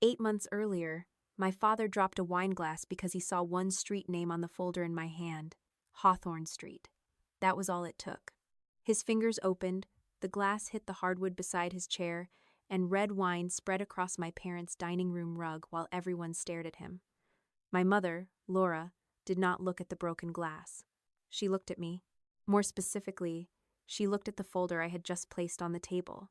8 months earlier, my father dropped a wine glass because he saw one street name on the folder in my hand: Hawthorne Street. That was all it took. His fingers opened, the glass hit the hardwood beside his chair, and red wine spread across my parents' dining room rug while everyone stared at him. My mother, Laura, did not look at the broken glass. She looked at me. More specifically, she looked at the folder I had just placed on the table.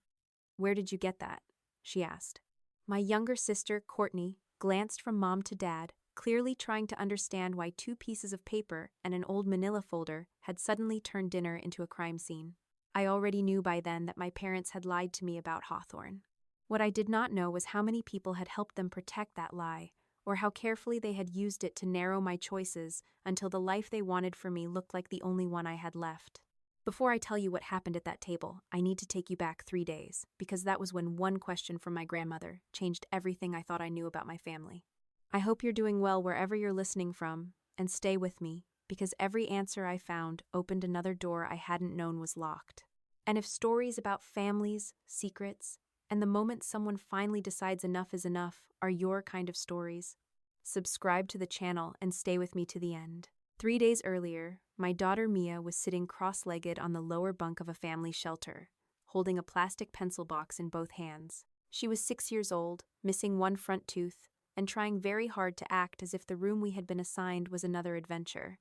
"Where did you get that?" she asked. My younger sister, Courtney, glanced from mom to dad, clearly trying to understand why 2 pieces of paper and an old manila folder had suddenly turned dinner into a crime scene. I already knew by then that my parents had lied to me about Hawthorne. What I did not know was how many people had helped them protect that lie, or how carefully they had used it to narrow my choices until the life they wanted for me looked like the only one I had left. Before I tell you what happened at that table, I need to take you back 3 days, because that was when one question from my grandmother changed everything I thought I knew about my family. I hope you're doing well wherever you're listening from, and stay with me, because every answer I found opened another door I hadn't known was locked. And if stories about families, secrets, and the moment someone finally decides enough is enough are your kind of stories, subscribe to the channel and stay with me to the end. 3 days earlier, my daughter Mia was sitting cross-legged on the lower bunk of a family shelter, holding a plastic pencil box in both hands. She was 6 years old, missing one front tooth, and trying very hard to act as if the room we had been assigned was another adventure.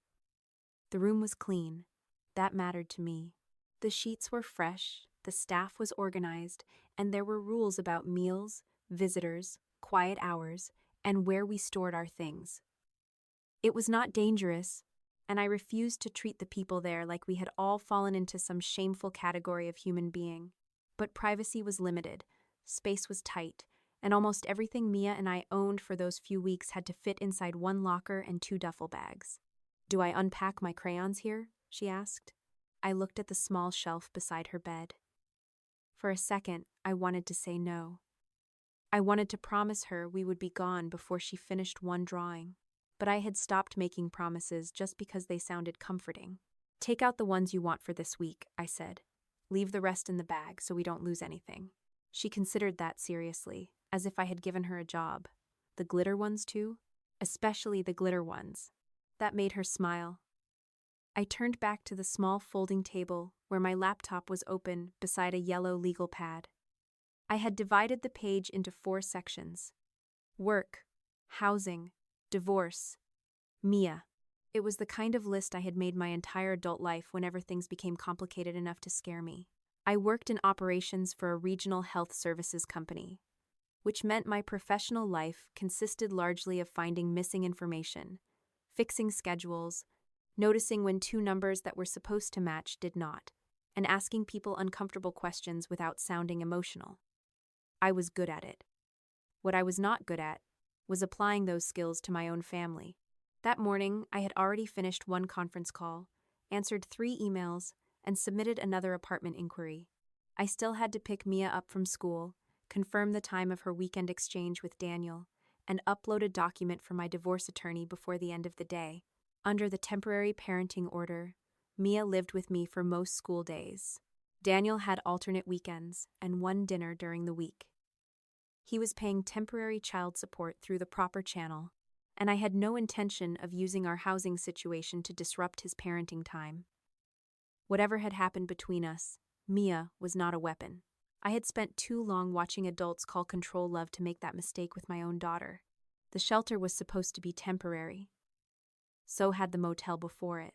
The room was clean. That mattered to me. The sheets were fresh, the staff was organized, and there were rules about meals, visitors, quiet hours, and where we stored our things. It was not dangerous, and I refused to treat the people there like we had all fallen into some shameful category of human being. But privacy was limited, space was tight, and almost everything Mia and I owned for those few weeks had to fit inside one locker and 2 duffel bags. "Do I unpack my crayons here?" she asked. I looked at the small shelf beside her bed. For a second, I wanted to say no. I wanted to promise her we would be gone before she finished one drawing. But I had stopped making promises just because they sounded comforting. "Take out the ones you want for this week," I said. "Leave the rest in the bag so we don't lose anything." She considered that seriously, as if I had given her a job. "The glitter ones too?" "Especially the glitter ones." That made her smile. I turned back to the small folding table where my laptop was open beside a yellow legal pad. I had divided the page into 4 sections: work, housing, divorce, Mia. It was the kind of list I had made my entire adult life whenever things became complicated enough to scare me. I worked in operations for a regional health services company, which meant my professional life consisted largely of finding missing information, fixing schedules, noticing when 2 numbers that were supposed to match did not, and asking people uncomfortable questions without sounding emotional. I was good at it. What I was not good at was applying those skills to my own family. That morning, I had already finished 1 conference call, answered 3 emails, and submitted another apartment inquiry. I still had to pick Mia up from school, confirm the time of her weekend exchange with Daniel, and upload a document for my divorce attorney before the end of the day. Under the temporary parenting order, Mia lived with me for most school days. Daniel had alternate weekends and 1 dinner during the week. He was paying temporary child support through the proper channel, and I had no intention of using our housing situation to disrupt his parenting time. Whatever had happened between us, Mia was not a weapon. I had spent too long watching adults call control love to make that mistake with my own daughter. The shelter was supposed to be temporary. So had the motel before it.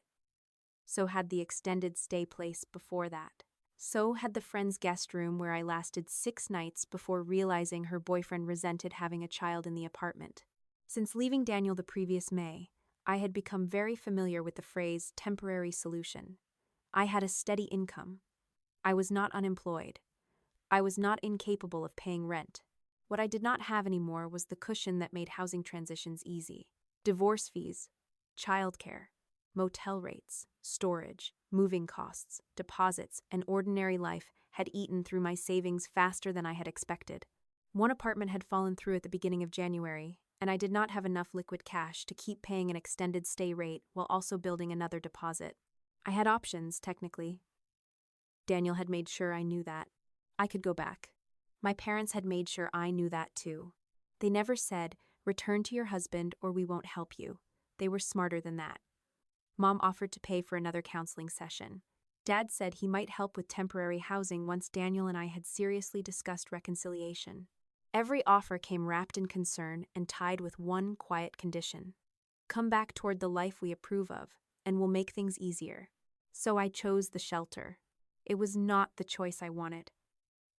So had the extended stay place before that. So had the friend's guest room where I lasted 6 nights before realizing her boyfriend resented having a child in the apartment. Since leaving Daniel the previous May, I had become very familiar with the phrase temporary solution. I had a steady income. I was not unemployed. I was not incapable of paying rent. What I did not have anymore was the cushion that made housing transitions easy. Divorce fees, childcare, motel rates, storage, moving costs, deposits, and ordinary life had eaten through my savings faster than I had expected. 1 apartment had fallen through at the beginning of January, and I did not have enough liquid cash to keep paying an extended stay rate while also building another deposit. I had options, technically. Daniel had made sure I knew that. I could go back. My parents had made sure I knew that too. They never said, "Return to your husband or we won't help you." They were smarter than that. Mom offered to pay for another counseling session. Dad said he might help with temporary housing once Daniel and I had seriously discussed reconciliation. Every offer came wrapped in concern and tied with one quiet condition. Come back toward the life we approve of, and we'll make things easier. So I chose the shelter. It was not the choice I wanted.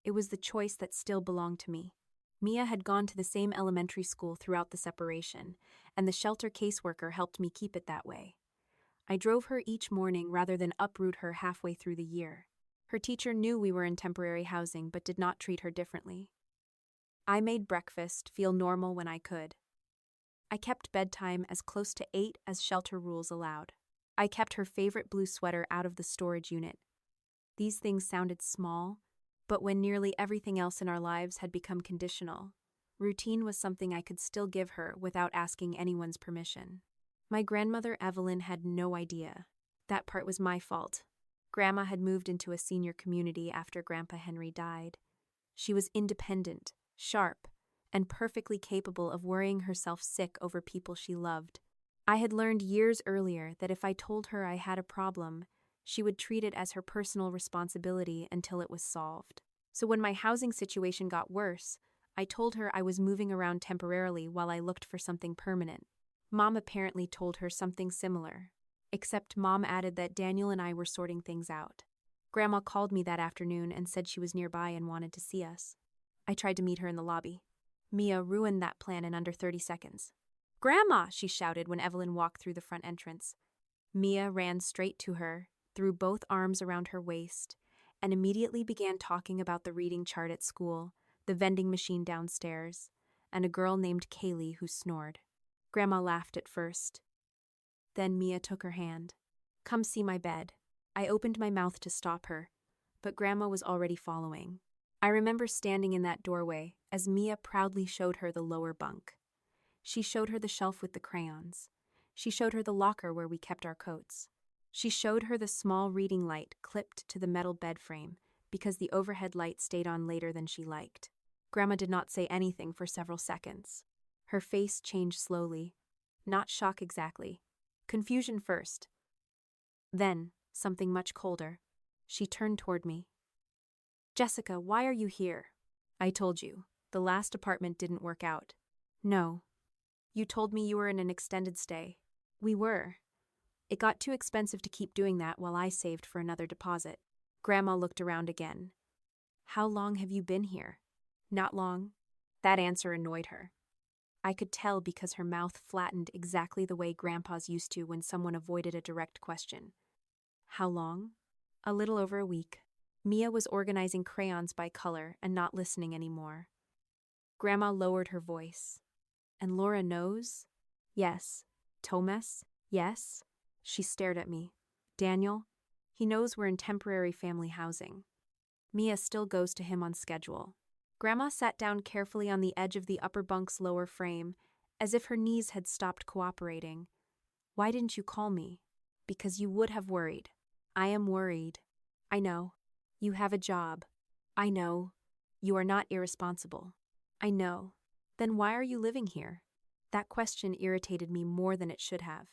It was the choice that still belonged to me. Mia had gone to the same elementary school throughout the separation, and the shelter caseworker helped me keep it that way. I drove her each morning rather than uproot her halfway through the year. Her teacher knew we were in temporary housing but did not treat her differently. I made breakfast feel normal when I could. I kept bedtime as close to 8 as shelter rules allowed. I kept her favorite blue sweater out of the storage unit. These things sounded small, but when nearly everything else in our lives had become conditional, routine was something I could still give her without asking anyone's permission. My grandmother Evelyn had no idea. That part was my fault. Grandma had moved into a senior community after Grandpa Henry died. She was independent, sharp, and perfectly capable of worrying herself sick over people she loved. I had learned years earlier that if I told her I had a problem, she would treat it as her personal responsibility until it was solved. So when my housing situation got worse, I told her I was moving around temporarily while I looked for something permanent. Mom apparently told her something similar, except Mom added that Daniel and I were sorting things out. Grandma called me that afternoon and said she was nearby and wanted to see us. I tried to meet her in the lobby. Mia ruined that plan in under 30 seconds. "Grandma!" she shouted when Evelyn walked through the front entrance. Mia ran straight to her, threw both arms around her waist, and immediately began talking about the reading chart at school, the vending machine downstairs, and a girl named Kaylee who snored. Grandma laughed at first. Then Mia took her hand. "Come see my bed." I opened my mouth to stop her, but Grandma was already following. I remember standing in that doorway as Mia proudly showed her the lower bunk. She showed her the shelf with the crayons. She showed her the locker where we kept our coats. She showed her the small reading light clipped to the metal bed frame because the overhead light stayed on later than she liked. Grandma did not say anything for several seconds. Her face changed slowly. Not shock exactly. Confusion first. Then, something much colder. She turned toward me. "Jessica, why are you here?" "I told you. The last apartment didn't work out." "No. You told me you were in an extended stay." "We were. It got too expensive to keep doing that while I saved for another deposit." Grandma looked around again. "How long have you been here?" "Not long." That answer annoyed her. I could tell because her mouth flattened exactly the way Grandpa's used to when someone avoided a direct question. "How long?" "A little over a week." Mia was organizing crayons by color and not listening anymore. Grandma lowered her voice. "And Laura knows?" "Yes." "Thomas?" "Yes." She stared at me. "Daniel?" "He knows we're in temporary family housing. Mia still goes to him on schedule." Grandma sat down carefully on the edge of the upper bunk's lower frame, as if her knees had stopped cooperating. "Why didn't you call me?" "Because you would have worried." "I am worried." "I know. You have a job." "I know. You are not irresponsible." "I know. Then why are you living here?" That question irritated me more than it should have.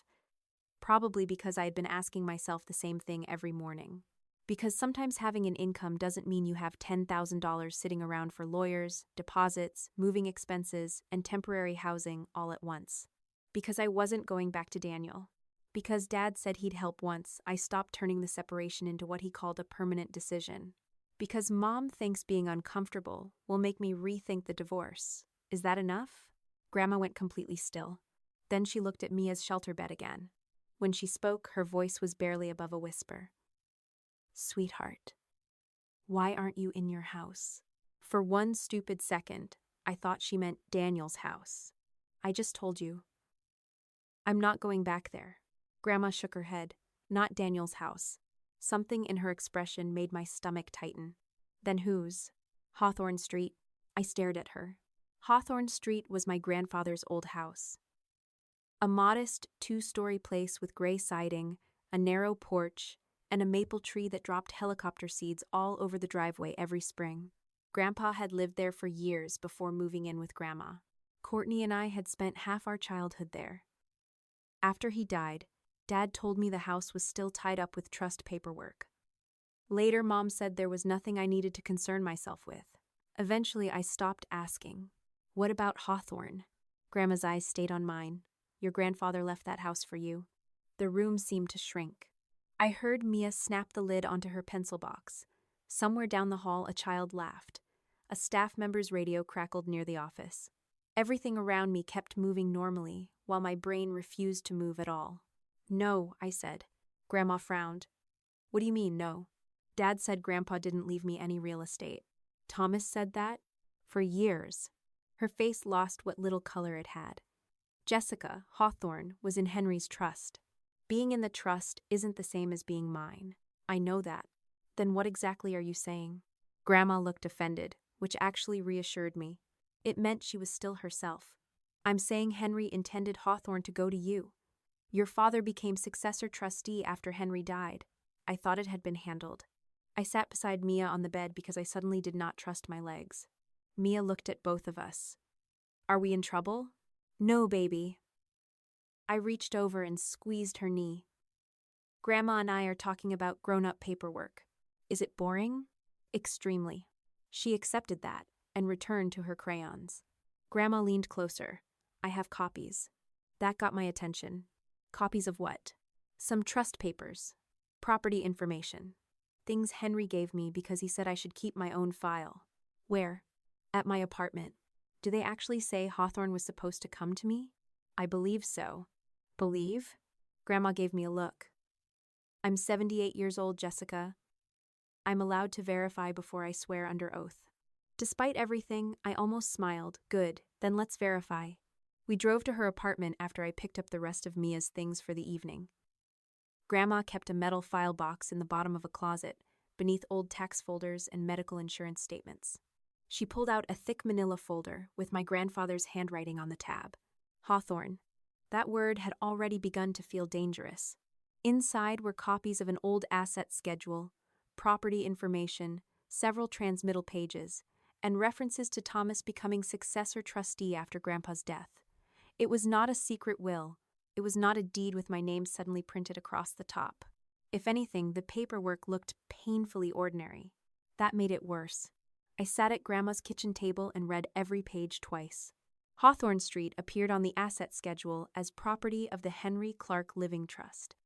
Probably because I had been asking myself the same thing every morning. Because sometimes having an income doesn't mean you have $10,000 sitting around for lawyers, deposits, moving expenses, and temporary housing all at once. Because I wasn't going back to Daniel. Because Dad said he'd help once, I stopped turning the separation into what he called a permanent decision. Because Mom thinks being uncomfortable will make me rethink the divorce. Is that enough? Grandma went completely still. Then she looked at Mia's shelter bed again. When she spoke, her voice was barely above a whisper. "Sweetheart, why aren't you in your house?" For one stupid second, I thought she meant Daniel's house. "I just told you. I'm not going back there." Grandma shook her head. "Not Daniel's house." Something in her expression made my stomach tighten. "Then whose?" "Hawthorne Street." I stared at her. Hawthorne Street was my grandfather's old house. A modest 2-story place with gray siding, a narrow porch, and a maple tree that dropped helicopter seeds all over the driveway every spring. Grandpa had lived there for years before moving in with Grandma. Courtney and I had spent half our childhood there. After he died, Dad told me the house was still tied up with trust paperwork. Later, Mom said there was nothing I needed to concern myself with. Eventually, I stopped asking. What about Hawthorne? Grandma's eyes stayed on mine. Your grandfather left that house for you. The room seemed to shrink. I heard Mia snap the lid onto her pencil box. Somewhere down the hall, a child laughed. A staff member's radio crackled near the office. Everything around me kept moving normally, while my brain refused to move at all. No, I said. Grandma frowned. What do you mean, no? Dad said Grandpa didn't leave me any real estate. Thomas said that? For years. Her face lost what little color it had. Jessica, Hawthorne, was in Henry's trust. Being in the trust isn't the same as being mine. I know that. Then what exactly are you saying? Grandma looked offended, which actually reassured me. It meant she was still herself. I'm saying Henry intended Hawthorne to go to you. Your father became successor trustee after Henry died. I thought it had been handled. I sat beside Mia on the bed because I suddenly did not trust my legs. Mia looked at both of us. Are we in trouble? No, baby. I reached over and squeezed her knee. Grandma and I are talking about grown-up paperwork. Is it boring? Extremely. She accepted that and returned to her crayons. Grandma leaned closer. I have copies. That got my attention. Copies of what? Some trust papers. Property information. Things Henry gave me because he said I should keep my own file. Where? At my apartment. Do they actually say Hawthorne was supposed to come to me? I believe so. Believe? Grandma gave me a look. I'm 78 years old, Jessica. I'm allowed to verify before I swear under oath. Despite everything, I almost smiled. Good, then let's verify. We drove to her apartment after I picked up the rest of Mia's things for the evening. Grandma kept a metal file box in the bottom of a closet, beneath old tax folders and medical insurance statements. She pulled out a thick manila folder with my grandfather's handwriting on the tab. Hawthorne. That word had already begun to feel dangerous. Inside were copies of an old asset schedule, property information, several transmittal pages, and references to Thomas becoming successor trustee after Grandpa's death. It was not a secret will. It was not a deed with my name suddenly printed across the top. If anything, the paperwork looked painfully ordinary. That made it worse. I sat at Grandma's kitchen table and read every page twice. Hawthorne Street appeared on the asset schedule as property of the Henry Clark Living Trust.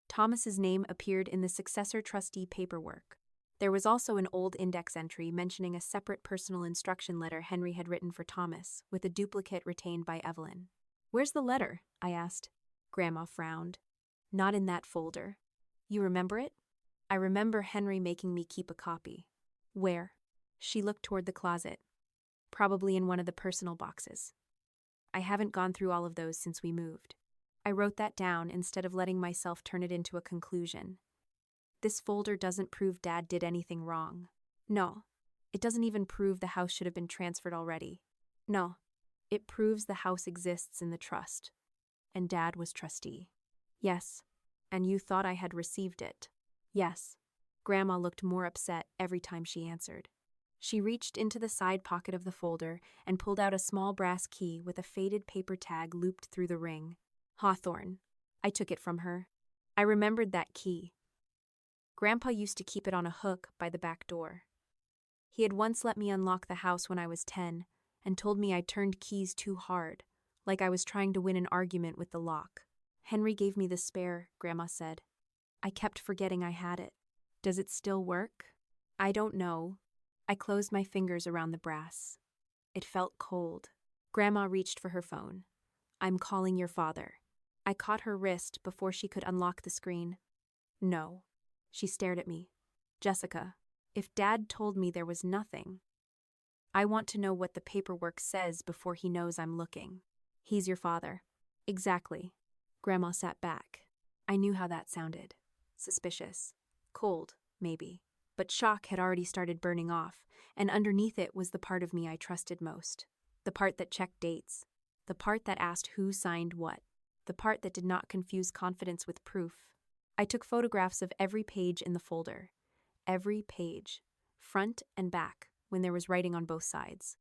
Thomas's name appeared in the successor trustee paperwork. There was also an old index entry mentioning a separate personal instruction letter Henry had written for Thomas, with a duplicate retained by Evelyn. Where's the letter? I asked. Grandma frowned. Not in that folder. You remember it? I remember Henry making me keep a copy. Where? She looked toward the closet. Probably in one of the personal boxes. I haven't gone through all of those since we moved. I wrote that down instead of letting myself turn it into a conclusion. This folder doesn't prove Dad did anything wrong. No. It doesn't even prove the house should have been transferred already. No. It proves the house exists in the trust. And Dad was trustee. Yes. And you thought I had received it. Yes. Grandma looked more upset every time she answered. She reached into the side pocket of the folder and pulled out a small brass key with a faded paper tag looped through the ring. Hawthorne. I took it from her. I remembered that key. Grandpa used to keep it on a hook by the back door. He had once let me unlock the house when I was 10 and told me I turned keys too hard, like I was trying to win an argument with the lock. Henry gave me the spare, Grandma said. I kept forgetting I had it. Does it still work? I don't know. I closed my fingers around the brass. It felt cold. Grandma reached for her phone. I'm calling your father. I caught her wrist before she could unlock the screen. No. She stared at me. Jessica, if Dad told me there was nothing, I want to know what the paperwork says before he knows I'm looking. He's your father. Exactly. Grandma sat back. I knew how that sounded. Suspicious. Cold, maybe. But shock had already started burning off, and underneath it was the part of me I trusted most. The part that checked dates. The part that asked who signed what. The part that did not confuse confidence with proof. I took photographs of every page in the folder. Every page. Front and back, when there was writing on both sides.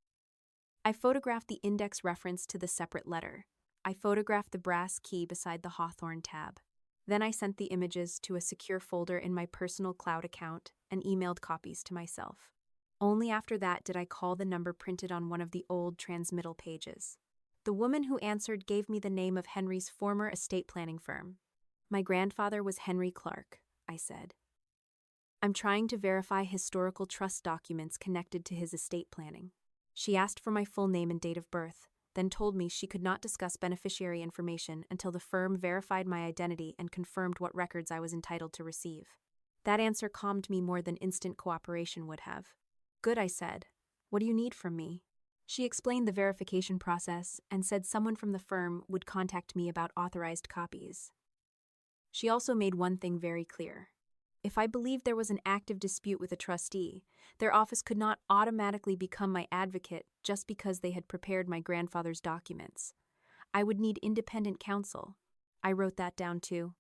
I photographed the index reference to the separate letter. I photographed the brass key beside the Hawthorne tab. Then I sent the images to a secure folder in my personal cloud account and emailed copies to myself. Only after that did I call the number printed on one of the old transmittal pages. The woman who answered gave me the name of Henry's former estate planning firm. My grandfather was Henry Clark, I said. I'm trying to verify historical trust documents connected to his estate planning. She asked for my full name and date of birth, then told me she could not discuss beneficiary information until the firm verified my identity and confirmed what records I was entitled to receive. That answer calmed me more than instant cooperation would have. Good, I said. What do you need from me? She explained the verification process and said someone from the firm would contact me about authorized copies. She also made one thing very clear. If I believed there was an active dispute with a trustee, their office could not automatically become my advocate just because they had prepared my grandfather's documents. I would need independent counsel. I wrote that down too.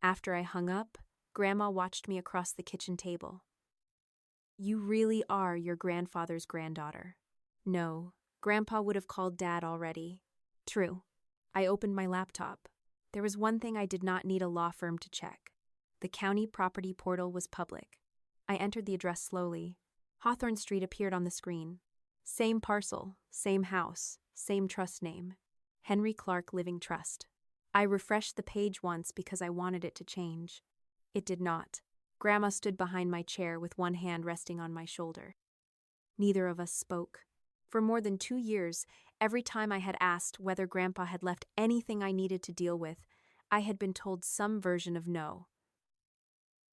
After I hung up, Grandma watched me across the kitchen table. You really are your grandfather's granddaughter. No, Grandpa would have called Dad already. True. I opened my laptop. There was one thing I did not need a law firm to check. The county property portal was public. I entered the address slowly. Hawthorne Street appeared on the screen. Same parcel, same house, same trust name. Henry Clark Living Trust. I refreshed the page once because I wanted it to change. It did not. Grandma stood behind my chair with one hand resting on my shoulder. Neither of us spoke. For more than 2 years, every time I had asked whether Grandpa had left anything I needed to deal with, I had been told some version of no.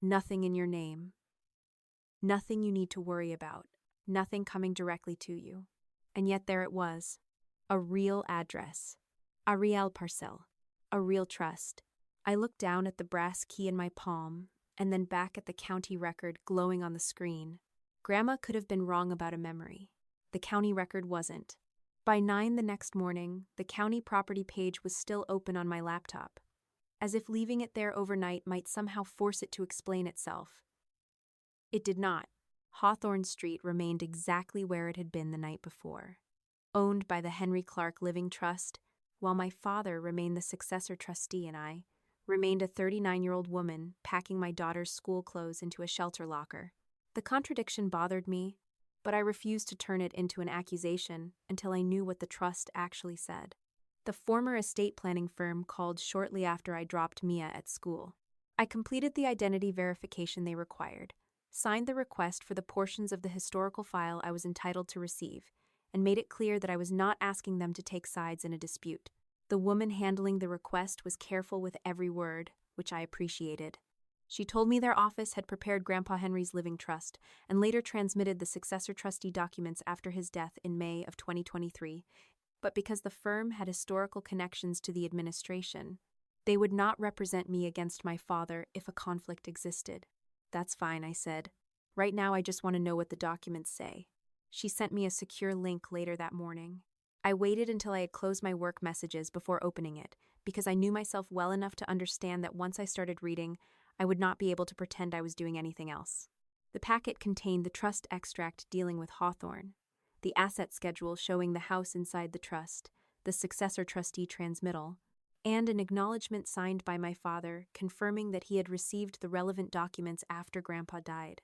Nothing in your name. Nothing you need to worry about. Nothing coming directly to you. And yet there it was. A real address. A real parcelle. A real trust. I looked down at the brass key in my palm, and then back at the county record glowing on the screen. Grandma could have been wrong about a memory. The county record wasn't. By 9 the next morning, the county property page was still open on my laptop, as if leaving it there overnight might somehow force it to explain itself. It did not. Hawthorne Street remained exactly where it had been the night before, owned by the Henry Clark Living Trust, while my father remained the successor trustee and I remained a 39-year-old woman packing my daughter's school clothes into a shelter locker. The contradiction bothered me, but I refused to turn it into an accusation until I knew what the trust actually said. The former estate planning firm called shortly after I dropped Mia at school. I completed the identity verification they required, signed the request for the portions of the historical file I was entitled to receive, and made it clear that I was not asking them to take sides in a dispute. The woman handling the request was careful with every word, which I appreciated. She told me their office had prepared Grandpa Henry's living trust and later transmitted the successor trustee documents after his death in May of 2023, but because the firm had historical connections to the administration, they would not represent me against my father if a conflict existed. That's fine, I said. Right now I just want to know what the documents say. She sent me a secure link later that morning. I waited until I had closed my work messages before opening it, because I knew myself well enough to understand that once I started reading, I would not be able to pretend I was doing anything else. The packet contained the trust extract dealing with Hawthorne, the asset schedule showing the house inside the trust, the successor trustee transmittal, and an acknowledgement signed by my father confirming that he had received the relevant documents after Grandpa died.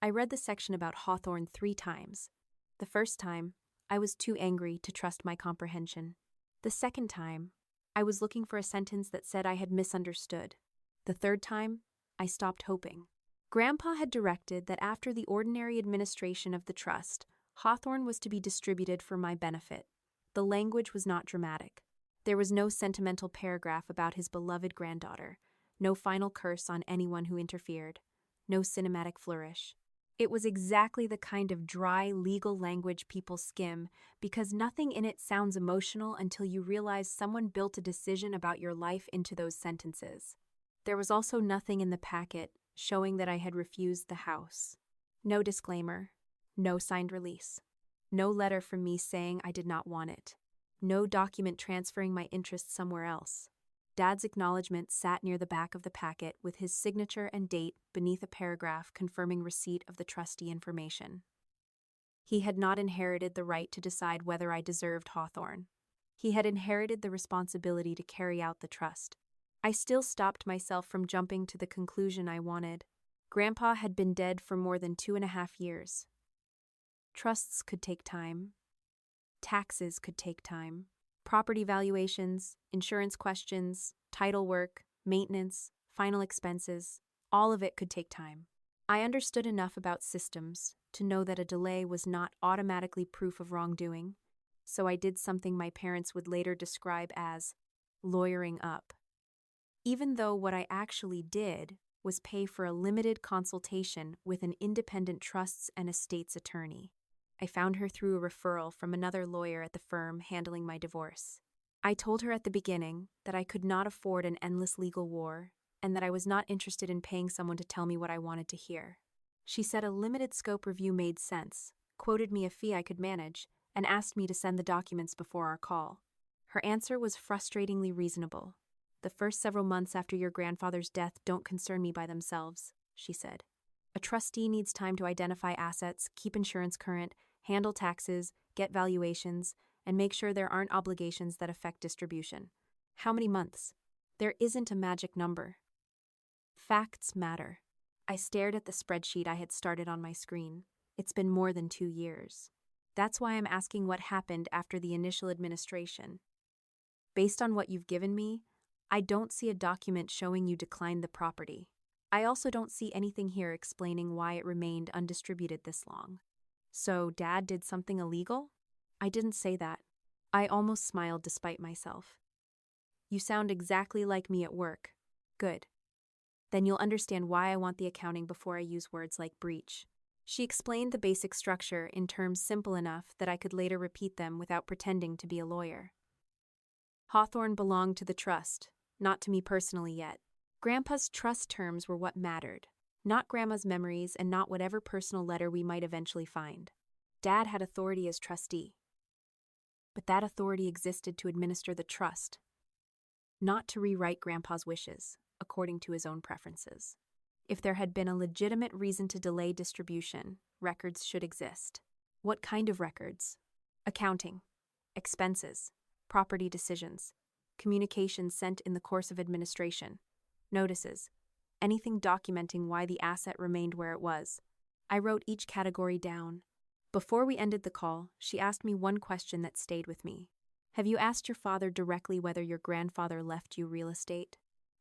I read the section about Hawthorne 3 times. The first time, I was too angry to trust my comprehension. The second time, I was looking for a sentence that said I had misunderstood. The third time, I stopped hoping. Grandpa had directed that after the ordinary administration of the trust, Hawthorne was to be distributed for my benefit. The language was not dramatic. There was no sentimental paragraph about his beloved granddaughter, no final curse on anyone who interfered, no cinematic flourish. It was exactly the kind of dry legal language people skim because nothing in it sounds emotional until you realize someone built a decision about your life into those sentences. There was also nothing in the packet showing that I had refused the house. No disclaimer, no signed release, no letter from me saying I did not want it, no document transferring my interest somewhere else. Dad's acknowledgement sat near the back of the packet with his signature and date beneath a paragraph confirming receipt of the trustee information. He had not inherited the right to decide whether I deserved Hawthorne. He had inherited the responsibility to carry out the trust. I still stopped myself from jumping to the conclusion I wanted. Grandpa had been dead for more than 2.5 years. Trusts could take time. Taxes could take time. Property valuations, insurance questions, title work, maintenance, final expenses, all of it could take time. I understood enough about systems to know that a delay was not automatically proof of wrongdoing, so I did something my parents would later describe as lawyering up. Even though what I actually did was pay for a limited consultation with an independent trusts and estates attorney. I found her through a referral from another lawyer at the firm handling my divorce. I told her at the beginning that I could not afford an endless legal war and that I was not interested in paying someone to tell me what I wanted to hear. She said a limited scope review made sense, quoted me a fee I could manage, and asked me to send the documents before our call. Her answer was frustratingly reasonable. "The first several months after your grandfather's death don't concern me by themselves," she said. "A trustee needs time to identify assets, keep insurance current, handle taxes, get valuations, and make sure there aren't obligations that affect distribution. How many months? There isn't a magic number. Facts matter." I stared at the spreadsheet I had started on my screen. It's been more than 2 years. That's why I'm asking what happened after the initial administration. Based on what you've given me, I don't see a document showing you declined the property. I also don't see anything here explaining why it remained undistributed this long. So, Dad did something illegal? I didn't say that. I almost smiled despite myself. You sound exactly like me at work. Good. Then you'll understand why I want the accounting before I use words like breach. She explained the basic structure in terms simple enough that I could later repeat them without pretending to be a lawyer. Hawthorne belonged to the trust, not to me personally yet. Grandpa's trust terms were what mattered, not Grandma's memories and not whatever personal letter we might eventually find. Dad had authority as trustee, but that authority existed to administer the trust, not to rewrite Grandpa's wishes according to his own preferences. If there had been a legitimate reason to delay distribution, records should exist. What kind of records? Accounting, expenses, property decisions, communications sent in the course of administration, notices, anything documenting why the asset remained where it was. I wrote each category down. Before we ended the call, she asked me one question that stayed with me. "Have you asked your father directly whether your grandfather left you real estate?"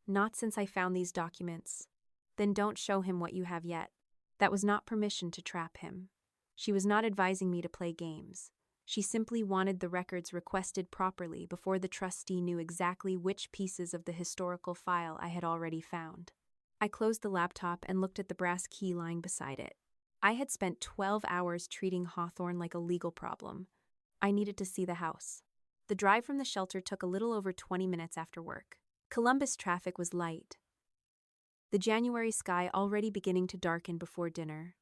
"Not since I found these documents." "Then don't show him what you have yet." That was not permission to trap him. She was not advising me to play games. She simply wanted the records requested properly before the trustee knew exactly which pieces of the historical file I had already found. I closed the laptop and looked at the brass key lying beside it. I had spent 12 hours treating Hawthorne like a legal problem. I needed to see the house. The drive from the shelter took a little over 20 minutes after work. Columbus traffic was light, the January sky already beginning to darken before dinner,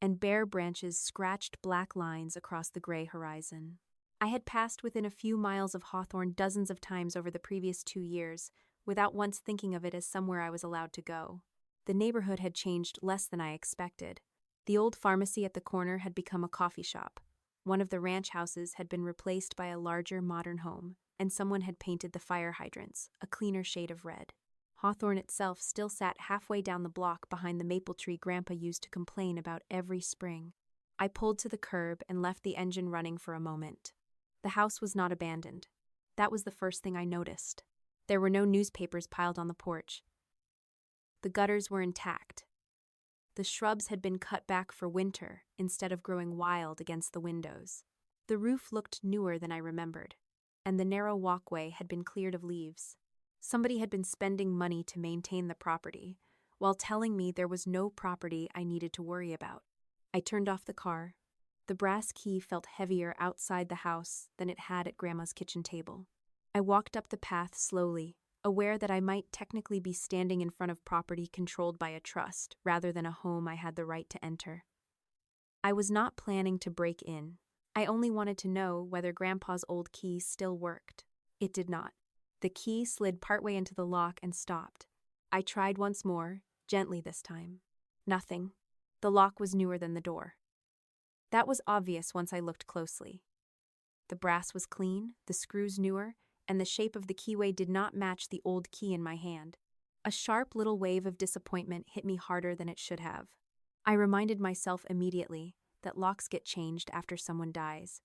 and bare branches scratched black lines across the gray horizon. I had passed within a few miles of Hawthorne dozens of times over the previous 2 years, without once thinking of it as somewhere I was allowed to go. The neighborhood had changed less than I expected. The old pharmacy at the corner had become a coffee shop. One of the ranch houses had been replaced by a larger modern home, and someone had painted the fire hydrants a cleaner shade of red. Hawthorne itself still sat halfway down the block behind the maple tree Grandpa used to complain about every spring. I pulled to the curb and left the engine running for a moment. The house was not abandoned. That was the first thing I noticed. There were no newspapers piled on the porch. The gutters were intact. The shrubs had been cut back for winter instead of growing wild against the windows. The roof looked newer than I remembered, and the narrow walkway had been cleared of leaves. Somebody had been spending money to maintain the property, while telling me there was no property I needed to worry about. I turned off the car. The brass key felt heavier outside the house than it had at Grandma's kitchen table. I walked up the path slowly, aware that I might technically be standing in front of property controlled by a trust rather than a home I had the right to enter. I was not planning to break in. I only wanted to know whether Grandpa's old key still worked. It did not. The key slid partway into the lock and stopped. I tried once more, gently this time. Nothing. The lock was newer than the door. That was obvious once I looked closely. The brass was clean, the screws newer, and the shape of the keyway did not match the old key in my hand. A sharp little wave of disappointment hit me harder than it should have. I reminded myself immediately that locks get changed after someone dies.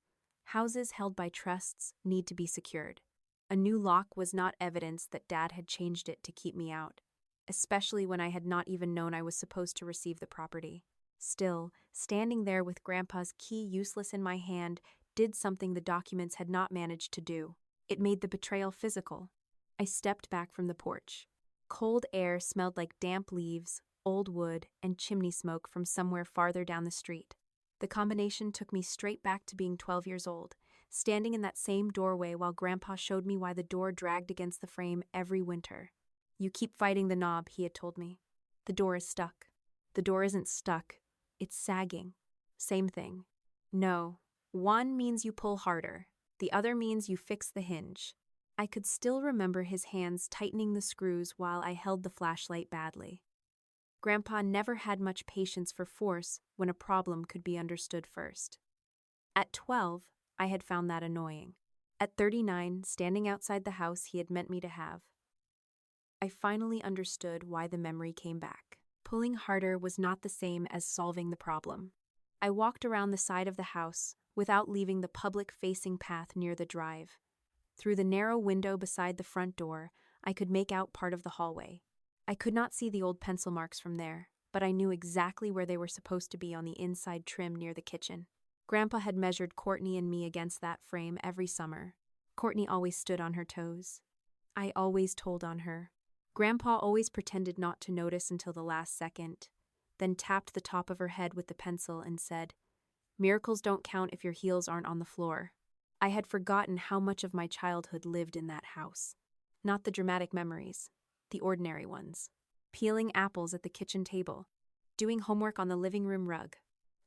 Houses held by trusts need to be secured. A new lock was not evidence that Dad had changed it to keep me out, especially when I had not even known I was supposed to receive the property. Still, standing there with Grandpa's key useless in my hand did something the documents had not managed to do. It made the betrayal physical. I stepped back from the porch. Cold air smelled like damp leaves, old wood, and chimney smoke from somewhere farther down the street. The combination took me straight back to being 12 years old, standing in that same doorway while Grandpa showed me why the door dragged against the frame every winter. "You keep fighting the knob," he had told me. "The door is stuck." "The door isn't stuck. It's sagging." Same thing. No, one means you pull harder. The other means you fix the hinge. I could still remember his hands tightening the screws while I held the flashlight badly. Grandpa never had much patience for force when a problem could be understood first. At 12, I had found that annoying. At 39, standing outside the house he had meant me to have, I finally understood why the memory came back. Pulling harder was not the same as solving the problem. I walked around the side of the house without leaving the public-facing path near the drive. Through the narrow window beside the front door, I could make out part of the hallway. I could not see the old pencil marks from there, but I knew exactly where they were supposed to be on the inside trim near the kitchen. Grandpa had measured Courtney and me against that frame every summer. Courtney always stood on her toes. I always told on her. Grandpa always pretended not to notice until the last second, then tapped the top of her head with the pencil and said, "Miracles don't count if your heels aren't on the floor." I had forgotten how much of my childhood lived in that house. Not the dramatic memories, the ordinary ones. Peeling apples at the kitchen table, doing homework on the living room rug,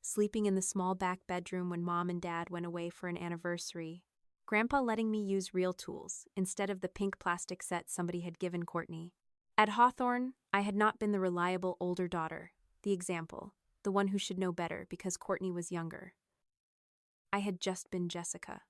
sleeping in the small back bedroom when Mom and Dad went away for an anniversary, Grandpa letting me use real tools instead of the pink plastic set somebody had given Courtney. At Hawthorne, I had not been the reliable older daughter, the example, the one who should know better because Courtney was younger. I had just been Jessica.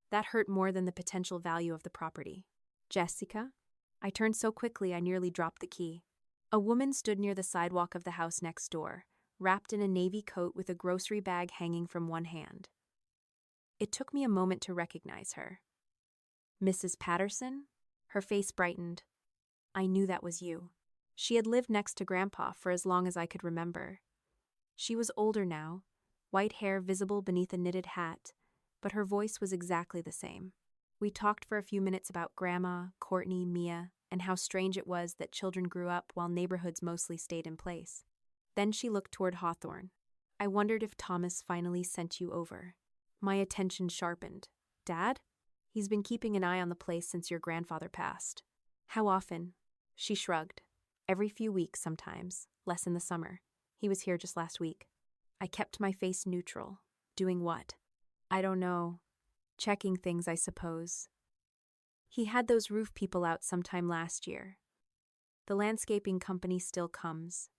That hurt more than the potential value of the property. Jessica? I turned so quickly I nearly dropped the key. A woman stood near the sidewalk of the house next door, wrapped in a navy coat with a grocery bag hanging from one hand. It took me a moment to recognize her. "Mrs. Patterson?" Her face brightened. "I knew that was you." She had lived next to Grandpa for as long as I could remember. She was older now, white hair visible beneath a knitted hat, but her voice was exactly the same. We talked for a few minutes about Grandma, Courtney, Mia, and how strange it was that children grew up while neighborhoods mostly stayed in place. Then she looked toward Hawthorne. "I wondered if Thomas finally sent you over." My attention sharpened. "Dad? He's been keeping an eye on the place since your grandfather passed." "How often?" She shrugged. "Every few weeks sometimes, less in the summer. He was here just last week." I kept my face neutral. Doing what? "I don't know. Checking things, I suppose. He had those roof people out sometime last year. The landscaping company still comes.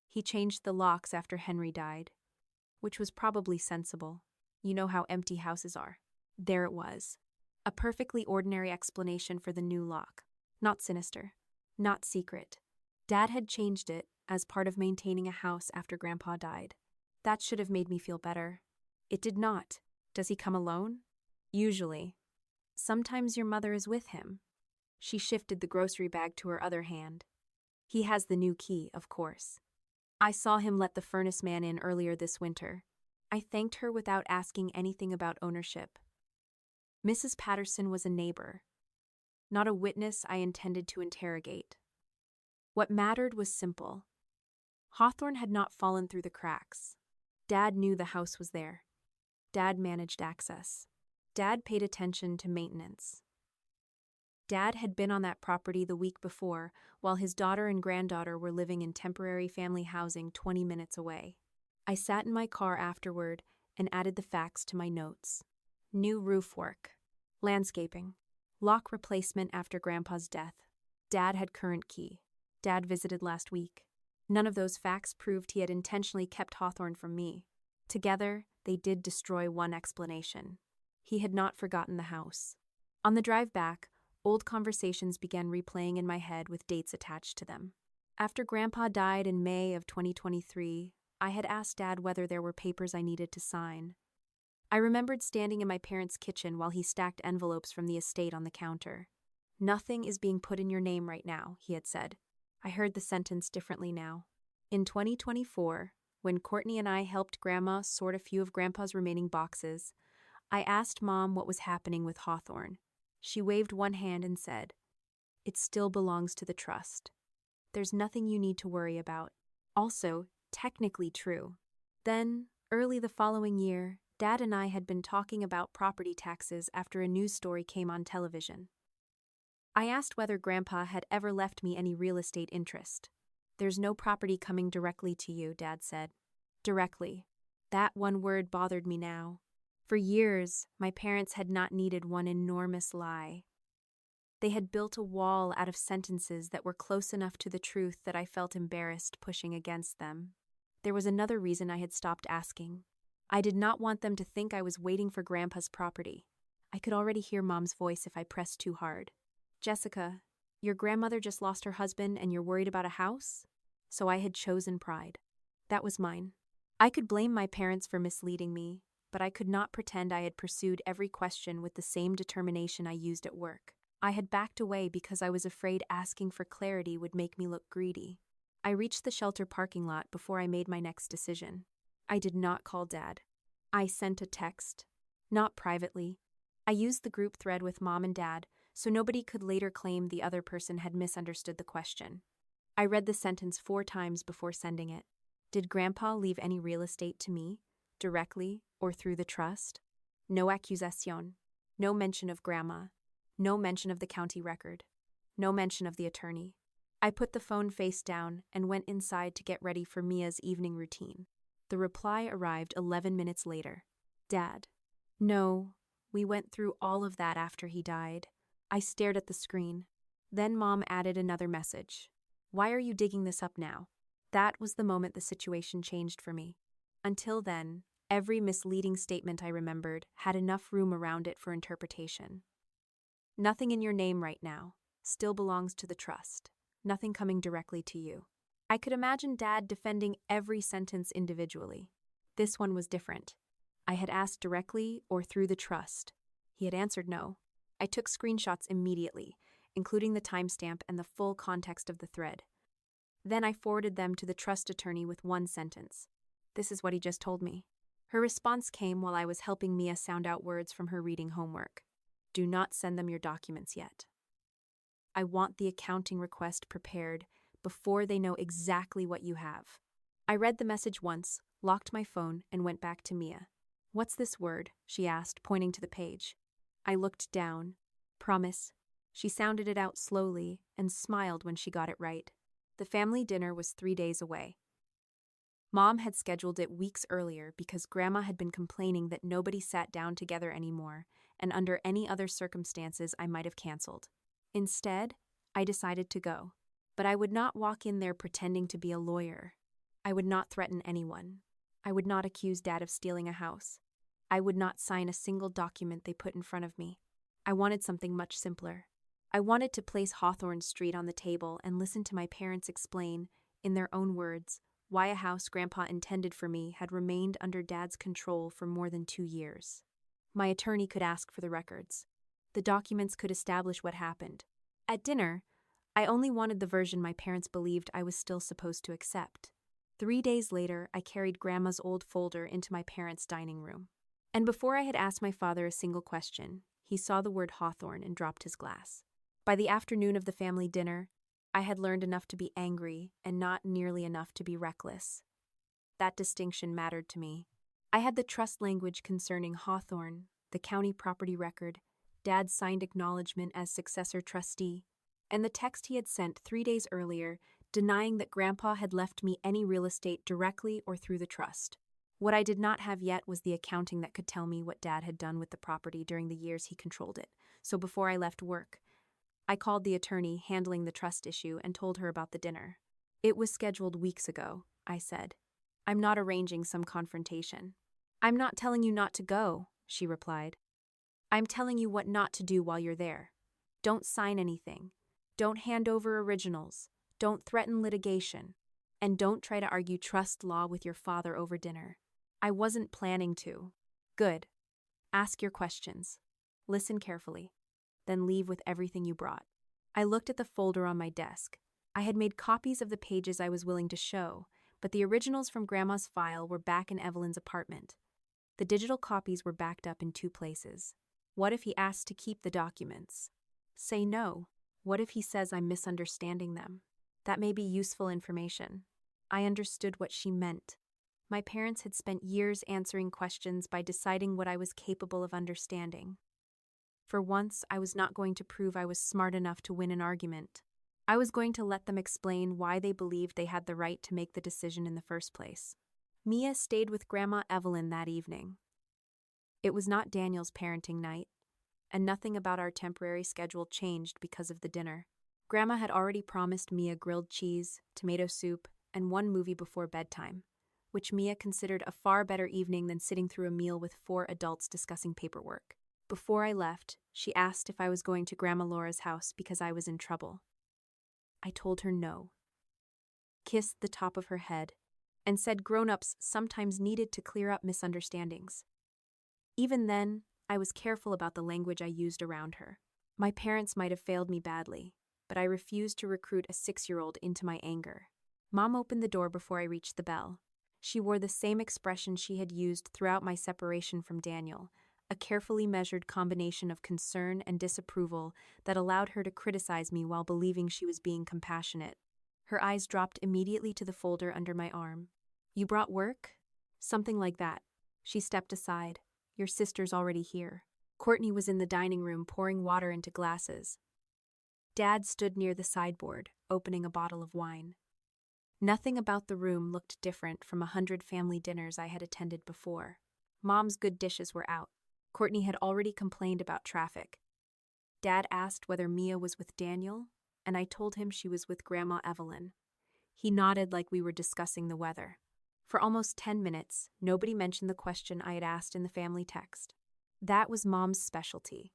He changed the locks after Henry died, which was probably sensible. You know how empty houses are." There it was. A perfectly ordinary explanation for the new lock. Not sinister. Not secret. Dad had changed it as part of maintaining a house after Grandpa died. That should have made me feel better. It did not. "Does he come alone?" "Usually. Sometimes your mother is with him." She shifted the grocery bag to her other hand. "He has the new key, of course. I saw him let the furnace man in earlier this winter." I thanked her without asking anything about ownership. Mrs. Patterson was a neighbor, not a witness I intended to interrogate. What mattered was simple. Hawthorne had not fallen through the cracks. Dad knew the house was there. Dad managed access. Dad paid attention to maintenance. Dad had been on that property the week before, while his daughter and granddaughter were living in temporary family housing 20 minutes away. I sat in my car afterward and added the facts to my notes. New roof work. Landscaping. Lock replacement after Grandpa's death. Dad had current key. Dad visited last week. None of those facts proved he had intentionally kept Hawthorne from me. Together, they did destroy one explanation. He had not forgotten the house. On the drive back, old conversations began replaying in my head with dates attached to them. After Grandpa died in May of 2023, I had asked Dad whether there were papers I needed to sign. I remembered standing in my parents' kitchen while he stacked envelopes from the estate on the counter. "Nothing is being put in your name right now," he had said. I heard the sentence differently now. In 2024, when Courtney and I helped Grandma sort a few of Grandpa's remaining boxes, I asked Mom what was happening with Hawthorne. She waved one hand and said, "It still belongs to the trust. There's nothing you need to worry about." Also, technically true. Then, early the following year, Dad and I had been talking about property taxes after a news story came on television. I asked whether Grandpa had ever left me any real estate interest. "There's no property coming directly to you," Dad said. Directly. That one word bothered me now. For years, my parents had not needed one enormous lie. They had built a wall out of sentences that were close enough to the truth that I felt embarrassed pushing against them. There was another reason I had stopped asking. I did not want them to think I was waiting for Grandpa's property. I could already hear Mom's voice if I pressed too hard. "Jessica, your grandmother just lost her husband and you're worried about a house?" So I had chosen pride. That was mine. I could blame my parents for misleading me, but I could not pretend I had pursued every question with the same determination I used at work. I had backed away because I was afraid asking for clarity would make me look greedy. I reached the shelter parking lot before I made my next decision. I did not call Dad. I sent a text. Not privately. I used the group thread with Mom and Dad, so nobody could later claim the other person had misunderstood the question. I read the sentence 4 times before sending it. Did Grandpa leave any real estate to me, directly or through the trust? No accusation. No mention of Grandma. No mention of the county record. No mention of the attorney. I put the phone face down and went inside to get ready for Mia's evening routine. The reply arrived 11 minutes later. "Dad." "No, we went through all of that after he died." I stared at the screen. Then Mom added another message. "Why are you digging this up now?" That was the moment the situation changed for me. Until then, every misleading statement I remembered had enough room around it for interpretation. "Nothing in your name right now. Still belongs to the trust. Nothing coming directly to you." I could imagine Dad defending every sentence individually. This one was different. I had asked directly or through the trust. He had answered no. I took screenshots immediately, including the timestamp and the full context of the thread. Then I forwarded them to the trust attorney with one sentence. "This is what he just told me." Her response came while I was helping Mia sound out words from her reading homework. "Do not send them your documents yet. I want the accounting request prepared before they know exactly what you have." I read the message once, locked my phone, and went back to Mia. "What's this word?" she asked, pointing to the page. I looked down. "Promise." She sounded it out slowly and smiled when she got it right. The family dinner was 3 days away. Mom had scheduled it weeks earlier because Grandma had been complaining that nobody sat down together anymore, and under any other circumstances I might have canceled. Instead, I decided to go. But I would not walk in there pretending to be a lawyer. I would not threaten anyone. I would not accuse Dad of stealing a house. I would not sign a single document they put in front of me. I wanted something much simpler. I wanted to place Hawthorne Street on the table and listen to my parents explain, in their own words, why a house Grandpa intended for me had remained under Dad's control for more than 2 years. My attorney could ask for the records. The documents could establish what happened. At dinner, I only wanted the version my parents believed I was still supposed to accept. 3 days later, I carried Grandma's old folder into my parents' dining room. And before I had asked my father a single question, he saw the word Hawthorne and dropped his glass. By the afternoon of the family dinner, I had learned enough to be angry and not nearly enough to be reckless. That distinction mattered to me. I had the trust language concerning Hawthorne, the county property record, Dad's signed acknowledgement as successor trustee, and the text he had sent 3 days earlier denying that Grandpa had left me any real estate directly or through the trust. What I did not have yet was the accounting that could tell me what Dad had done with the property during the years he controlled it. So before I left work, I called the attorney handling the trust issue and told her about the dinner. "It was scheduled weeks ago," I said. "I'm not arranging some confrontation." I'm not telling you not to go, she replied. I'm telling you what not to do while you're there. Don't sign anything. Don't hand over originals. Don't threaten litigation. And don't try to argue trust law with your father over dinner. I wasn't planning to. Good. Ask your questions. Listen carefully. Then leave with everything you brought. I looked at the folder on my desk. I had made copies of the pages I was willing to show, but the originals from Grandma's file were back in Evelyn's apartment. The digital copies were backed up in 2 places. What if he asks to keep the documents? Say no. What if he says I'm misunderstanding them? That may be useful information. I understood what she meant. My parents had spent years answering questions by deciding what I was capable of understanding. For once, I was not going to prove I was smart enough to win an argument. I was going to let them explain why they believed they had the right to make the decision in the first place. Mia stayed with Grandma Evelyn that evening. It was not Daniel's parenting night, and nothing about our temporary schedule changed because of the dinner. Grandma had already promised Mia grilled cheese, tomato soup, and 1 movie before bedtime, which Mia considered a far better evening than sitting through a meal with 4 adults discussing paperwork. Before I left, she asked if I was going to Grandma Laura's house because I was in trouble. I told her no, kissed the top of her head, and said grown-ups sometimes needed to clear up misunderstandings. Even then, I was careful about the language I used around her. My parents might have failed me badly, but I refused to recruit a 6-year-old into my anger. Mom opened the door before I reached the bell. She wore the same expression she had used throughout my separation from Daniel, a carefully measured combination of concern and disapproval that allowed her to criticize me while believing she was being compassionate. Her eyes dropped immediately to the folder under my arm. You brought work? Something like that. She stepped aside. Your sister's already here. Courtney was in the dining room pouring water into glasses. Dad stood near the sideboard, opening a bottle of wine. Nothing about the room looked different from 100 family dinners I had attended before. Mom's good dishes were out. Courtney had already complained about traffic. Dad asked whether Mia was with Daniel, and I told him she was with Grandma Evelyn. He nodded like we were discussing the weather. For almost 10 minutes, nobody mentioned the question I had asked in the family text. That was Mom's specialty.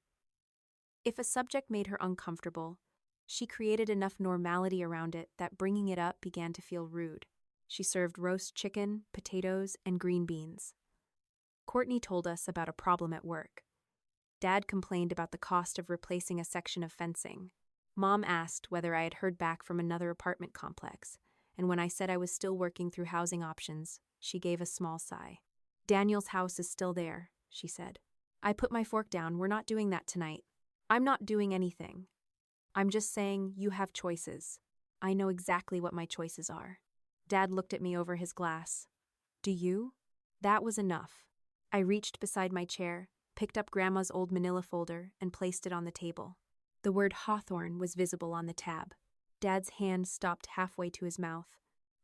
If a subject made her uncomfortable, she created enough normality around it that bringing it up began to feel rude. She served roast chicken, potatoes, and green beans. Courtney told us about a problem at work. Dad complained about the cost of replacing a section of fencing. Mom asked whether I had heard back from another apartment complex, and when I said I was still working through housing options, she gave a small sigh. Daniel's house is still there, she said. I put my fork down. We're not doing that tonight. I'm not doing anything. I'm just saying you have choices. I know exactly what my choices are. Dad looked at me over his glass. Do you? That was enough. I reached beside my chair, picked up Grandma's old manila folder, and placed it on the table. The word Hawthorne was visible on the tab. Dad's hand stopped halfway to his mouth.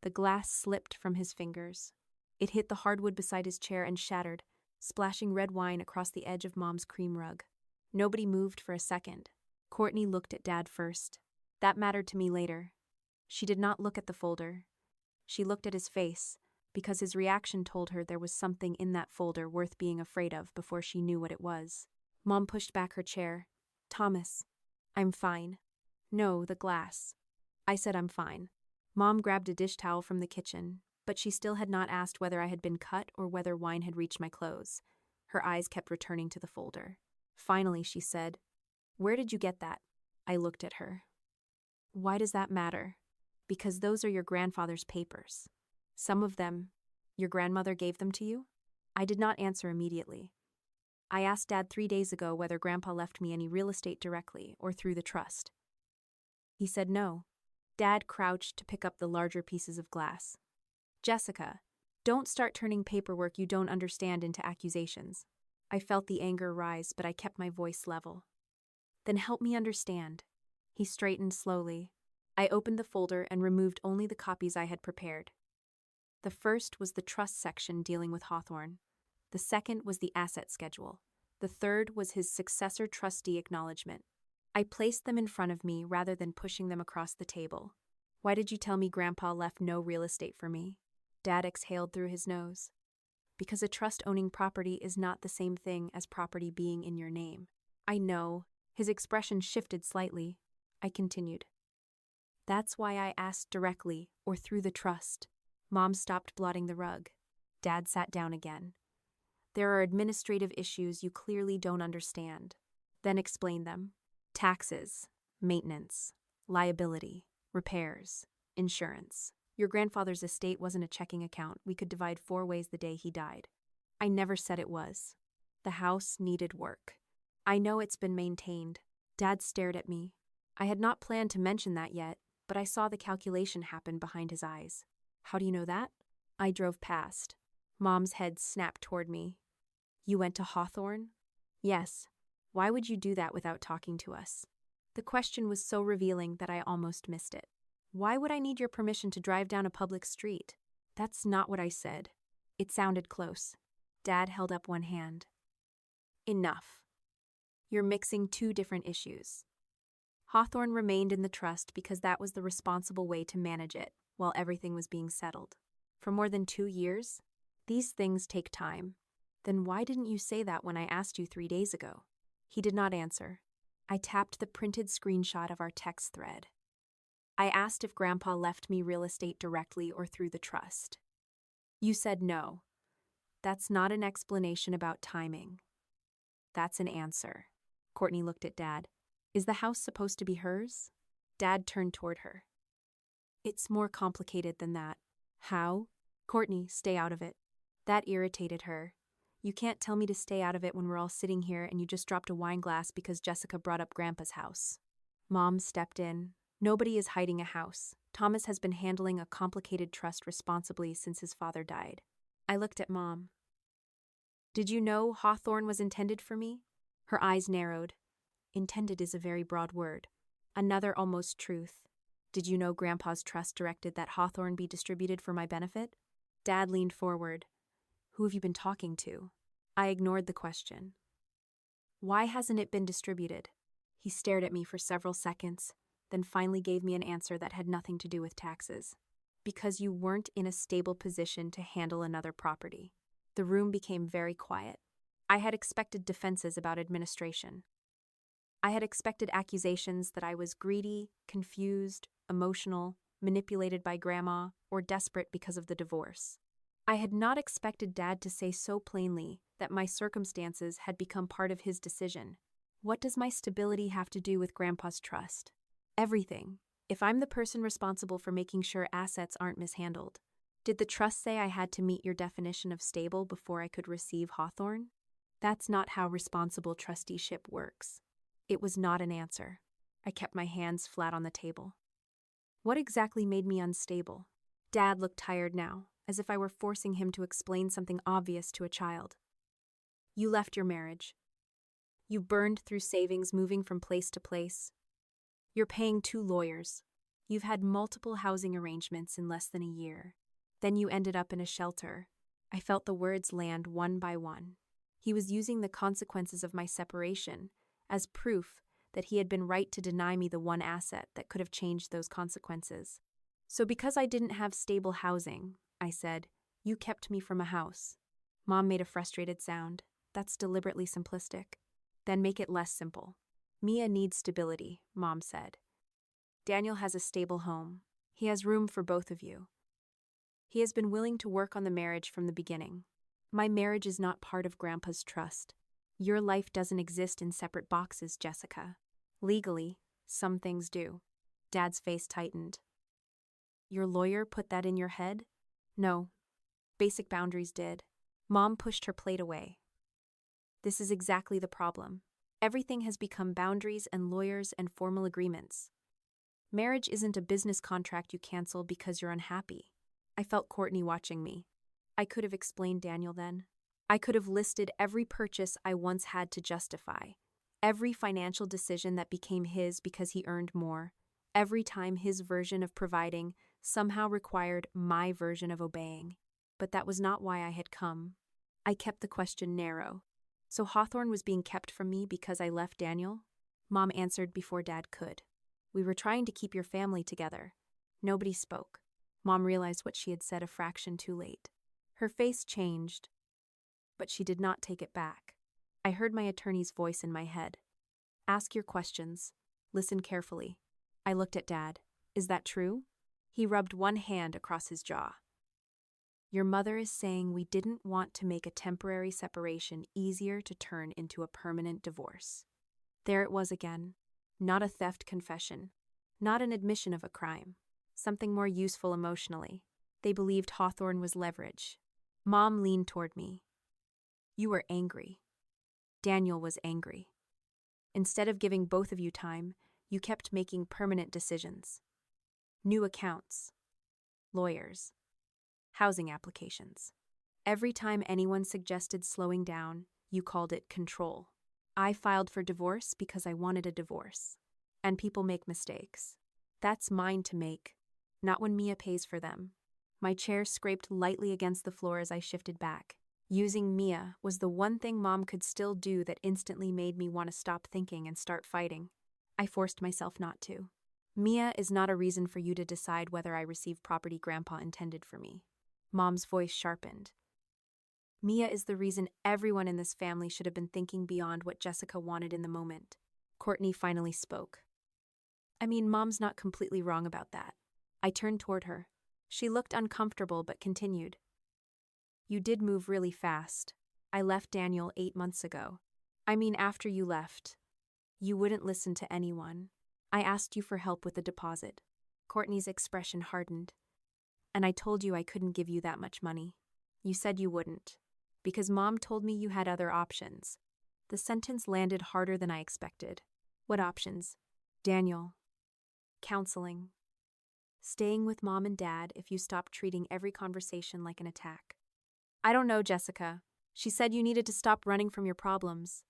The glass slipped from his fingers. It hit the hardwood beside his chair and shattered, splashing red wine across the edge of Mom's cream rug. Nobody moved for a second. Courtney looked at Dad first. That mattered to me later. She did not look at the folder. She looked at his face, because his reaction told her there was something in that folder worth being afraid of before she knew what it was. Mom pushed back her chair. Thomas, I'm fine. No, the glass. I said I'm fine. Mom grabbed a dish towel from the kitchen, but she still had not asked whether I had been cut or whether wine had reached my clothes. Her eyes kept returning to the folder. Finally, she said, Where did you get that? I looked at her. Why does that matter? Because those are your grandfather's papers. Some of them, your grandmother gave them to you? I did not answer immediately. I asked Dad 3 days ago whether Grandpa left me any real estate directly or through the trust. He said no. Dad crouched to pick up the larger pieces of glass. Jessica, don't start turning paperwork you don't understand into accusations. I felt the anger rise, but I kept my voice level. Then help me understand. He straightened slowly. I opened the folder and removed only the copies I had prepared. The first was the trust section dealing with Hawthorne. The second was the asset schedule. The third was his successor trustee acknowledgement. I placed them in front of me rather than pushing them across the table. Why did you tell me Grandpa left no real estate for me? Dad exhaled through his nose. because a trust owning property is not the same thing as property being in your name. I know. His expression shifted slightly. I continued. That's why I asked directly, or through the trust. Mom stopped blotting the rug. Dad sat down again. There are administrative issues you clearly don't understand. Then explain them. Taxes, maintenance, liability, repairs, insurance. Your grandfather's estate wasn't a checking account we could divide 4 ways the day he died. I never said it was. The house needed work. I know it's been maintained. Dad stared at me. I had not planned to mention that yet, but I saw the calculation happen behind his eyes. How do you know that? I drove past. Mom's head snapped toward me. You went to Hawthorne? Yes. Why would you do that without talking to us? The question was so revealing that I almost missed it. Why would I need your permission to drive down a public street? That's not what I said. It sounded close. Dad held up one hand. Enough. You're mixing 2 different issues. Hawthorne remained in the trust because that was the responsible way to manage it while everything was being settled. For more than 2 years? These things take time. Then why didn't you say that when I asked you 3 days ago? He did not answer. I tapped the printed screenshot of our text thread. I asked if Grandpa left me real estate directly or through the trust. You said no. That's not an explanation about timing. That's an answer. Courtney looked at Dad. Is the house supposed to be hers? Dad turned toward her. It's more complicated than that. How? Courtney, stay out of it. That irritated her. You can't tell me to stay out of it when we're all sitting here and you just dropped a wine glass because Jessica brought up Grandpa's house. Mom stepped in. Nobody is hiding a house. Thomas has been handling a complicated trust responsibly since his father died. I looked at Mom. Did you know Hawthorne was intended for me? Her eyes narrowed. Intended is a very broad word. Another almost truth. Did you know Grandpa's trust directed that Hawthorne be distributed for my benefit? Dad leaned forward. Who have you been talking to? I ignored the question. Why hasn't it been distributed? He stared at me for several seconds, then finally gave me an answer that had nothing to do with taxes. Because you weren't in a stable position to handle another property. The room became very quiet. I had expected defenses about administration. I had expected accusations that I was greedy, confused, emotional, manipulated by Grandma, or desperate because of the divorce. I had not expected Dad to say so plainly that my circumstances had become part of his decision. What does my stability have to do with Grandpa's trust? Everything, if I'm the person responsible for making sure assets aren't mishandled. Did the trust say I had to meet your definition of stable before I could receive Hawthorne? That's not how responsible trusteeship works. It was not an answer. I kept my hands flat on the table. What exactly made me unstable? Dad looked tired now, as if I were forcing him to explain something obvious to a child. You left your marriage. You burned through savings moving from place to place. You're paying 2 lawyers. You've had multiple housing arrangements in less than a year. Then you ended up in a shelter. I felt the words land one by one. He was using the consequences of my separation as proof that he had been right to deny me the one asset that could have changed those consequences. So because I didn't have stable housing, I said, you kept me from a house. Mom made a frustrated sound. That's deliberately simplistic. Then make it less simple. Mia needs stability, Mom said. Daniel has a stable home. He has room for both of you. He has been willing to work on the marriage from the beginning. My marriage is not part of Grandpa's trust. Your life doesn't exist in separate boxes, Jessica. Legally, some things do. Dad's face tightened. Your lawyer put that in your head? No. Basic boundaries did. Mom pushed her plate away. This is exactly the problem. Everything has become boundaries and lawyers and formal agreements. Marriage isn't a business contract you cancel because you're unhappy. I felt Courtney watching me. I could have explained Daniel then. I could have listed every purchase I once had to justify, every financial decision that became his because he earned more, every time his version of providing somehow required my version of obeying. But that was not why I had come. I kept the question narrow. So Hawthorne was being kept from me because I left Daniel? Mom answered before Dad could. We were trying to keep your family together. Nobody spoke. Mom realized what she had said a fraction too late. Her face changed. but she did not take it back. I heard my attorney's voice in my head. Ask your questions. Listen carefully. I looked at Dad. Is that true? He rubbed one hand across his jaw. Your mother is saying we didn't want to make a temporary separation easier to turn into a permanent divorce. There it was again. Not a theft confession. Not an admission of a crime. Something more useful emotionally. They believed Hawthorne was leverage. Mom leaned toward me. You were angry. Daniel was angry. Instead of giving both of you time, you kept making permanent decisions. New accounts. Lawyers. Housing applications. Every time anyone suggested slowing down, you called it control. I filed for divorce because I wanted a divorce. And people make mistakes. That's mine to make, not when Mia pays for them. My chair scraped lightly against the floor as I shifted back. Using Mia was the one thing Mom could still do that instantly made me want to stop thinking and start fighting. I forced myself not to. Mia is not a reason for you to decide whether I receive property Grandpa intended for me. Mom's voice sharpened. Mia is the reason everyone in this family should have been thinking beyond what Jessica wanted in the moment. Courtney finally spoke. I mean, Mom's not completely wrong about that. I turned toward her. She looked uncomfortable but continued. You did move really fast. I left Daniel 8 months ago. I mean, after you left. You wouldn't listen to anyone. I asked you for help with the deposit. Courtney's expression hardened. And I told you I couldn't give you that much money. You said you wouldn't. Because Mom told me you had other options. The sentence landed harder than I expected. What options? Daniel. Counseling. Staying with Mom and Dad if you stop treating every conversation like an attack. I don't know, Jessica. She said you needed to stop running from your problems.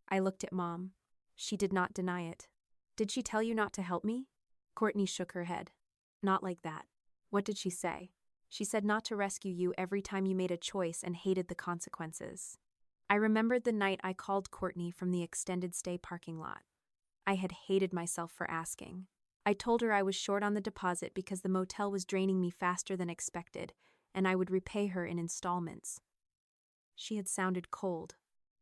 I looked at Mom. She did not deny it. Did she tell you not to help me? Courtney shook her head. Not like that. What did she say? She said not to rescue you every time you made a choice and hated the consequences. I remembered the night I called Courtney from the extended stay parking lot. I had hated myself for asking. I told her I was short on the deposit because the motel was draining me faster than expected, and I would repay her in installments. She had sounded cold.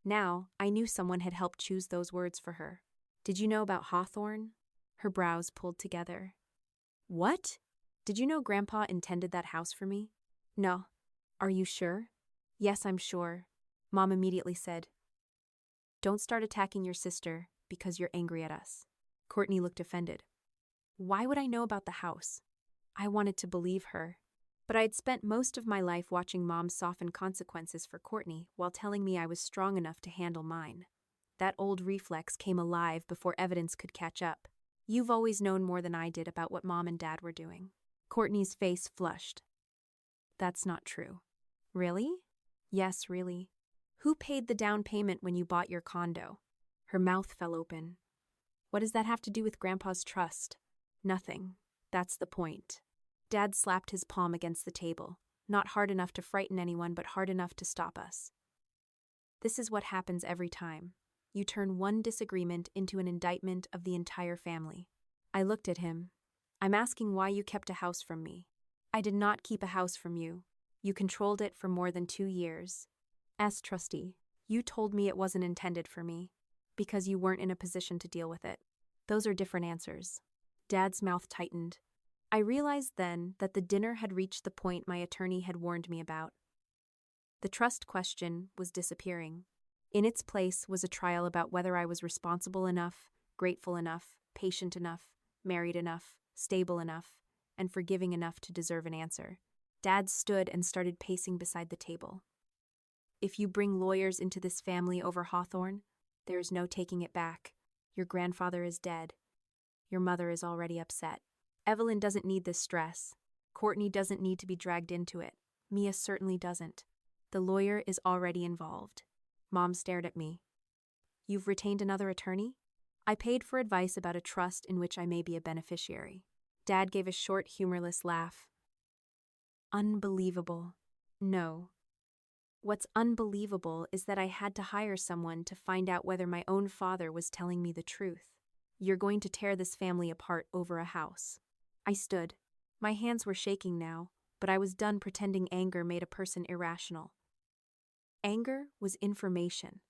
Now, I knew someone had helped choose those words for her. Did you know about Hawthorne? Her brows pulled together. What? Did you know Grandpa intended that house for me? No. Are you sure? Yes, I'm sure. Mom immediately said. Don't start attacking your sister because you're angry at us. Courtney looked offended. Why would I know about the house? I wanted to believe her. But I had spent most of my life watching Mom soften consequences for Courtney while telling me I was strong enough to handle mine. That old reflex came alive before evidence could catch up. You've always known more than I did about what Mom and Dad were doing. Courtney's face flushed. That's not true. Really? Yes, really. Who paid the down payment when you bought your condo? Her mouth fell open. What does that have to do with Grandpa's trust? Nothing. That's the point. Dad slapped his palm against the table, not hard enough to frighten anyone, but hard enough to stop us. This is what happens every time. You turn one disagreement into an indictment of the entire family. I looked at him. I'm asking why you kept a house from me. I did not keep a house from you. You controlled it for more than 2 years. As trustee, you told me it wasn't intended for me, because you weren't in a position to deal with it. Those are different answers. Dad's mouth tightened. I realized then that the dinner had reached the point my attorney had warned me about. The trust question was disappearing. In its place was a trial about whether I was responsible enough, grateful enough, patient enough, married enough, stable enough, and forgiving enough to deserve an answer. Dad stood and started pacing beside the table. If you bring lawyers into this family over Hawthorne, there is no taking it back. Your grandfather is dead. Your mother is already upset. Evelyn doesn't need this stress. Courtney doesn't need to be dragged into it. Mia certainly doesn't. The lawyer is already involved. Mom stared at me. You've retained another attorney? I paid for advice about a trust in which I may be a beneficiary. Dad gave a short, humorless laugh. Unbelievable. No. What's unbelievable is that I had to hire someone to find out whether my own father was telling me the truth. You're going to tear this family apart over a house. I stood. My hands were shaking now, but I was done pretending anger made a person irrational. Anger was information.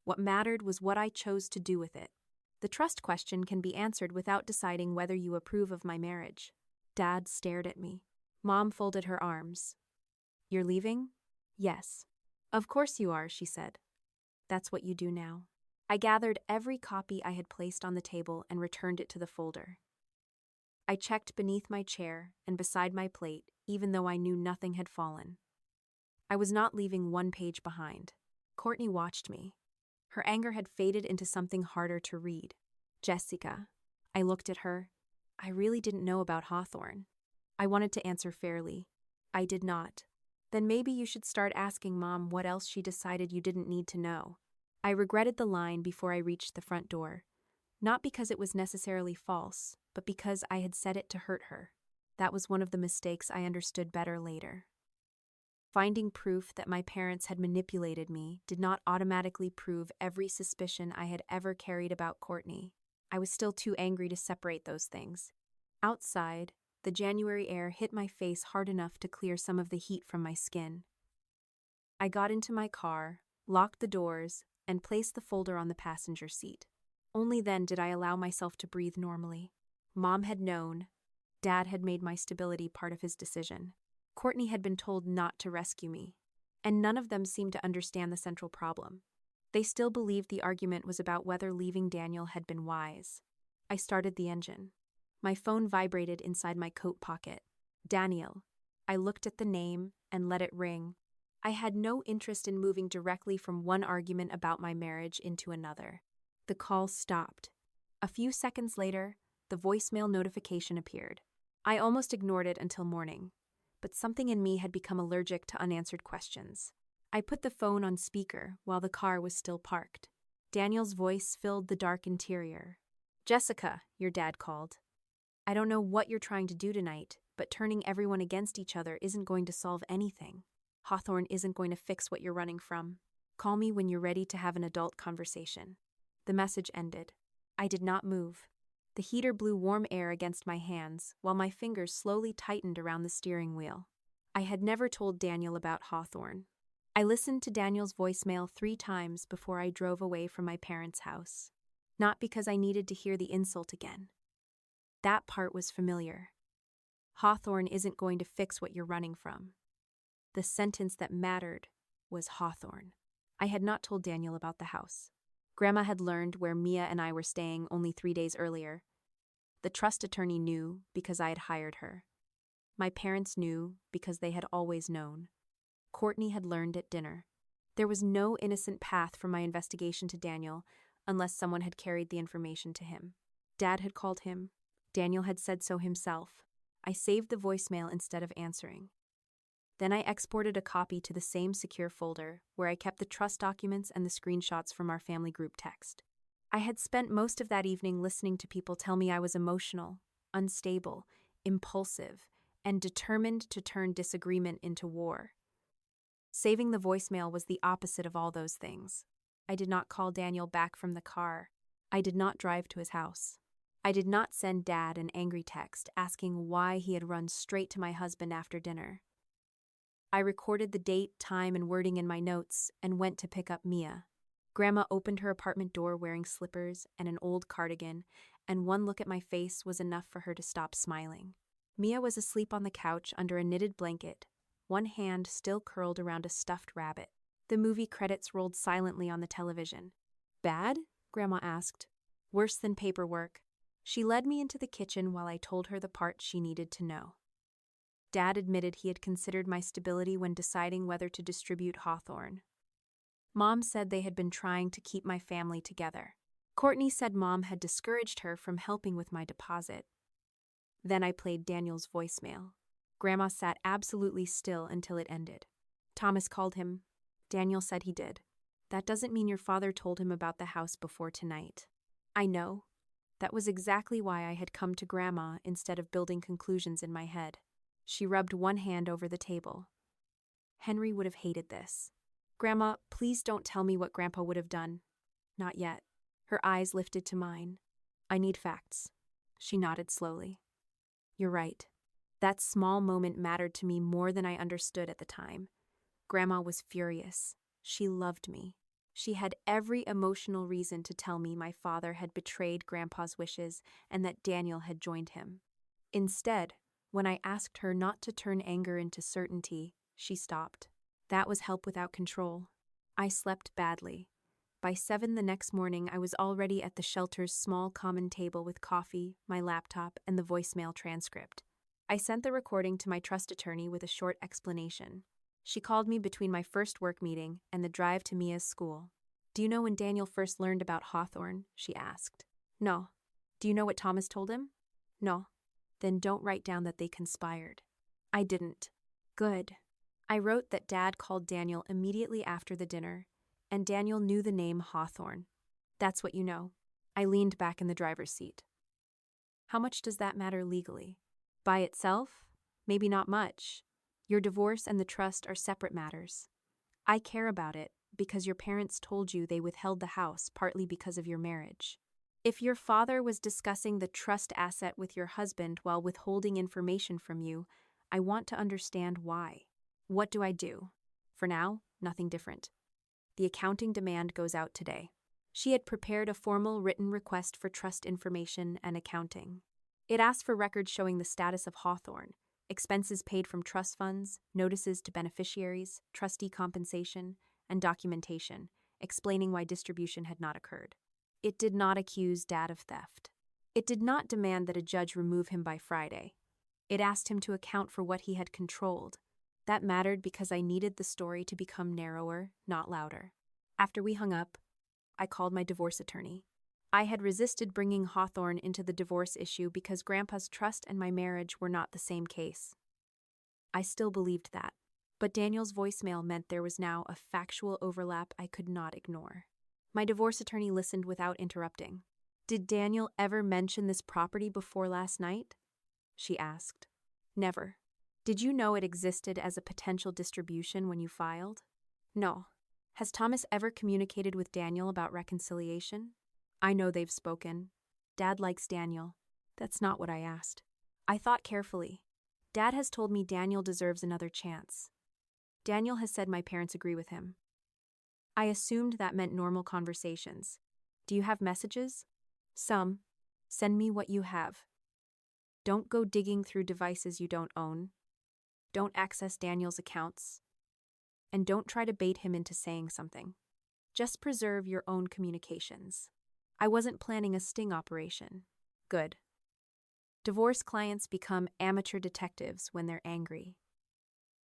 What mattered was what I chose to do with it. The trust question can be answered without deciding whether you approve of my marriage. Dad stared at me. Mom folded her arms. You're leaving? Yes. Of course you are, she said. That's what you do now. I gathered every copy I had placed on the table and returned it to the folder. I checked beneath my chair and beside my plate, even though I knew nothing had fallen. I was not leaving one page behind. Courtney watched me. Her anger had faded into something harder to read. Jessica. I looked at her. I really didn't know about Hawthorne. I wanted to answer fairly. I did not. Then maybe you should start asking Mom what else she decided you didn't need to know. I regretted the line before I reached the front door. Not because it was necessarily false, but because I had said it to hurt her. That was one of the mistakes I understood better later. Finding proof that my parents had manipulated me did not automatically prove every suspicion I had ever carried about Courtney. I was still too angry to separate those things. Outside, the January air hit my face hard enough to clear some of the heat from my skin. I got into my car, locked the doors, and placed the folder on the passenger seat. Only then did I allow myself to breathe normally. Mom had known. Dad had made my stability part of his decision. Courtney had been told not to rescue me, and none of them seemed to understand the central problem. They still believed the argument was about whether leaving Daniel had been wise. I started the engine. My phone vibrated inside my coat pocket. Daniel. I looked at the name and let it ring. I had no interest in moving directly from one argument about my marriage into another. The call stopped. A few seconds later, the voicemail notification appeared. I almost ignored it until morning, but something in me had become allergic to unanswered questions. I put the phone on speaker while the car was still parked. Daniel's voice filled the dark interior. Jessica, your dad called. I don't know what you're trying to do tonight, but turning everyone against each other isn't going to solve anything. Hawthorne isn't going to fix what you're running from. Call me when you're ready to have an adult conversation. The message ended. I did not move. The heater blew warm air against my hands, while my fingers slowly tightened around the steering wheel. I had never told Daniel about Hawthorne. I listened to Daniel's voicemail 3 times before I drove away from my parents' house. Not because I needed to hear the insult again. That part was familiar. Hawthorne isn't going to fix what you're running from. The sentence that mattered was Hawthorne. I had not told Daniel about the house. Grandma had learned where Mia and I were staying only 3 days earlier. The trust attorney knew because I had hired her. My parents knew because they had always known. Courtney had learned at dinner. There was no innocent path from my investigation to Daniel unless someone had carried the information to him. Dad had called him. Daniel had said so himself. I saved the voicemail instead of answering. Then I exported a copy to the same secure folder where I kept the trust documents and the screenshots from our family group text. I had spent most of that evening listening to people tell me I was emotional, unstable, impulsive, and determined to turn disagreement into war. Saving the voicemail was the opposite of all those things. I did not call Daniel back from the car. I did not drive to his house. I did not send Dad an angry text asking why he had run straight to my husband after dinner. I recorded the date, time, and wording in my notes and went to pick up Mia. Grandma opened her apartment door wearing slippers and an old cardigan, and one look at my face was enough for her to stop smiling. Mia was asleep on the couch under a knitted blanket, one hand still curled around a stuffed rabbit. The movie credits rolled silently on the television. Bad? Grandma asked. Worse than paperwork. She led me into the kitchen while I told her the part she needed to know. Dad admitted he had considered my stability when deciding whether to distribute Hawthorne. Mom said they had been trying to keep my family together. Courtney said Mom had discouraged her from helping with my deposit. Then I played Daniel's voicemail. Grandma sat absolutely still until it ended. Thomas called him. Daniel said he did. That doesn't mean your father told him about the house before tonight. I know. That was exactly why I had come to Grandma instead of building conclusions in my head. She rubbed one hand over the table. Henry would have hated this. Grandma, please don't tell me what Grandpa would have done. Not yet. Her eyes lifted to mine. I need facts. She nodded slowly. You're right. That small moment mattered to me more than I understood at the time. Grandma was furious. She loved me. She had every emotional reason to tell me my father had betrayed Grandpa's wishes and that Daniel had joined him. Instead, when I asked her not to turn anger into certainty, she stopped. That was help without control. I slept badly. By 7 the next morning, I was already at the shelter's small common table with coffee, my laptop, and the voicemail transcript. I sent the recording to my trust attorney with a short explanation. She called me between my first work meeting and the drive to Mia's school. "Do you know when Daniel first learned about Hawthorne?" she asked. "No." "Do you know what Thomas told him?" "No." "Then don't write down that they conspired." I didn't. Good. I wrote that Dad called Daniel immediately after the dinner, and Daniel knew the name Hawthorne. That's what you know. I leaned back in the driver's seat. How much does that matter legally? By itself? Maybe not much. Your divorce and the trust are separate matters. I care about it because your parents told you they withheld the house partly because of your marriage. If your father was discussing the trust asset with your husband while withholding information from you, I want to understand why. What do I do? For now, nothing different. The accounting demand goes out today. She had prepared a formal written request for trust information and accounting. It asked for records showing the status of Hawthorne, expenses paid from trust funds, notices to beneficiaries, trustee compensation, and documentation, explaining why distribution had not occurred. It did not accuse Dad of theft. It did not demand that a judge remove him by Friday. It asked him to account for what he had controlled. That mattered because I needed the story to become narrower, not louder. After we hung up, I called my divorce attorney. I had resisted bringing Hawthorne into the divorce issue because Grandpa's trust and my marriage were not the same case. I still believed that, but Daniel's voicemail meant there was now a factual overlap I could not ignore. My divorce attorney listened without interrupting. "Did Daniel ever mention this property before last night?" she asked. "Never." "Did you know it existed as a potential distribution when you filed?" "No." "Has Thomas ever communicated with Daniel about reconciliation?" "I know they've spoken. Dad likes Daniel." "That's not what I asked." I thought carefully. Dad has told me Daniel deserves another chance. Daniel has said my parents agree with him. I assumed that meant normal conversations. "Do you have messages?" "Some." "Send me what you have. Don't go digging through devices you don't own. Don't access Daniel's accounts. And don't try to bait him into saying something. Just preserve your own communications." I wasn't planning a sting operation. Good. Divorce clients become amateur detectives when they're angry.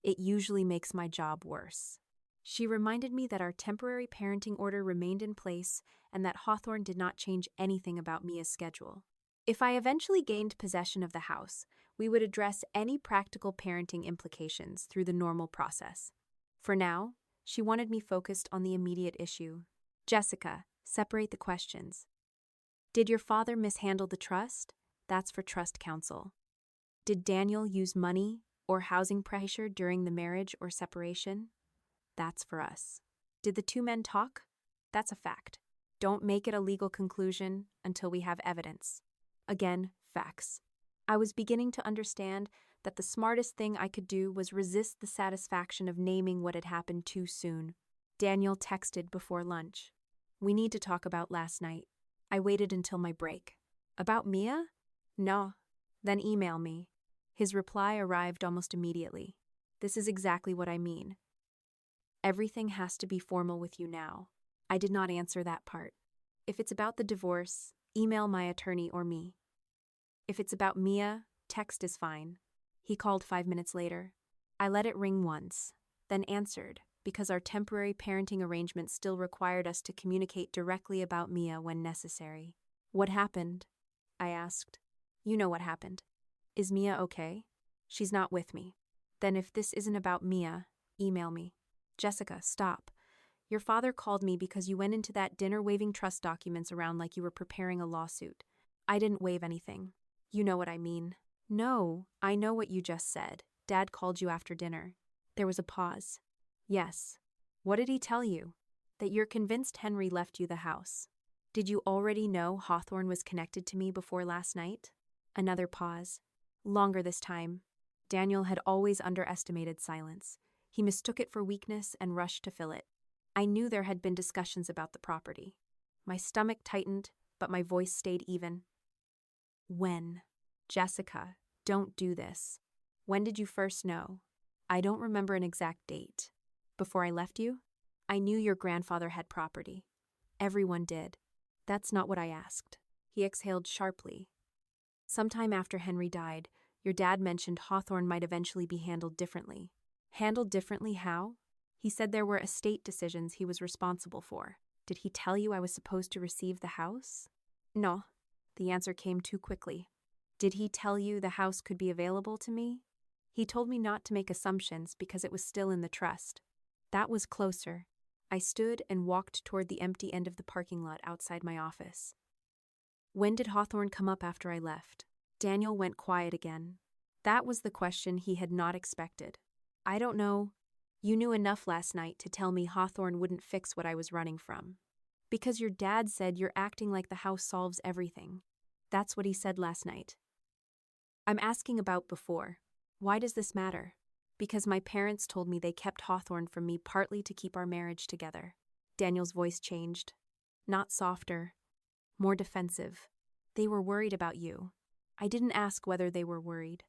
It usually makes my job worse. She reminded me that our temporary parenting order remained in place and that Hawthorne did not change anything about Mia's schedule. If I eventually gained possession of the house, we would address any practical parenting implications through the normal process. For now, she wanted me focused on the immediate issue. "Jessica, separate the questions. Did your father mishandle the trust? That's for trust counsel. Did Daniel use money or housing pressure during the marriage or separation? That's for us. Did the two men talk? That's a fact. Don't make it a legal conclusion until we have evidence. Again, facts." I was beginning to understand that the smartest thing I could do was resist the satisfaction of naming what had happened too soon. Daniel texted before lunch. "We need to talk about last night." I waited until my break. "About Mia?" "No." "Then email me." His reply arrived almost immediately. "This is exactly what I mean. Everything has to be formal with you now." I did not answer that part. If it's about the divorce, email my attorney or me. If it's about Mia, text is fine. He called 5 minutes later. I let it ring once, then answered, because our temporary parenting arrangement still required us to communicate directly about Mia when necessary. "What happened?" I asked. "You know what happened. Is Mia okay?" "She's not with me." "Then if this isn't about Mia, email me." "Jessica, stop. Your father called me because you went into that dinner waving trust documents around like you were preparing a lawsuit. I didn't waive anything. You know what I mean." "No, I know what you just said. Dad called you after dinner." There was a pause. "Yes. What did he tell you?" "That you're convinced Henry left you the house." "Did you already know Hawthorne was connected to me before last night?" Another pause. Longer this time. Daniel had always underestimated silence. He mistook it for weakness and rushed to fill it. I knew there had been discussions about the property. My stomach tightened, but my voice stayed even. When? Jessica, don't do this. When did you first know? I don't remember an exact date. Before I left you? I knew your grandfather had property. Everyone did. That's not what I asked. He exhaled sharply. Sometime after Henry died, your dad mentioned Hawthorne might eventually be handled differently. Handled differently how? He said there were estate decisions he was responsible for. Did he tell you I was supposed to receive the house? No. The answer came too quickly. Did he tell you the house could be available to me? He told me not to make assumptions because it was still in the trust. That was closer. I stood and walked toward the empty end of the parking lot outside my office. When did Hawthorne come up after I left? Daniel went quiet again. That was the question he had not expected. I don't know. You knew enough last night to tell me Hawthorne wouldn't fix what I was running from. Because your dad said you're acting like the house solves everything. That's what he said last night. I'm asking about before. Why does this matter? Because my parents told me they kept Hawthorne from me partly to keep our marriage together. Daniel's voice changed. Not softer. More defensive. They were worried about you. I didn't ask whether they were worried.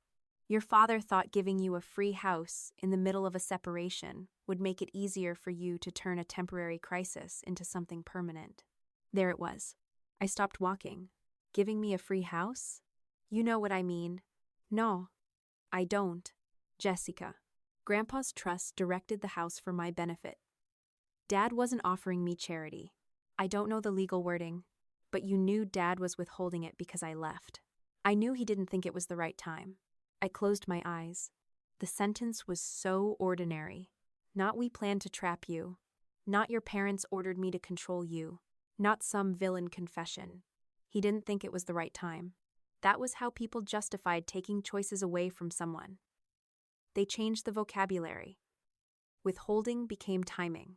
Your father thought giving you a free house in the middle of a separation would make it easier for you to turn a temporary crisis into something permanent. There it was. I stopped walking. Giving me a free house? You know what I mean. No, I don't. Jessica. Grandpa's trust directed the house for my benefit. Dad wasn't offering me charity. I don't know the legal wording, but you knew Dad was withholding it because I left. I knew he didn't think it was the right time. I closed my eyes. The sentence was so ordinary. Not we planned to trap you. Not your parents ordered me to control you. Not some villain confession. He didn't think it was the right time. That was how people justified taking choices away from someone. They changed the vocabulary. Withholding became timing.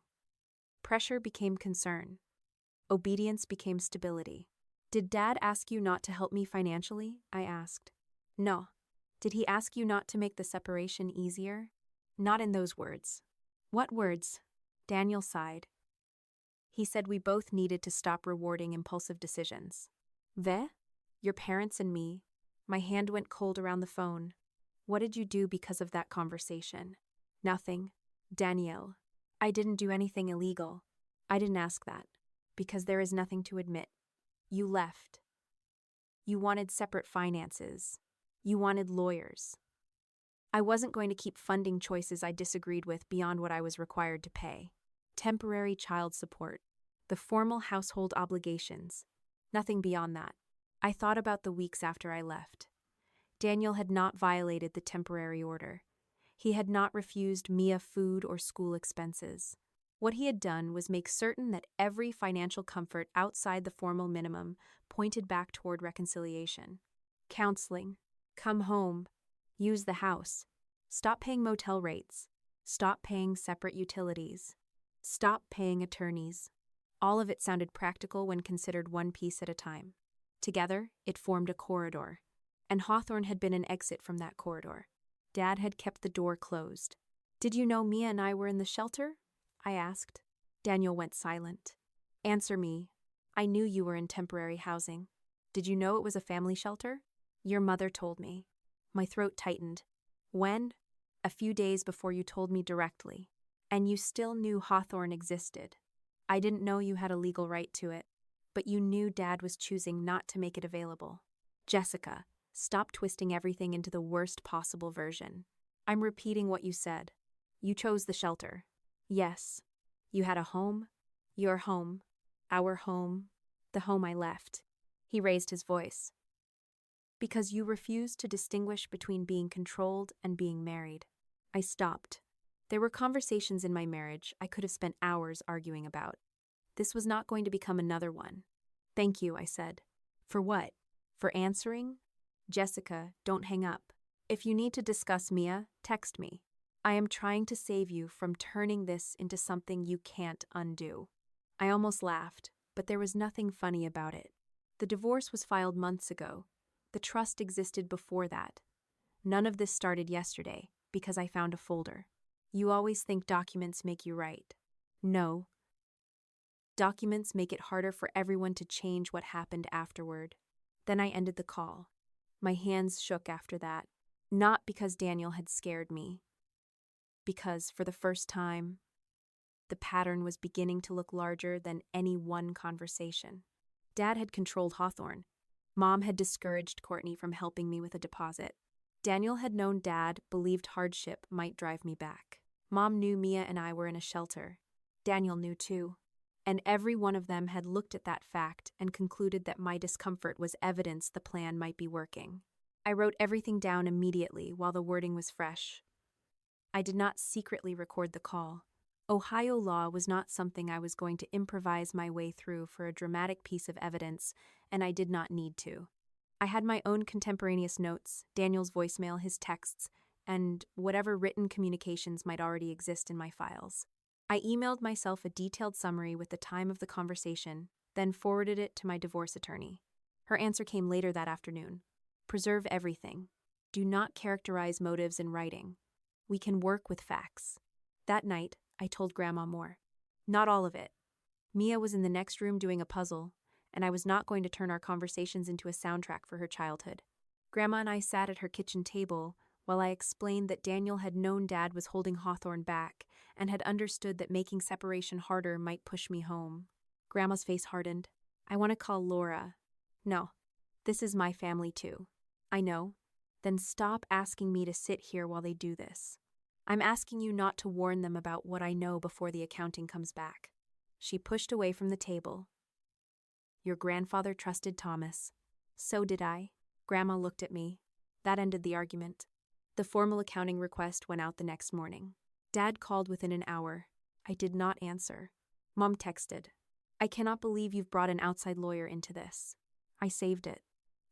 Pressure became concern. Obedience became stability. Did Dad ask you not to help me financially? I asked. No. Did he ask you not to make the separation easier? Not in those words. What words? Daniel sighed. He said we both needed to stop rewarding impulsive decisions. Your parents and me. My hand went cold around the phone. What did you do because of that conversation? Nothing. Danielle. I didn't do anything illegal. I didn't ask that. Because there is nothing to admit. You left. You wanted separate finances. You wanted lawyers. I wasn't going to keep funding choices I disagreed with beyond what I was required to pay. Temporary child support. The formal household obligations. Nothing beyond that. I thought about the weeks after I left. Daniel had not violated the temporary order. He had not refused Mia food or school expenses. What he had done was make certain that every financial comfort outside the formal minimum pointed back toward reconciliation. Counseling. Come home. Use the house. Stop paying motel rates. Stop paying separate utilities. Stop paying attorneys. All of it sounded practical when considered one piece at a time. Together, it formed a corridor. And Hawthorne had been an exit from that corridor. Dad had kept the door closed. Did you know Mia and I were in the shelter? I asked. Daniel went silent. Answer me. I knew you were in temporary housing. Did you know it was a family shelter? Your mother told me. My throat tightened. When? A few days before you told me directly. And you still knew Hawthorne existed. I didn't know you had a legal right to it, but you knew Dad was choosing not to make it available. Jessica, stop twisting everything into the worst possible version. I'm repeating what you said. You chose the shelter. Yes. You had a home. Your home. Our home. The home I left. He raised his voice. Because you refused to distinguish between being controlled and being married. I stopped. There were conversations in my marriage I could have spent hours arguing about. This was not going to become another one. Thank you, I said. For what? For answering? Jessica, don't hang up. If you need to discuss Mia, text me. I am trying to save you from turning this into something you can't undo. I almost laughed, but there was nothing funny about it. The divorce was filed months ago. The trust existed before that. None of this started yesterday, because I found a folder. You always think documents make you right. No. Documents make it harder for everyone to change what happened afterward. Then I ended the call. My hands shook after that. Not because Daniel had scared me. Because, for the first time, the pattern was beginning to look larger than any one conversation. Dad had controlled Hawthorne. Mom had discouraged Courtney from helping me with a deposit. Daniel had known Dad believed hardship might drive me back. Mom knew Mia and I were in a shelter. Daniel knew too. And every one of them had looked at that fact and concluded that my discomfort was evidence the plan might be working. I wrote everything down immediately while the wording was fresh. I did not secretly record the call. Ohio law was not something I was going to improvise my way through for a dramatic piece of evidence, and I did not need to. I had my own contemporaneous notes, Daniel's voicemail, his texts, and whatever written communications might already exist in my files. I emailed myself a detailed summary with the time of the conversation, then forwarded it to my divorce attorney. Her answer came later that afternoon. Preserve everything. Do not characterize motives in writing. We can work with facts. That night, I told Grandma more. Not all of it. Mia was in the next room doing a puzzle, and I was not going to turn our conversations into a soundtrack for her childhood. Grandma and I sat at her kitchen table while I explained that Daniel had known Dad was holding Hawthorne back and had understood that making separation harder might push me home. Grandma's face hardened. I want to call Laura. No, this is my family too. I know. Then stop asking me to sit here while they do this. I'm asking you not to warn them about what I know before the accounting comes back. She pushed away from the table. Your grandfather trusted Thomas. So did I. Grandma looked at me. That ended the argument. The formal accounting request went out the next morning. Dad called within an hour. I did not answer. Mom texted. I cannot believe you've brought an outside lawyer into this. I saved it.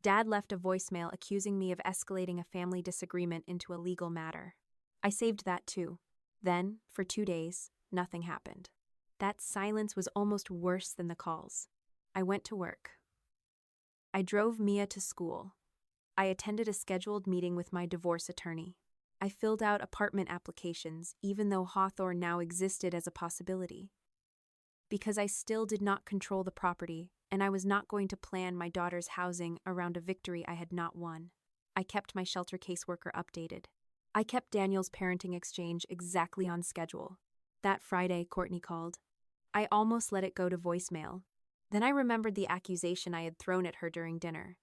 Dad left a voicemail accusing me of escalating a family disagreement into a legal matter. I saved that too. Then, for 2 days, nothing happened. That silence was almost worse than the calls. I went to work. I drove Mia to school. I attended a scheduled meeting with my divorce attorney. I filled out apartment applications, even though Hawthorne now existed as a possibility. Because I still did not control the property, and I was not going to plan my daughter's housing around a victory I had not won. I kept my shelter caseworker updated. I kept Daniel's parenting exchange exactly on schedule. That Friday, Courtney called. I almost let it go to voicemail. Then I remembered the accusation I had thrown at her during dinner.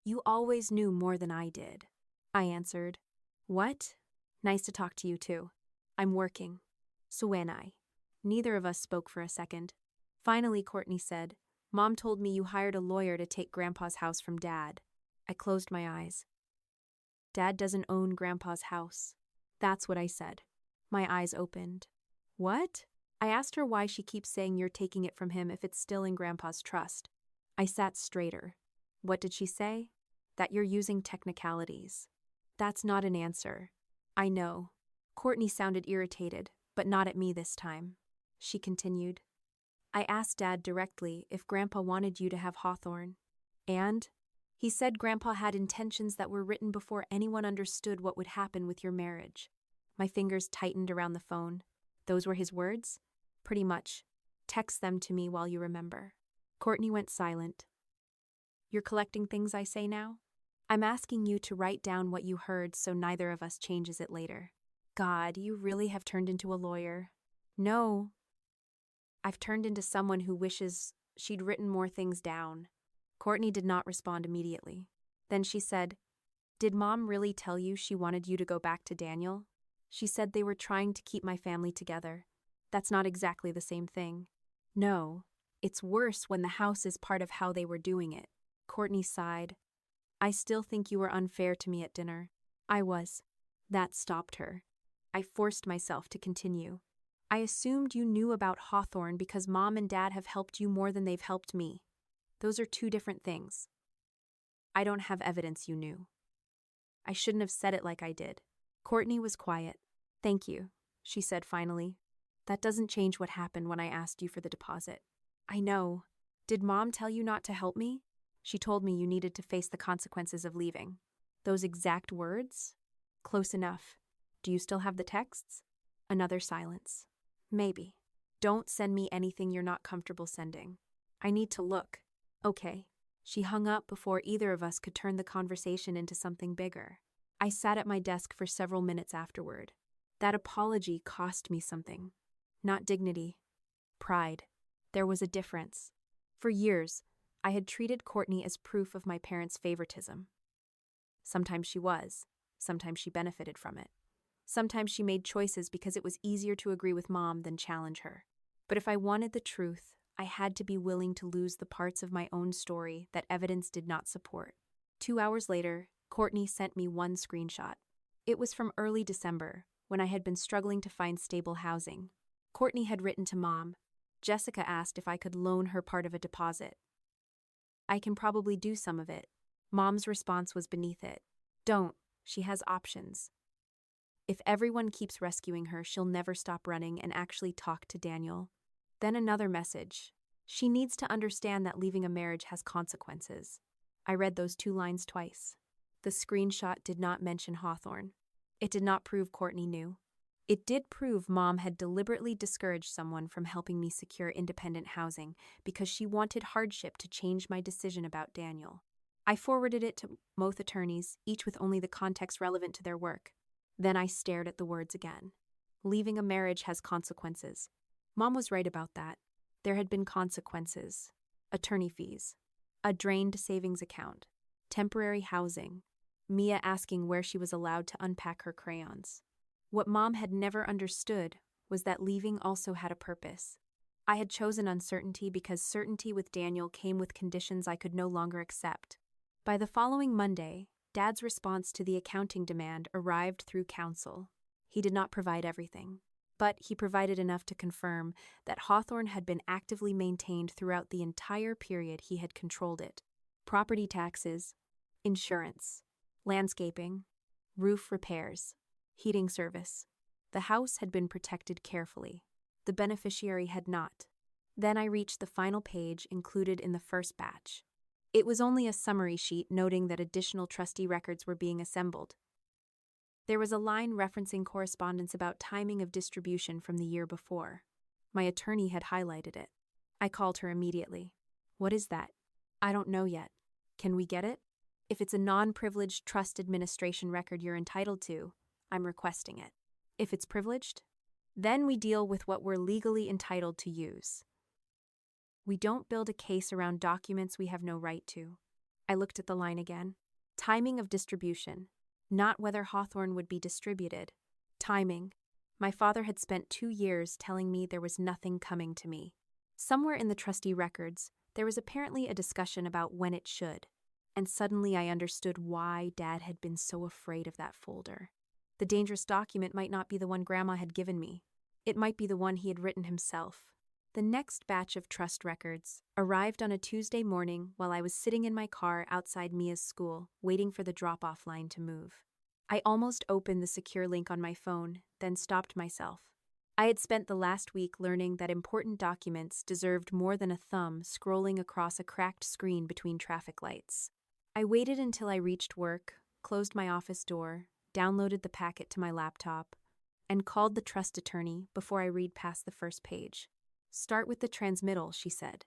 You always knew more than I did. I answered. What? Nice to talk to you too. I'm working. So when I. Neither of us spoke for a second. Finally, Courtney said, Mom told me you hired a lawyer to take Grandpa's house from Dad. I closed my eyes. Dad doesn't own Grandpa's house. That's what I said. My eyes opened. What? I asked her why she keeps saying you're taking it from him if it's still in Grandpa's trust. I sat straighter. What did she say? That you're using technicalities. That's not an answer. I know. Courtney sounded irritated, but not at me this time. She continued. I asked Dad directly if Grandpa wanted you to have Hawthorne. And? He said Grandpa had intentions that were written before anyone understood what would happen with your marriage. My fingers tightened around the phone. Those were his words? Pretty much. Text them to me while you remember. Courtney went silent. You're collecting things I say now? I'm asking you to write down what you heard so neither of us changes it later. God, you really have turned into a lawyer. No. I've turned into someone who wishes she'd written more things down. Courtney did not respond immediately. Then she said, Did Mom really tell you she wanted you to go back to Daniel? She said they were trying to keep my family together. That's not exactly the same thing. No, it's worse when the house is part of how they were doing it. Courtney sighed. I still think you were unfair to me at dinner. I was. That stopped her. I forced myself to continue. I assumed you knew about Hawthorne because Mom and Dad have helped you more than they've helped me. Those are two different things. I don't have evidence you knew. I shouldn't have said it like I did. Courtney was quiet. Thank you, she said finally. That doesn't change what happened when I asked you for the deposit. I know. Did Mom tell you not to help me? She told me you needed to face the consequences of leaving. Those exact words? Close enough. Do you still have the texts? Another silence. Maybe. Don't send me anything you're not comfortable sending. I need to look. Okay. She hung up before either of us could turn the conversation into something bigger. I sat at my desk for several minutes afterward. That apology cost me something. Not dignity. Pride. There was a difference. For years, I had treated Courtney as proof of my parents' favoritism. Sometimes she was. Sometimes she benefited from it. Sometimes she made choices because it was easier to agree with Mom than challenge her. But if I wanted the truth, I had to be willing to lose the parts of my own story that evidence did not support. 2 hours later, Courtney sent me one screenshot. It was from early December, when I had been struggling to find stable housing. Courtney had written to Mom. Jessica asked if I could loan her part of a deposit. I can probably do some of it. Mom's response was beneath it. Don't. She has options. If everyone keeps rescuing her, she'll never stop running and actually talk to Daniel. Then another message. She needs to understand that leaving a marriage has consequences. I read those 2 lines twice. The screenshot did not mention Hawthorne. It did not prove Courtney knew. It did prove Mom had deliberately discouraged someone from helping me secure independent housing because she wanted hardship to change my decision about Daniel. I forwarded it to both attorneys, each with only the context relevant to their work. Then I stared at the words again. Leaving a marriage has consequences. Mom was right about that. There had been consequences. Attorney fees. A drained savings account. Temporary housing. Mia asking where she was allowed to unpack her crayons. What Mom had never understood was that leaving also had a purpose. I had chosen uncertainty because certainty with Daniel came with conditions I could no longer accept. By the following Monday, Dad's response to the accounting demand arrived through counsel. He did not provide everything, but he provided enough to confirm that Hawthorne had been actively maintained throughout the entire period he had controlled it. Property taxes, insurance, landscaping, roof repairs, heating service. The house had been protected carefully. The beneficiary had not. Then I reached the final page included in the first batch. It was only a summary sheet noting that additional trustee records were being assembled. There was a line referencing correspondence about timing of distribution from the year before. My attorney had highlighted it. I called her immediately. What is that? I don't know yet. Can we get it? If it's a non-privileged trust administration record you're entitled to, I'm requesting it. If it's privileged, then we deal with what we're legally entitled to use. We don't build a case around documents we have no right to. I looked at the line again. Timing of distribution. Not whether Hawthorne would be distributed. Timing. My father had spent 2 years telling me there was nothing coming to me. Somewhere in the trustee records, there was apparently a discussion about when it should. And suddenly I understood why Dad had been so afraid of that folder. The dangerous document might not be the one Grandma had given me. It might be the one he had written himself. The next batch of trust records arrived on a Tuesday morning while I was sitting in my car outside Mia's school, waiting for the drop-off line to move. I almost opened the secure link on my phone, then stopped myself. I had spent the last week learning that important documents deserved more than a thumb scrolling across a cracked screen between traffic lights. I waited until I reached work, closed my office door, downloaded the packet to my laptop, and called the trust attorney before I read past the first page. Start with the transmittal, she said.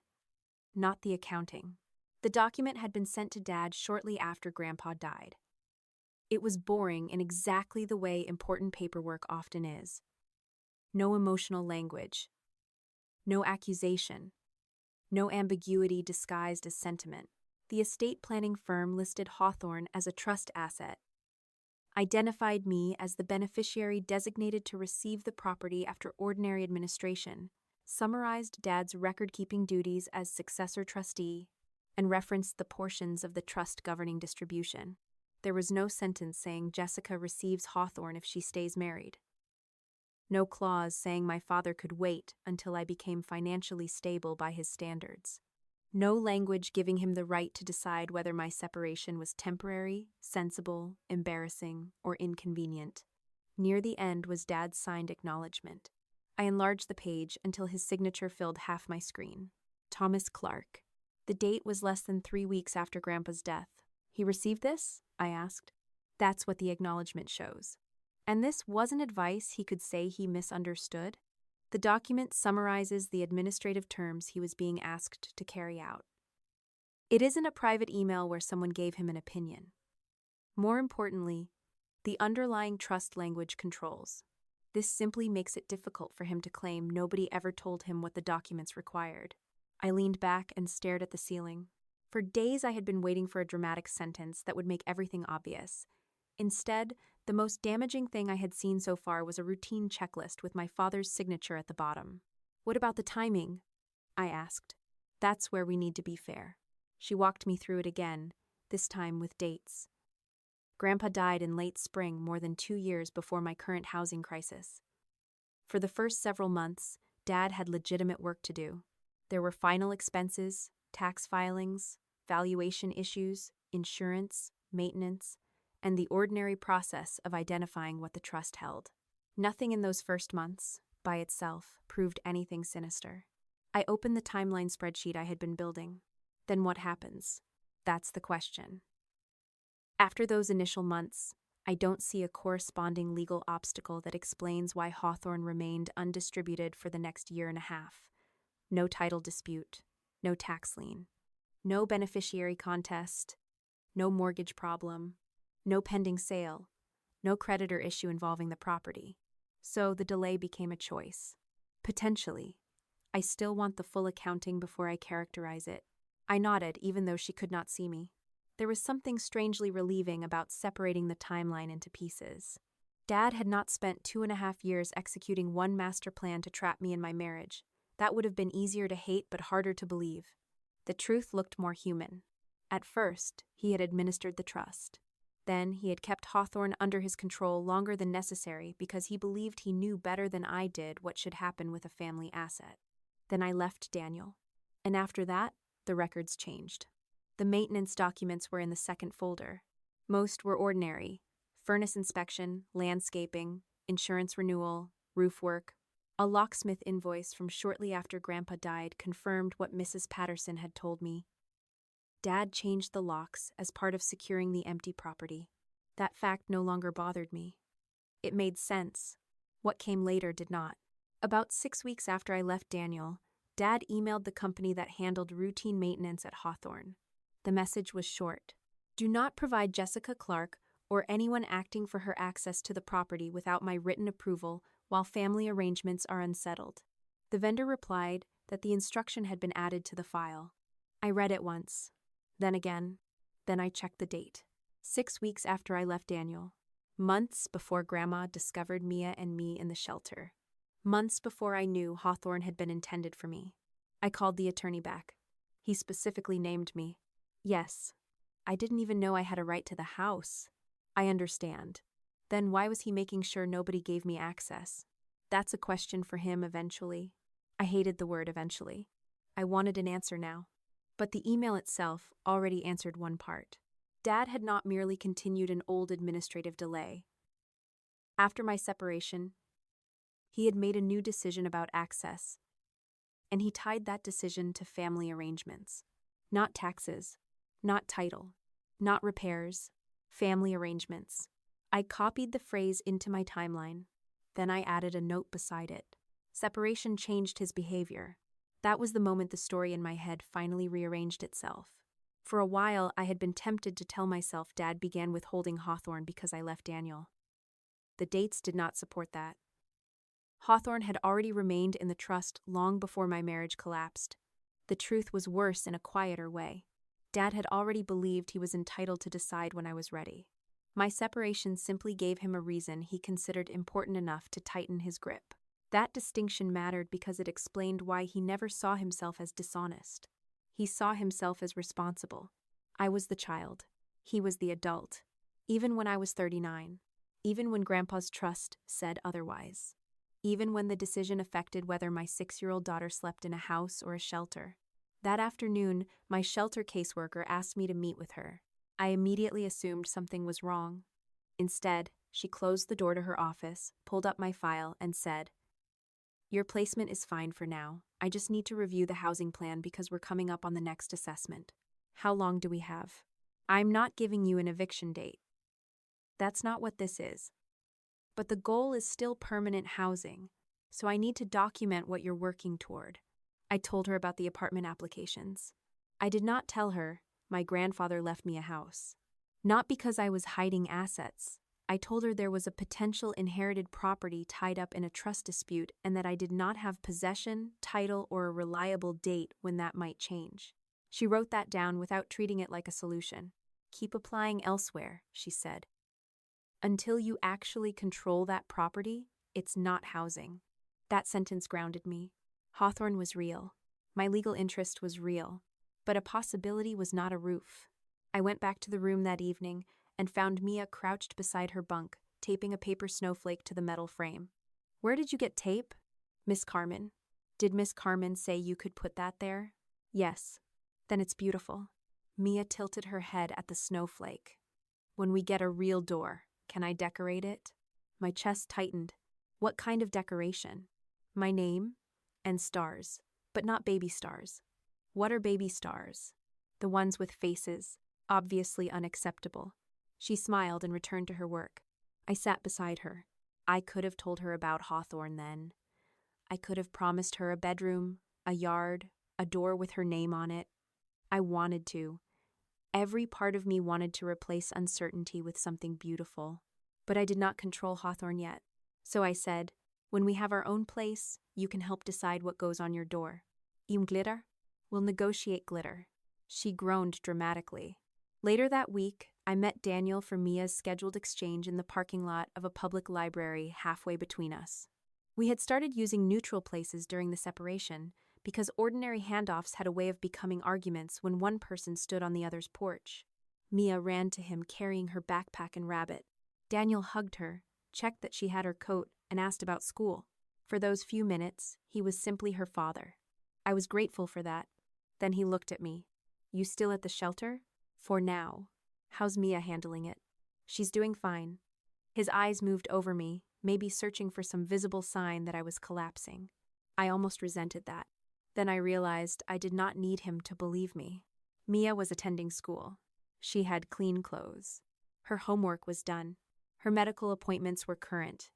Not the accounting. The document had been sent to Dad shortly after Grandpa died. It was boring in exactly the way important paperwork often is. No emotional language. No accusation. No ambiguity disguised as sentiment. The estate planning firm listed Hawthorne as a trust asset, identified me as the beneficiary designated to receive the property after ordinary administration, summarized Dad's record-keeping duties as successor trustee, and referenced the portions of the trust governing distribution. There was no sentence saying Jessica receives Hawthorne if she stays married. No clause saying my father could wait until I became financially stable by his standards. No language giving him the right to decide whether my separation was temporary, sensible, embarrassing, or inconvenient. Near the end was Dad's signed acknowledgement. I enlarged the page until his signature filled half my screen. Thomas Clark. The date was less than 3 weeks after Grandpa's death. He received this? I asked. That's what the acknowledgement shows. And this wasn't advice he could say he misunderstood. The document summarizes the administrative terms he was being asked to carry out. It isn't a private email where someone gave him an opinion. More importantly, the underlying trust language controls. This simply makes it difficult for him to claim nobody ever told him what the documents required. I leaned back and stared at the ceiling. For days I had been waiting for a dramatic sentence that would make everything obvious. Instead, the most damaging thing I had seen so far was a routine checklist with my father's signature at the bottom. "What about the timing?" I asked. "That's where we need to be fair." She walked me through it again, this time with dates. Grandpa died in late spring, more than 2 years before my current housing crisis. For the first several months, Dad had legitimate work to do. There were final expenses, tax filings, valuation issues, insurance, maintenance, and the ordinary process of identifying what the trust held. Nothing in those first months, by itself, proved anything sinister. I opened the timeline spreadsheet I had been building. Then what happens? That's the question. After those initial months, I don't see a corresponding legal obstacle that explains why Hawthorne remained undistributed for the next year and a half. No title dispute, no tax lien, no beneficiary contest, no mortgage problem, no pending sale, no creditor issue involving the property. So the delay became a choice. Potentially. I still want the full accounting before I characterize it. I nodded, even though she could not see me. There was something strangely relieving about separating the timeline into pieces. Dad had not spent 2.5 years executing one master plan to trap me in my marriage. That would have been easier to hate but harder to believe. The truth looked more human. At first, he had administered the trust. Then he had kept Hawthorne under his control longer than necessary because he believed he knew better than I did what should happen with a family asset. Then I left Daniel. And after that, the records changed. The maintenance documents were in the second folder. Most were ordinary: furnace inspection, landscaping, insurance renewal, roof work. A locksmith invoice from shortly after Grandpa died confirmed what Mrs. Patterson had told me. Dad changed the locks as part of securing the empty property. That fact no longer bothered me. It made sense. What came later did not. About 6 weeks after I left Daniel, Dad emailed the company that handled routine maintenance at Hawthorne. The message was short: "Do not provide Jessica Clark or anyone acting for her access to the property without my written approval while family arrangements are unsettled." The vendor replied that the instruction had been added to the file. I read it once, then again, then I checked the date. 6 weeks after I left Daniel. Months before Grandma discovered Mia and me in the shelter. Months before I knew Hawthorne had been intended for me. I called the attorney back. He specifically named me. Yes, I didn't even know I had a right to the house. I understand. Then why was he making sure nobody gave me access? That's a question for him eventually. I hated the word eventually. I wanted an answer now. But the email itself already answered one part. Dad had not merely continued an old administrative delay. After my separation, he had made a new decision about access, and he tied that decision to family arrangements. Not taxes, not title, not repairs, family arrangements. I copied the phrase into my timeline. Then I added a note beside it. Separation changed his behavior. That was the moment the story in my head finally rearranged itself. For a while, I had been tempted to tell myself Dad began withholding Hawthorne because I left Daniel. The dates did not support that. Hawthorne had already remained in the trust long before my marriage collapsed. The truth was worse in a quieter way. Dad had already believed he was entitled to decide when I was ready. My separation simply gave him a reason he considered important enough to tighten his grip. That distinction mattered because it explained why he never saw himself as dishonest. He saw himself as responsible. I was the child. He was the adult. Even when I was 39. Even when Grandpa's trust said otherwise. Even when the decision affected whether my 6-year-old daughter slept in a house or a shelter. That afternoon, my shelter caseworker asked me to meet with her. I immediately assumed something was wrong. Instead, she closed the door to her office, pulled up my file, and said, "Your placement is fine for now. I just need to review the housing plan because we're coming up on the next assessment. How long do we have? I'm not giving you an eviction date. That's not what this is. but the goal is still permanent housing, so I need to document what you're working toward. I told her about the apartment applications. I did not tell her my grandfather left me a house. Not because I was hiding assets. I told her there was a potential inherited property tied up in a trust dispute and that I did not have possession, title, or a reliable date when that might change. She wrote that down without treating it like a solution. Keep applying elsewhere, she said. Until you actually control that property, it's not housing. That sentence grounded me. Hawthorne was real. My legal interest was real. But a possibility was not a roof. I went back to the room that evening and found Mia crouched beside her bunk, taping a paper snowflake to the metal frame. Where did you get tape? Miss Carmen. Did Miss Carmen say you could put that there? Yes. Then it's beautiful. Mia tilted her head at the snowflake. When we get a real door, can I decorate it? My chest tightened. What kind of decoration? My name and stars, but not baby stars. What are baby stars? The ones with faces, obviously unacceptable. She smiled and returned to her work. I sat beside her. I could have told her about Hawthorne then. I could have promised her a bedroom, a yard, a door with her name on it. I wanted to. Every part of me wanted to replace uncertainty with something beautiful. But I did not control Hawthorne yet. So I said, when we have our own place, you can help decide what goes on your door. Glitter? We'll negotiate glitter. She groaned dramatically. Later that week, I met Daniel for Mia's scheduled exchange in the parking lot of a public library halfway between us. We had started using neutral places during the separation because ordinary handoffs had a way of becoming arguments when one person stood on the other's porch. Mia ran to him carrying her backpack and rabbit. Daniel hugged her, checked that she had her coat, and asked about school. For those few minutes, he was simply her father. I was grateful for that. Then he looked at me. You still at the shelter? For now. How's Mia handling it? She's doing fine. His eyes moved over me, maybe searching for some visible sign that I was collapsing. I almost resented that. Then I realized I did not need him to believe me. Mia was attending school. She had clean clothes. Her homework was done. Her medical appointments were current.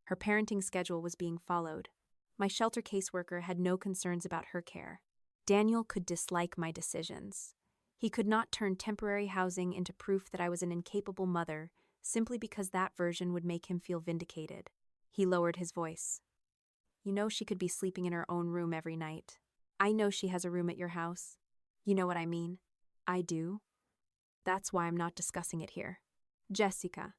Her parenting schedule was being followed. My shelter caseworker had no concerns about her care. Daniel could dislike my decisions. He could not turn temporary housing into proof that I was an incapable mother simply because that version would make him feel vindicated. He lowered his voice. You know she could be sleeping in her own room every night. I know she has a room at your house. You know what I mean? I do. That's why I'm not discussing it here. Jessica.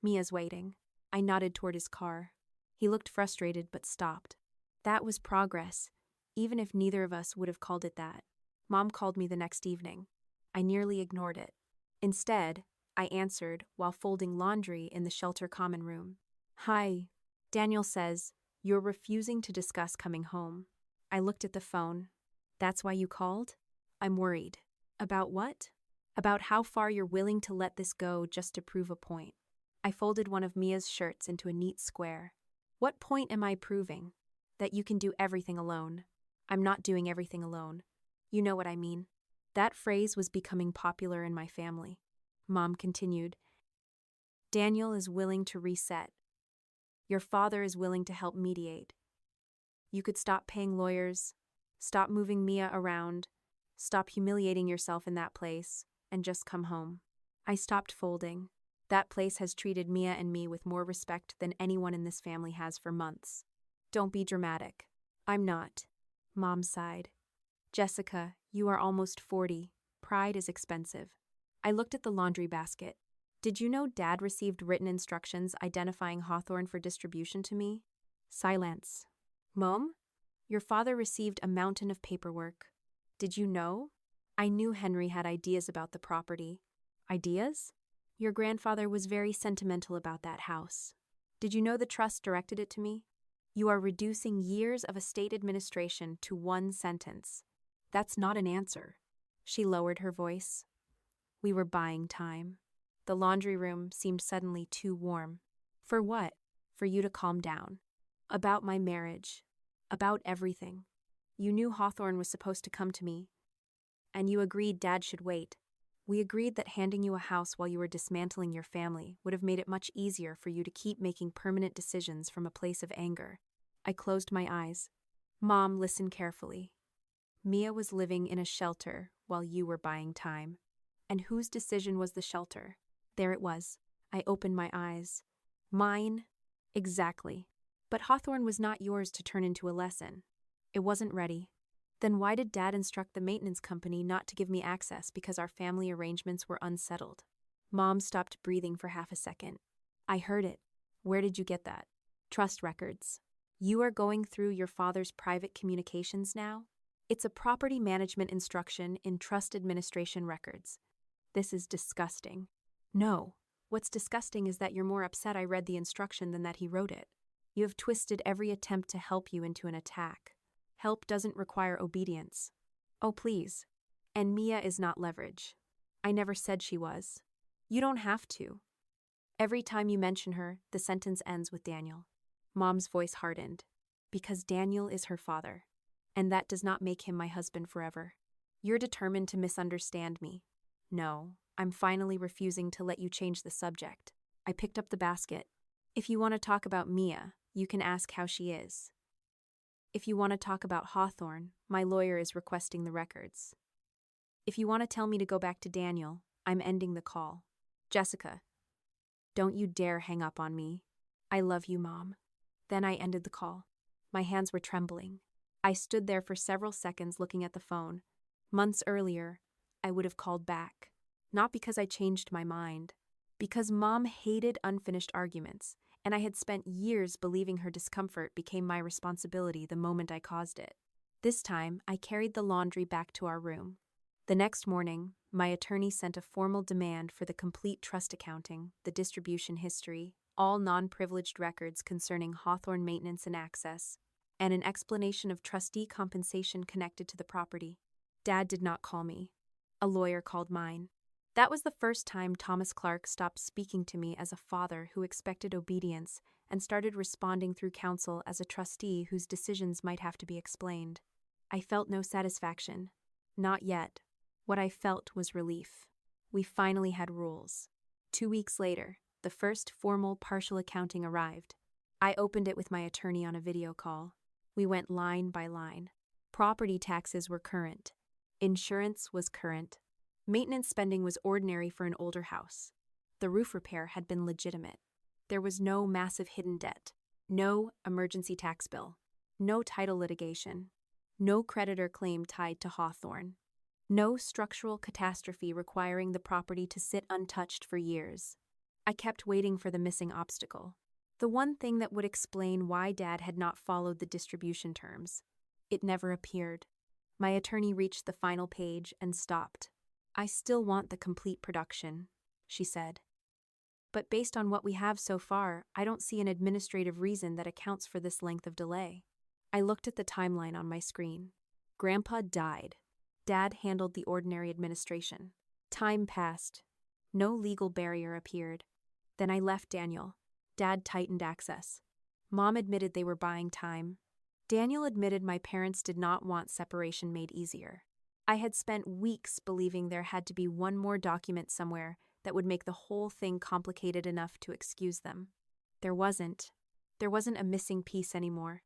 Mia's waiting. I nodded toward his car. He looked frustrated but stopped. That was progress, even if neither of us would have called it that. Mom called me the next evening. I nearly ignored it. Instead, I answered while folding laundry in the shelter common room. Hi. Daniel says, you're refusing to discuss coming home. I looked at the phone. That's why you called? I'm worried. About what? About how far you're willing to let this go just to prove a point. I folded one of Mia's shirts into a neat square. What point am I proving? That you can do everything alone. I'm not doing everything alone. You know what I mean. That phrase was becoming popular in my family. Mom continued. Daniel is willing to reset. Your father is willing to help mediate. You could stop paying lawyers, stop moving Mia around, stop humiliating yourself in that place, and just come home. I stopped folding. That place has treated Mia and me with more respect than anyone in this family has for months. Don't be dramatic. I'm not. Mom sighed. Jessica, you are almost 40. Pride is expensive. I looked at the laundry basket. Did you know Dad received written instructions identifying Hawthorne for distribution to me? Silence. Mom? Your father received a mountain of paperwork. Did you know? I knew Henry had ideas about the property. Ideas? Your grandfather was very sentimental about that house. Did you know the trust directed it to me? You are reducing years of estate administration to one sentence. That's not an answer. She lowered her voice. We were buying time. The laundry room seemed suddenly too warm. For what? For you to calm down. About my marriage. About everything. You knew Hawthorne was supposed to come to me. And you agreed Dad should wait. We agreed that handing you a house while you were dismantling your family would have made it much easier for you to keep making permanent decisions from a place of anger. I closed my eyes. Mom, listen carefully. Mia was living in a shelter while you were buying time. And whose decision was the shelter? There it was. I opened my eyes. Mine? Exactly. But Hawthorne was not yours to turn into a lesson. It wasn't ready. Then why did Dad instruct the maintenance company not to give me access because our family arrangements were unsettled? Mom stopped breathing for half a second. I heard it. Where did you get that? Trust records. You are going through your father's private communications now? It's a property management instruction in trust administration records. This is disgusting. No. What's disgusting is that you're more upset I read the instruction than that he wrote it. You have twisted every attempt to help you into an attack. Help doesn't require obedience. Oh, please. And Mia is not leverage. I never said she was. You don't have to. Every time you mention her, the sentence ends with Daniel. Mom's voice hardened. Because Daniel is her father. And that does not make him my husband forever. You're determined to misunderstand me. No, I'm finally refusing to let you change the subject. I picked up the basket. If you want to talk about Mia, you can ask how she is. If you want to talk about Hawthorne, my lawyer is requesting the records. If you want to tell me to go back to Daniel, I'm ending the call. Jessica, don't you dare hang up on me. I love you, Mom. Then I ended the call. My hands were trembling. I stood there for several seconds looking at the phone. Months earlier, I would have called back. Not because I changed my mind. Because Mom hated unfinished arguments, and I had spent years believing her discomfort became my responsibility the moment I caused it. This time, I carried the laundry back to our room. The next morning, my attorney sent a formal demand for the complete trust accounting, the distribution history, all non-privileged records concerning Hawthorne maintenance and access, and an explanation of trustee compensation connected to the property. Dad did not call me. A lawyer called mine. That was the first time Thomas Clark stopped speaking to me as a father who expected obedience and started responding through counsel as a trustee whose decisions might have to be explained. I felt no satisfaction. Not yet. What I felt was relief. We finally had rules. 2 weeks later, the first formal partial accounting arrived. I opened it with my attorney on a video call. We went line by line. Property taxes were current. Insurance was current. Maintenance spending was ordinary for an older house. The roof repair had been legitimate. There was no massive hidden debt, no emergency tax bill, no title litigation, no creditor claim tied to Hawthorne, no structural catastrophe requiring the property to sit untouched for years. I kept waiting for the missing obstacle, the one thing that would explain why Dad had not followed the distribution terms. It never appeared. My attorney reached the final page and stopped. I still want the complete production, she said. But based on what we have so far, I don't see an administrative reason that accounts for this length of delay. I looked at the timeline on my screen. Grandpa died. Dad handled the ordinary administration. Time passed. No legal barrier appeared. Then I left Daniel. Dad tightened access. Mom admitted they were buying time. Daniel admitted my parents did not want separation made easier. I had spent weeks believing there had to be one more document somewhere that would make the whole thing complicated enough to excuse them. There wasn't. There wasn't a missing piece anymore.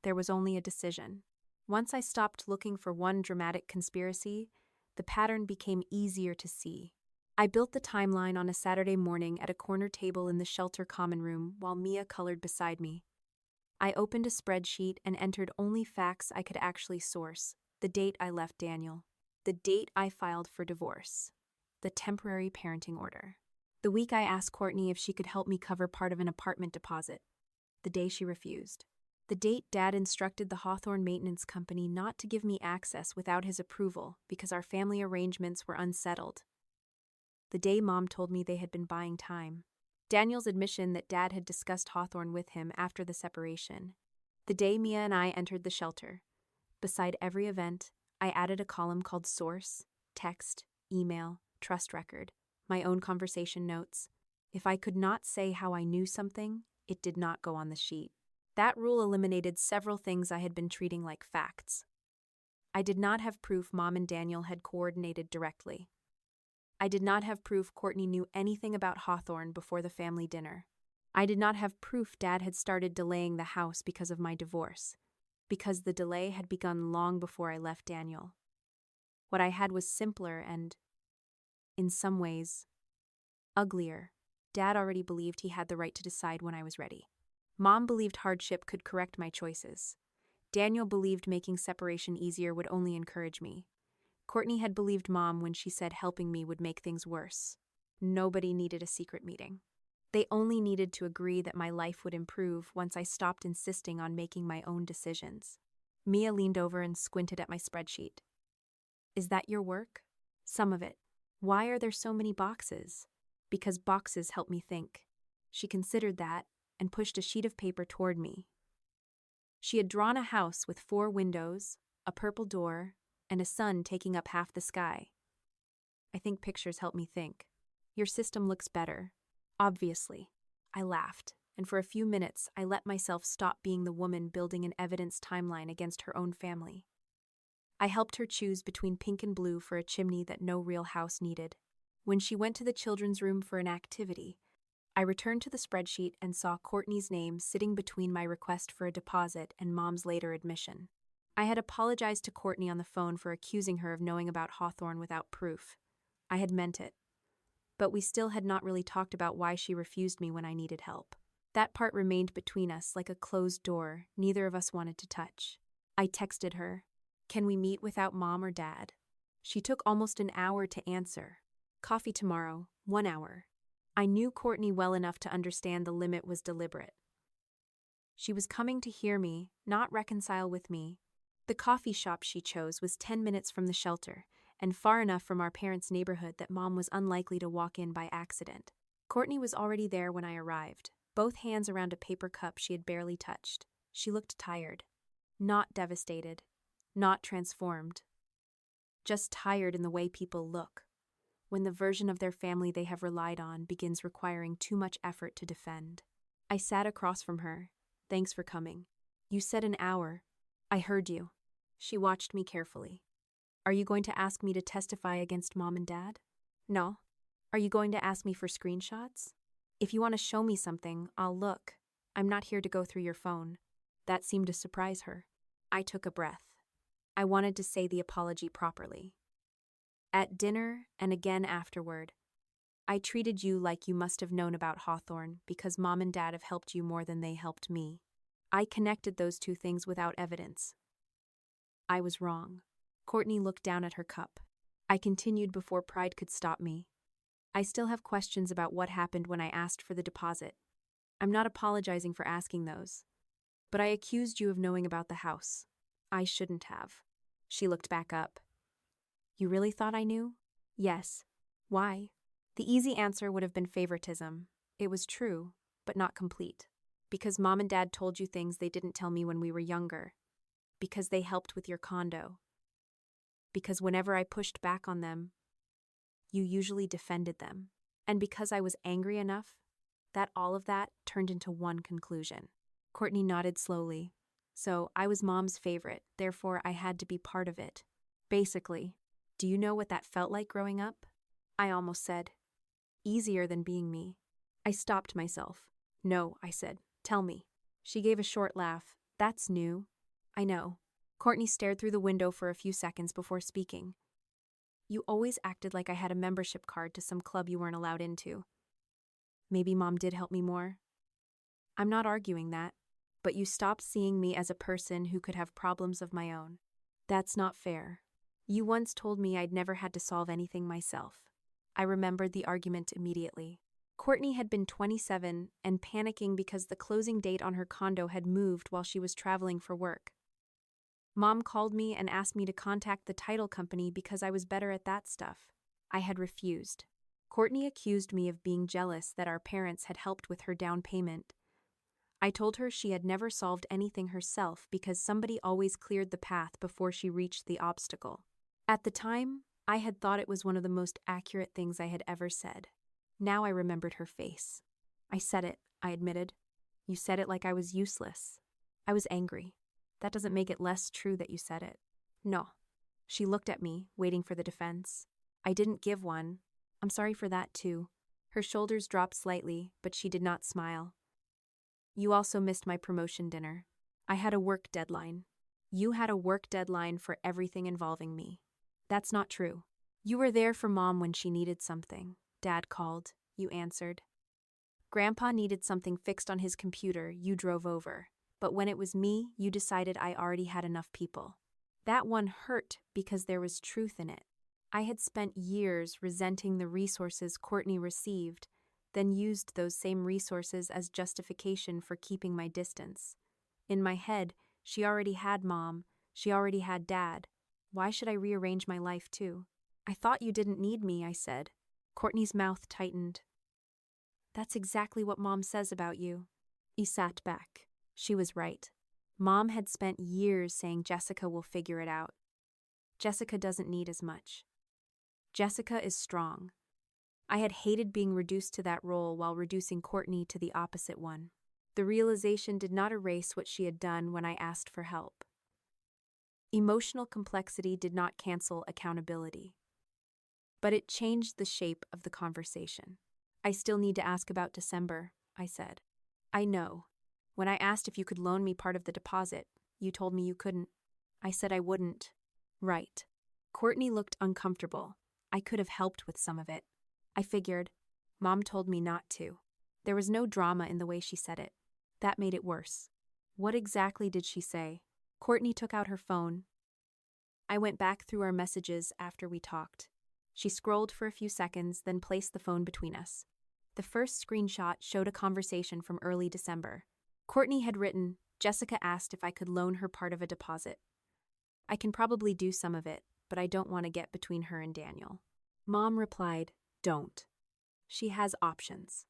There was only a decision. Once I stopped looking for one dramatic conspiracy, the pattern became easier to see. I built the timeline on a Saturday morning at a corner table in the shelter common room while Mia colored beside me. I opened a spreadsheet and entered only facts I could actually source. The date I left Daniel. The date I filed for divorce. The temporary parenting order. The week I asked Courtney if she could help me cover part of an apartment deposit. The day she refused. The date Dad instructed the Hawthorne Maintenance Company not to give me access without his approval because our family arrangements were unsettled. The day Mom told me they had been buying time. Daniel's admission that Dad had discussed Hawthorne with him after the separation. The day Mia and I entered the shelter. Beside every event, I added a column called Source, Text, Email, Trust Record, my own conversation notes. If I could not say how I knew something, it did not go on the sheet. That rule eliminated several things I had been treating like facts. I did not have proof Mom and Daniel had coordinated directly. I did not have proof Courtney knew anything about Hawthorne before the family dinner. I did not have proof Dad had started delaying the house because of my divorce, because the delay had begun long before I left Daniel. What I had was simpler and, in some ways, uglier. Dad already believed he had the right to decide when I was ready. Mom believed hardship could correct my choices. Daniel believed making separation easier would only encourage me. Courtney had believed Mom when she said helping me would make things worse. Nobody needed a secret meeting. They only needed to agree that my life would improve once I stopped insisting on making my own decisions. Mia leaned over and squinted at my spreadsheet. Is that your work? Some of it. Why are there so many boxes? Because boxes help me think. She considered that and pushed a sheet of paper toward me. She had drawn a house with 4 windows, a purple door, and a sun taking up half the sky. I think pictures help me think. Your system looks better. Obviously. I laughed, and for a few minutes I let myself stop being the woman building an evidence timeline against her own family. I helped her choose between pink and blue for a chimney that no real house needed. When she went to the children's room for an activity, I returned to the spreadsheet and saw Courtney's name sitting between my request for a deposit and Mom's later admission. I had apologized to Courtney on the phone for accusing her of knowing about Hawthorne without proof. I had meant it. But we still had not really talked about why she refused me when I needed help. That part remained between us like a closed door neither of us wanted to touch. I texted her, "Can we meet without Mom or Dad?" She took almost an hour to answer. "Coffee tomorrow, 1 hour." I knew Courtney well enough to understand the limit was deliberate. She was coming to hear me, not reconcile with me. The coffee shop she chose was 10 minutes from the shelter, and far enough from our parents' neighborhood that Mom was unlikely to walk in by accident. Courtney was already there when I arrived, both hands around a paper cup she had barely touched. She looked tired. Not devastated. Not transformed. Just tired in the way people look, when the version of their family they have relied on begins requiring too much effort to defend. I sat across from her. "Thanks for coming. You said an hour. I heard you." She watched me carefully. "Are you going to ask me to testify against Mom and Dad?" "No." "Are you going to ask me for screenshots?" "If you want to show me something, I'll look. I'm not here to go through your phone." That seemed to surprise her. I took a breath. I wanted to say the apology properly. "At dinner, and again afterward, I treated you like you must have known about Hawthorne because Mom and Dad have helped you more than they helped me. I connected those 2 things without evidence. I was wrong." Courtney looked down at her cup. I continued before pride could stop me. "I still have questions about what happened when I asked for the deposit. I'm not apologizing for asking those. But I accused you of knowing about the house. I shouldn't have." She looked back up. "You really thought I knew?" "Yes." "Why?" The easy answer would have been favoritism. It was true, but not complete. "Because Mom and Dad told you things they didn't tell me when we were younger. Because they helped with your condo. Because whenever I pushed back on them, you usually defended them. And because I was angry enough, that all of that turned into one conclusion." Courtney nodded slowly. "So I was Mom's favorite, therefore I had to be part of it. Basically. Do you know what that felt like growing up?" I almost said, "Easier than being me." I stopped myself. "No," I said. "Tell me." She gave a short laugh. "That's new." "I know." Courtney stared through the window for a few seconds before speaking. "You always acted like I had a membership card to some club you weren't allowed into. Maybe Mom did help me more. I'm not arguing that, but you stopped seeing me as a person who could have problems of my own. That's not fair. You once told me I'd never had to solve anything myself." I remembered the argument immediately. Courtney had been 27 and panicking because the closing date on her condo had moved while she was traveling for work. Mom called me and asked me to contact the title company because I was better at that stuff. I had refused. Courtney accused me of being jealous that our parents had helped with her down payment. I told her she had never solved anything herself because somebody always cleared the path before she reached the obstacle. At the time, I had thought it was one of the most accurate things I had ever said. Now I remembered her face. "I said it," I admitted. "You said it like I was useless." I was angry. "That doesn't make it less true that you said it." "No." She looked at me, waiting for the defense. I didn't give one. I'm sorry for that too. Her shoulders dropped slightly, but she did not smile. You also missed my promotion dinner. I had a work deadline. You had a work deadline for everything involving me. That's not true. You were there for Mom when she needed something. Dad called. You answered. Grandpa needed something fixed on his computer. You drove over. But when it was me, you decided I already had enough people. That one hurt because there was truth in it. I had spent years resenting the resources Courtney received, then used those same resources as justification for keeping my distance. In my head, she already had Mom. She already had Dad. Why should I rearrange my life too? I thought you didn't need me, I said. Courtney's mouth tightened. That's exactly what Mom says about you. He sat back. She was right. Mom had spent years saying Jessica will figure it out. Jessica doesn't need as much. Jessica is strong. I had hated being reduced to that role while reducing Courtney to the opposite one. The realization did not erase what she had done when I asked for help. Emotional complexity did not cancel accountability. But it changed the shape of the conversation. I still need to ask about December, I said. I know. When I asked if you could loan me part of the deposit, you told me you couldn't. I said I wouldn't. Right. Courtney looked uncomfortable. I could have helped with some of it. I figured. Mom told me not to. There was no drama in the way she said it. That made it worse. What exactly did she say? Courtney took out her phone. I went back through our messages after we talked. She scrolled for a few seconds, then placed the phone between us. The first screenshot showed a conversation from early December. Courtney had written, Jessica asked if I could loan her part of a deposit. I can probably do some of it, but I don't want to get between her and Daniel. Mom replied, don't. She has options.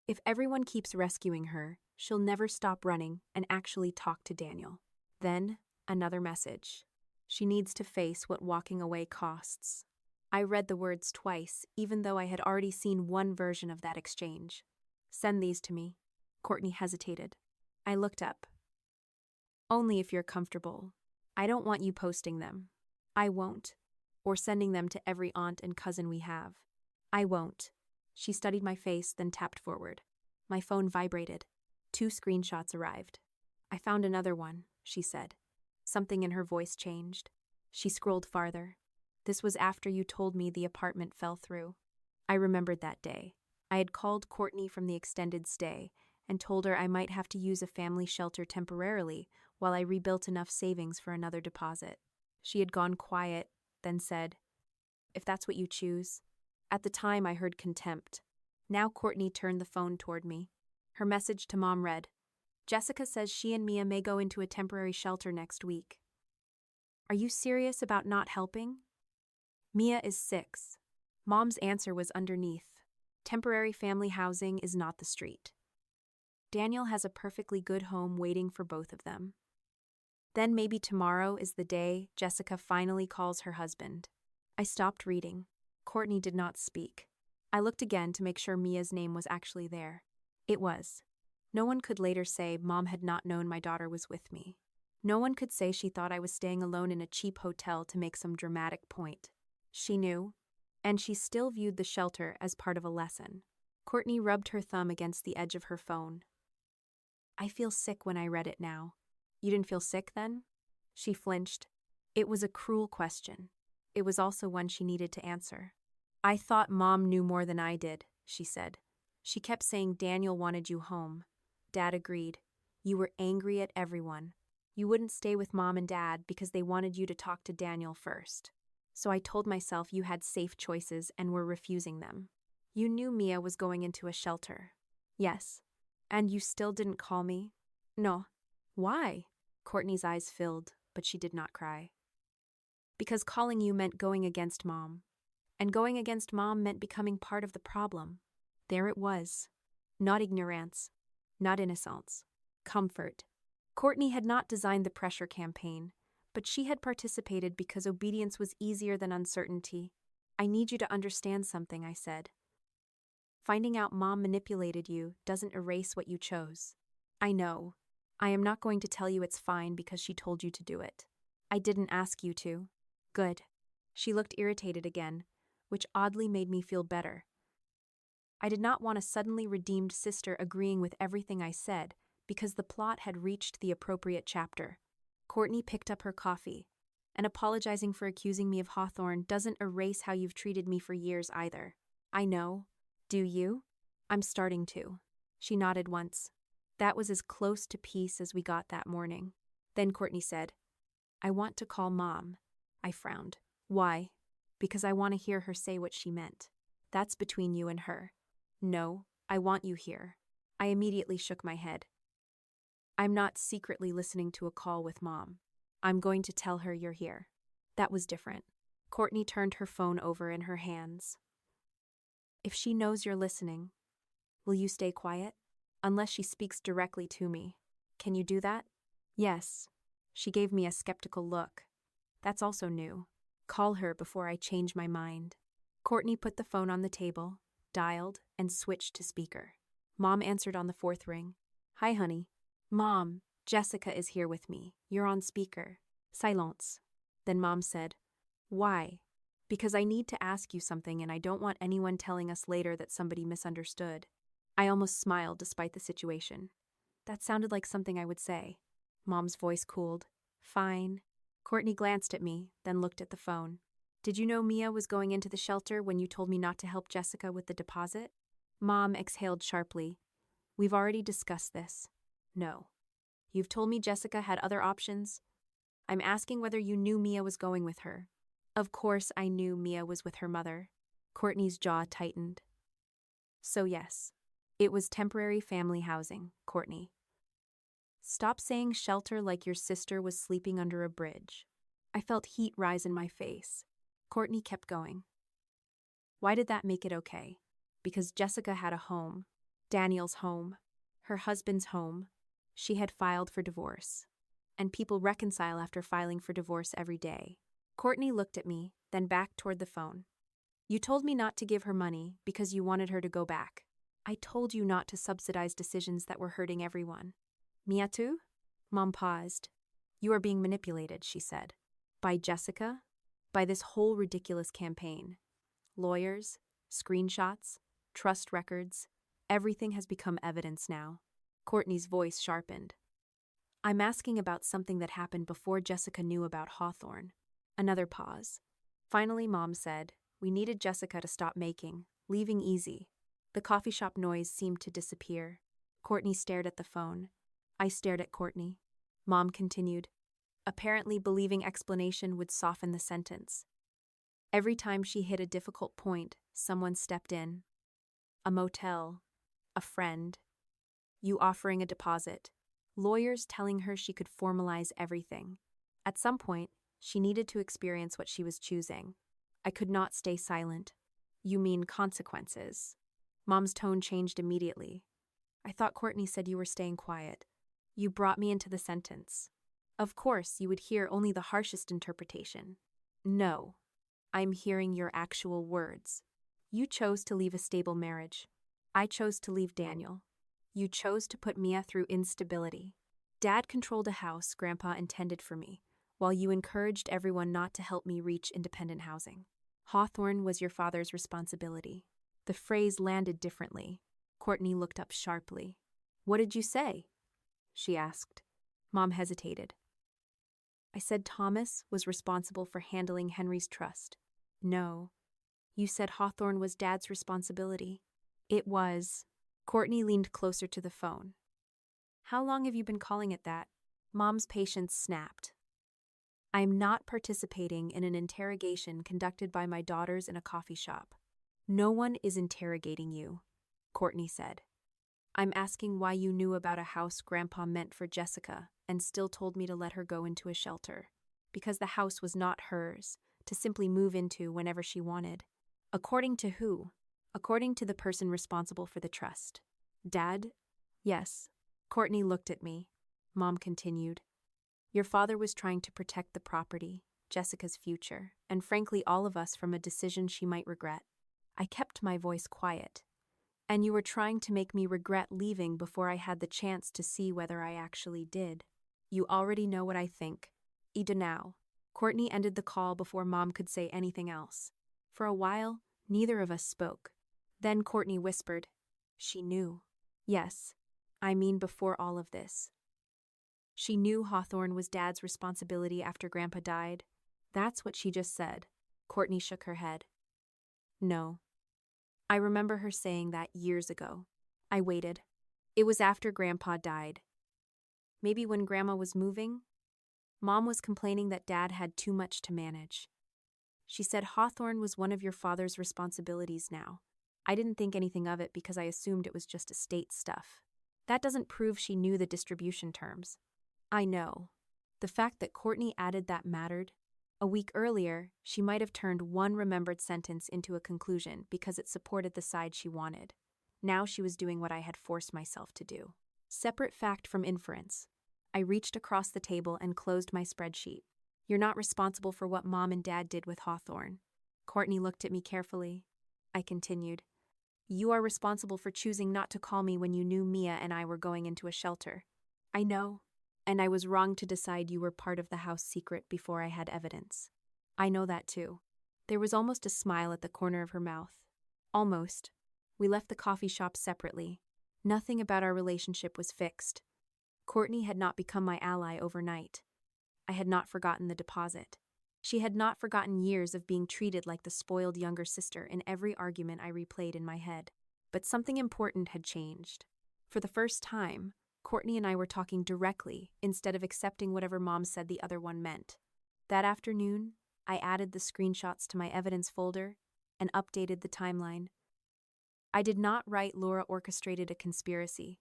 If everyone keeps rescuing her, she'll never stop running and actually talk to Daniel. Then, another message. She needs to face what walking away costs. I read the words twice, even though I had already seen one version of that exchange. Send these to me. Courtney hesitated. I looked up. Only if you're comfortable. I don't want you posting them. I won't. Or sending them to every aunt and cousin we have. I won't. She studied my face, then tapped forward. My phone vibrated. 2 screenshots arrived. I found another one, she said. Something in her voice changed. She scrolled farther. This was after you told me the apartment fell through. I remembered that day. I had called Courtney from the extended stay and told her I might have to use a family shelter temporarily while I rebuilt enough savings for another deposit. She had gone quiet, then said, if that's what you choose. At the time, I heard contempt. Now Courtney turned the phone toward me. Her message to Mom read, Jessica says she and Mia may go into a temporary shelter next week. Are you serious about not helping? Mia is 6. Mom's answer was underneath. Temporary family housing is not the street. Daniel has a perfectly good home waiting for both of them. Then maybe tomorrow is the day Jessica finally calls her husband. I stopped reading. Courtney did not speak. I looked again to make sure Mia's name was actually there. It was. No one could later say Mom had not known my daughter was with me. No one could say she thought I was staying alone in a cheap hotel to make some dramatic point. She knew, and she still viewed the shelter as part of a lesson. Courtney rubbed her thumb against the edge of her phone. I feel sick when I read it now. You didn't feel sick then? She flinched. It was a cruel question. It was also one she needed to answer. I thought Mom knew more than I did, she said. She kept saying Daniel wanted you home. Dad agreed. You were angry at everyone. You wouldn't stay with Mom and Dad because they wanted you to talk to Daniel first. So I told myself you had safe choices and were refusing them. You knew Mia was going into a shelter. Yes. And you still didn't call me? No. Why? Courtney's eyes filled, but she did not cry. Because calling you meant going against Mom. And going against Mom meant becoming part of the problem. There it was. Not ignorance. Not innocence. Comfort. Courtney had not designed the pressure campaign, but she had participated because obedience was easier than uncertainty. I need you to understand something, I said. Finding out Mom manipulated you doesn't erase what you chose. I know. I am not going to tell you it's fine because she told you to do it. I didn't ask you to. Good. She looked irritated again, which oddly made me feel better. I did not want a suddenly redeemed sister agreeing with everything I said, because the plot had reached the appropriate chapter. Courtney picked up her coffee. And apologizing for accusing me of Hawthorne doesn't erase how you've treated me for years either. I know. Do you? I'm starting to. She nodded once. That was as close to peace as we got that morning. Then Courtney said, I want to call Mom. I frowned. Why? Because I want to hear her say what she meant. That's between you and her. No, I want you here. I immediately shook my head. I'm not secretly listening to a call with Mom. I'm going to tell her you're here. That was different. Courtney turned her phone over in her hands. If she knows you're listening, will you stay quiet? Unless she speaks directly to me. Can you do that? Yes. She gave me a skeptical look. That's also new. Call her before I change my mind. Courtney put the phone on the table, dialed, and switched to speaker. Mom answered on the fourth ring. Hi, honey. Mom, Jessica is here with me. You're on speaker. Silence. Then Mom said, Why? Because I need to ask you something and I don't want anyone telling us later that somebody misunderstood. I almost smiled despite the situation. That sounded like something I would say. Mom's voice cooled. Fine. Courtney glanced at me, then looked at the phone. Did you know Mia was going into the shelter when you told me not to help Jessica with the deposit? Mom exhaled sharply. We've already discussed this. No. You've told me Jessica had other options. I'm asking whether you knew Mia was going with her. Of course I knew Mia was with her mother. Courtney's jaw tightened. So yes, it was temporary family housing, Courtney. Stop saying shelter like your sister was sleeping under a bridge. I felt heat rise in my face. Courtney kept going. Why did that make it okay? Because Jessica had a home. Daniel's home. Her husband's home. She had filed for divorce. And people reconcile after filing for divorce every day. Courtney looked at me, then back toward the phone. You told me not to give her money because you wanted her to go back. I told you not to subsidize decisions that were hurting everyone. Mia too? Mom paused. You are being manipulated, she said. By Jessica? By this whole ridiculous campaign. Lawyers, screenshots, trust records, everything has become evidence now. Courtney's voice sharpened. I'm asking about something that happened before Jessica knew about Hawthorne. Another pause. Finally, Mom said, we needed Jessica to stop leaving easy. The coffee shop noise seemed to disappear. Courtney stared at the phone. I stared at Courtney. Mom continued, apparently believing explanation would soften the sentence. Every time she hit a difficult point, someone stepped in. A motel. A friend. You offering a deposit. Lawyers telling her she could formalize everything. At some point, she needed to experience what she was choosing. I could not stay silent. You mean consequences. Mom's tone changed immediately. I thought Courtney said you were staying quiet. You brought me into the sentence. Of course, you would hear only the harshest interpretation. No. I'm hearing your actual words. You chose to leave a stable marriage. I chose to leave Daniel. You chose to put Mia through instability. Dad controlled a house Grandpa intended for me, while you encouraged everyone not to help me reach independent housing. Hawthorne was your father's responsibility. The phrase landed differently. Courtney looked up sharply. What did you say? She asked. Mom hesitated. I said Thomas was responsible for handling Henry's trust. No. You said Hawthorne was Dad's responsibility. It was. Courtney leaned closer to the phone. How long have you been calling it that? Mom's patience snapped. I am not participating in an interrogation conducted by my daughters in a coffee shop. No one is interrogating you, Courtney said. I'm asking why you knew about a house Grandpa meant for Jessica and still told me to let her go into a shelter. Because the house was not hers, to simply move into whenever she wanted. According to who? According to the person responsible for the trust. Dad? Yes. Courtney looked at me. Mom continued. Your father was trying to protect the property, Jessica's future, and frankly all of us from a decision she might regret. I kept my voice quiet. And you were trying to make me regret leaving before I had the chance to see whether I actually did. You already know what I think. Ida now. Courtney ended the call before Mom could say anything else. For a while, neither of us spoke. Then Courtney whispered, "She knew." "Yes, I mean before all of this." "She knew Hawthorne was Dad's responsibility after Grandpa died." "That's what she just said." Courtney shook her head. "No. I remember her saying that years ago." I waited. "It was after Grandpa died. Maybe when Grandma was moving? Mom was complaining that Dad had too much to manage. She said Hawthorne was one of your father's responsibilities now. I didn't think anything of it because I assumed it was just estate stuff. That doesn't prove she knew the distribution terms." "I know. The fact that Courtney added that mattered. A week earlier, she might have turned one remembered sentence into a conclusion because it supported the side she wanted. Now she was doing what I had forced myself to do. Separate fact from inference." I reached across the table and closed my spreadsheet. "You're not responsible for what Mom and Dad did with Hawthorne." Courtney looked at me carefully. I continued, "You are responsible for choosing not to call me when you knew Mia and I were going into a shelter." "I know. And I was wrong to decide you were part of the house secret before I had evidence." "I know that too." There was almost a smile at the corner of her mouth. Almost. We left the coffee shop separately. Nothing about our relationship was fixed. Courtney had not become my ally overnight. I had not forgotten the deposit. She had not forgotten years of being treated like the spoiled younger sister in every argument I replayed in my head. But something important had changed. For the first time, Courtney and I were talking directly instead of accepting whatever Mom said the other one meant. That afternoon, I added the screenshots to my evidence folder and updated the timeline. I did not write Laura orchestrated a conspiracy.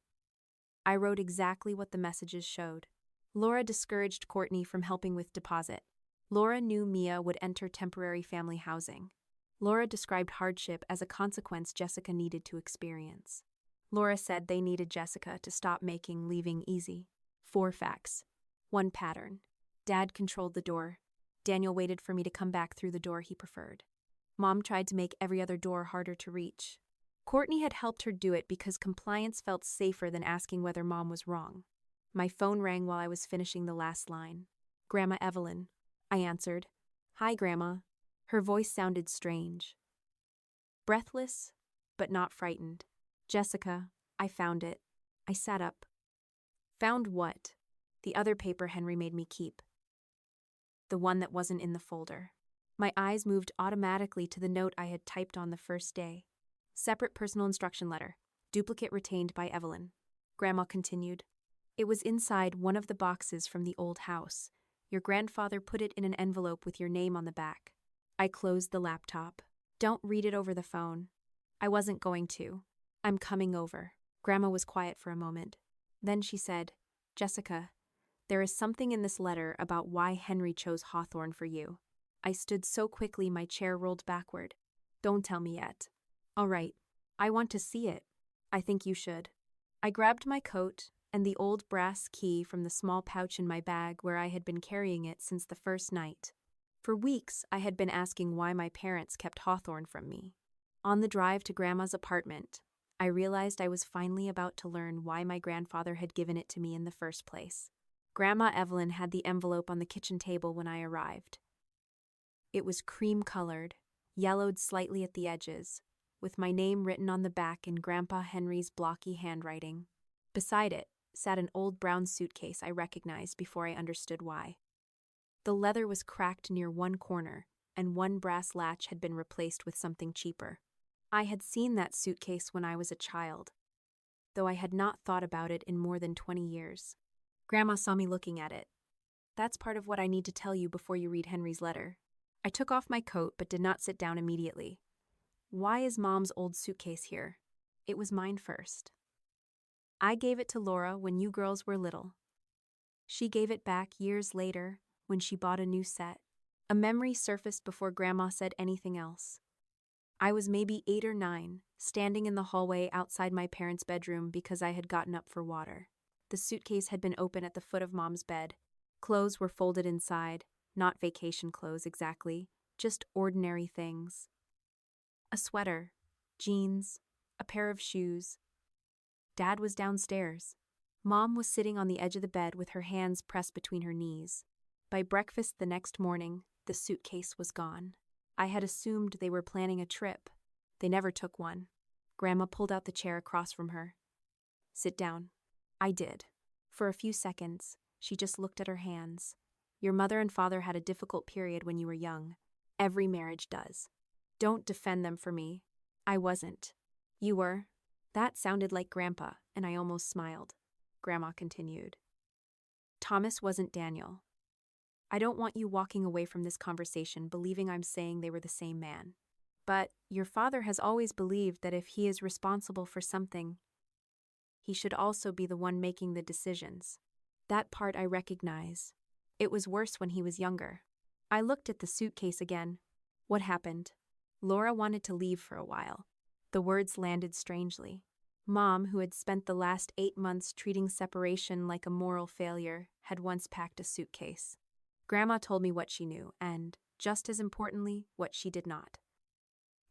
I wrote exactly what the messages showed. Laura discouraged Courtney from helping with deposit. Laura knew Mia would enter temporary family housing. Laura described hardship as a consequence Jessica needed to experience. Laura said they needed Jessica to stop making leaving easy. 4 facts. 1 pattern. Dad controlled the door. Daniel waited for me to come back through the door he preferred. Mom tried to make every other door harder to reach. Courtney had helped her do it because compliance felt safer than asking whether Mom was wrong. My phone rang while I was finishing the last line. "Grandma Evelyn." I answered. "Hi, Grandma." Her voice sounded strange. Breathless, but not frightened. "Jessica, I found it." I sat up. "Found what?" "The other paper Henry made me keep. The one that wasn't in the folder." My eyes moved automatically to the note I had typed on the first day. "Separate personal instruction letter. Duplicate retained by Evelyn." Grandma continued. "It was inside one of the boxes from the old house. Your grandfather put it in an envelope with your name on the back." I closed the laptop. "Don't read it over the phone." "I wasn't going to. I'm coming over." Grandma was quiet for a moment. Then she said, "Jessica, there is something in this letter about why Henry chose Hawthorne for you." I stood so quickly my chair rolled backward. "Don't tell me yet." "All right. I want to see it." "I think you should." I grabbed my coat and the old brass key from the small pouch in my bag where I had been carrying it since the first night. For weeks, I had been asking why my parents kept Hawthorne from me. On the drive to Grandma's apartment, I realized I was finally about to learn why my grandfather had given it to me in the first place. Grandma Evelyn had the envelope on the kitchen table when I arrived. It was cream-colored, yellowed slightly at the edges, with my name written on the back in Grandpa Henry's blocky handwriting. Beside it sat an old brown suitcase I recognized before I understood why. The leather was cracked near one corner, and one brass latch had been replaced with something cheaper. I had seen that suitcase when I was a child, though I had not thought about it in more than 20 years. Grandma saw me looking at it. "That's part of what I need to tell you before you read Henry's letter." I took off my coat but did not sit down immediately. "Why is Mom's old suitcase here?" "It was mine first. I gave it to Laura when you girls were little. She gave it back years later when she bought a new set." A memory surfaced before Grandma said anything else. I was maybe 8 or 9, standing in the hallway outside my parents' bedroom because I had gotten up for water. The suitcase had been open at the foot of Mom's bed. Clothes were folded inside, not vacation clothes exactly, just ordinary things. A sweater, jeans, a pair of shoes. Dad was downstairs. Mom was sitting on the edge of the bed with her hands pressed between her knees. By breakfast the next morning, the suitcase was gone. I had assumed they were planning a trip. They never took one. Grandma pulled out the chair across from her. Sit down. I did. For a few seconds, she just looked at her hands. Your mother and father had a difficult period when you were young. Every marriage does. Don't defend them for me. I wasn't. You were. That sounded like Grandpa, and I almost smiled. Grandma continued. Thomas wasn't Daniel. I don't want you walking away from this conversation believing I'm saying they were the same man. But your father has always believed that if he is responsible for something, he should also be the one making the decisions. That part I recognize. It was worse when he was younger. I looked at the suitcase again. What happened? Laura wanted to leave for a while. The words landed strangely. Mom, who had spent the last 8 months treating separation like a moral failure, had once packed a suitcase. Grandma told me what she knew, and, just as importantly, what she did not.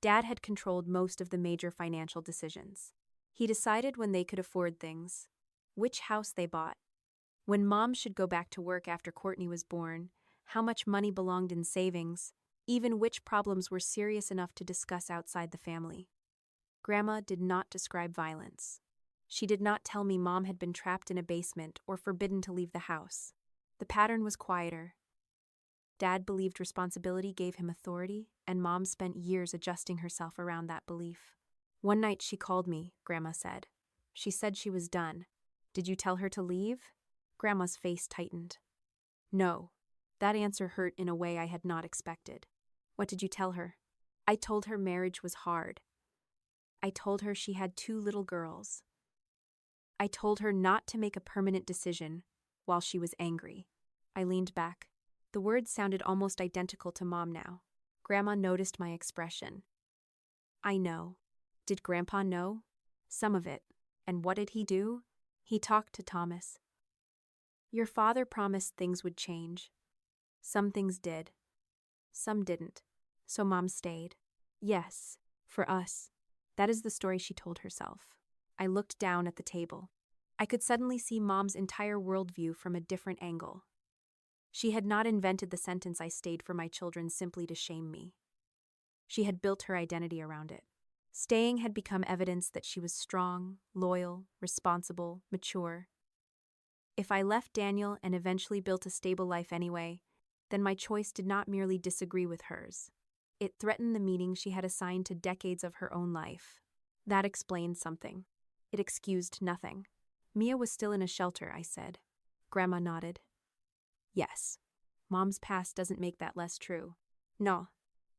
Dad had controlled most of the major financial decisions. He decided when they could afford things, which house they bought, when Mom should go back to work after Courtney was born, how much money belonged in savings, even which problems were serious enough to discuss outside the family. Grandma did not describe violence. She did not tell me Mom had been trapped in a basement or forbidden to leave the house. The pattern was quieter. Dad believed responsibility gave him authority, and Mom spent years adjusting herself around that belief. One night she called me, Grandma said. She said she was done. Did you tell her to leave? Grandma's face tightened. No. That answer hurt in a way I had not expected. What did you tell her? I told her marriage was hard. I told her she had 2 little girls. I told her not to make a permanent decision while she was angry. I leaned back. The words sounded almost identical to Mom now. Grandma noticed my expression. I know. Did Grandpa know? Some of it. And what did he do? He talked to Thomas. Your father promised things would change. Some things did. Some didn't. So Mom stayed. Yes, for us. That is the story she told herself. I looked down at the table. I could suddenly see Mom's entire worldview from a different angle. She had not invented the sentence I stayed for my children simply to shame me. She had built her identity around it. Staying had become evidence that she was strong, loyal, responsible, mature. If I left Daniel and eventually built a stable life anyway, then my choice did not merely disagree with hers. It threatened the meaning she had assigned to decades of her own life. That explained something. It excused nothing. Mia was still in a shelter, I said. Grandma nodded. Yes. Mom's past doesn't make that less true. No.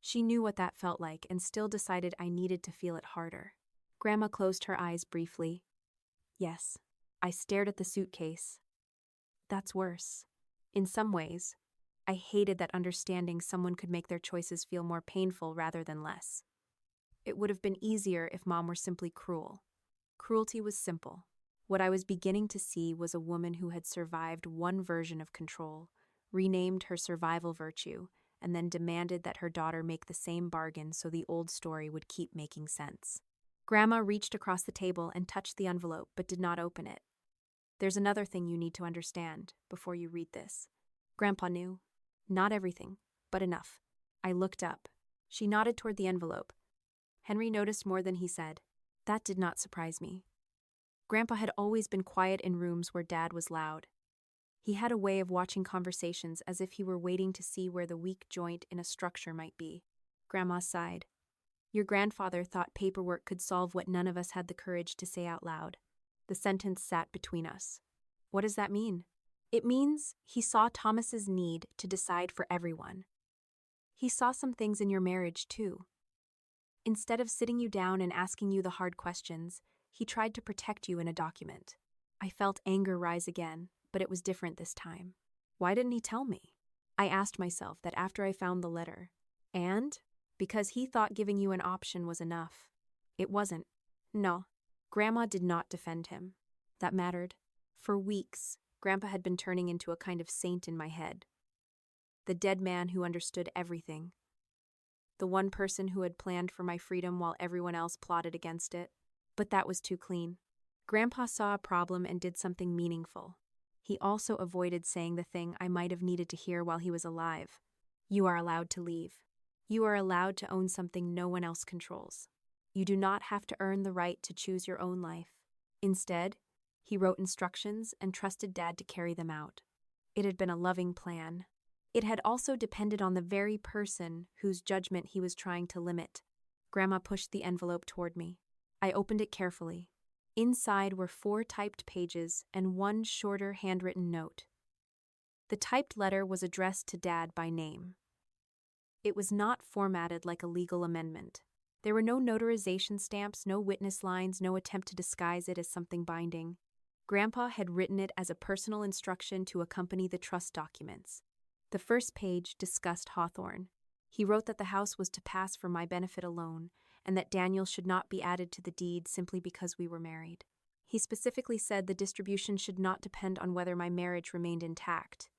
She knew what that felt like and still decided I needed to feel it harder. Grandma closed her eyes briefly. Yes. I stared at the suitcase. That's worse. In some ways, I hated that understanding someone could make their choices feel more painful rather than less. It would have been easier if Mom were simply cruel. Cruelty was simple. What I was beginning to see was a woman who had survived one version of control, renamed her survival virtue, and then demanded that her daughter make the same bargain so the old story would keep making sense. Grandma reached across the table and touched the envelope but did not open it. There's another thing you need to understand before you read this. Grandpa knew. Not everything, but enough. I looked up. She nodded toward the envelope. Henry noticed more than he said. That did not surprise me. Grandpa had always been quiet in rooms where Dad was loud. He had a way of watching conversations as if he were waiting to see where the weak joint in a structure might be. Grandma sighed. Your grandfather thought paperwork could solve what none of us had the courage to say out loud. The sentence sat between us. What does that mean? It means he saw Thomas's need to decide for everyone. He saw some things in your marriage, too. Instead of sitting you down and asking you the hard questions, he tried to protect you in a document. I felt anger rise again, but it was different this time. Why didn't he tell me? I asked myself that after I found the letter. And? Because he thought giving you an option was enough. It wasn't. No. Grandma did not defend him. That mattered. For weeks, Grandpa had been turning into a kind of saint in my head. The dead man who understood everything. The one person who had planned for my freedom while everyone else plotted against it. But that was too clean. Grandpa saw a problem and did something meaningful. He also avoided saying the thing I might have needed to hear while he was alive. You are allowed to leave. You are allowed to own something no one else controls. You do not have to earn the right to choose your own life. Instead, he wrote instructions and trusted Dad to carry them out. It had been a loving plan. It had also depended on the very person whose judgment he was trying to limit. Grandma pushed the envelope toward me. I opened it carefully. Inside were 4 typed pages and 1 shorter handwritten note. The typed letter was addressed to Dad by name. It was not formatted like a legal amendment. There were no notarization stamps, no witness lines, no attempt to disguise it as something binding. Grandpa had written it as a personal instruction to accompany the trust documents. The first page discussed Hawthorne. He wrote that the house was to pass for my benefit alone, and that Daniel should not be added to the deed simply because we were married. He specifically said the distribution should not depend on whether my marriage remained intact.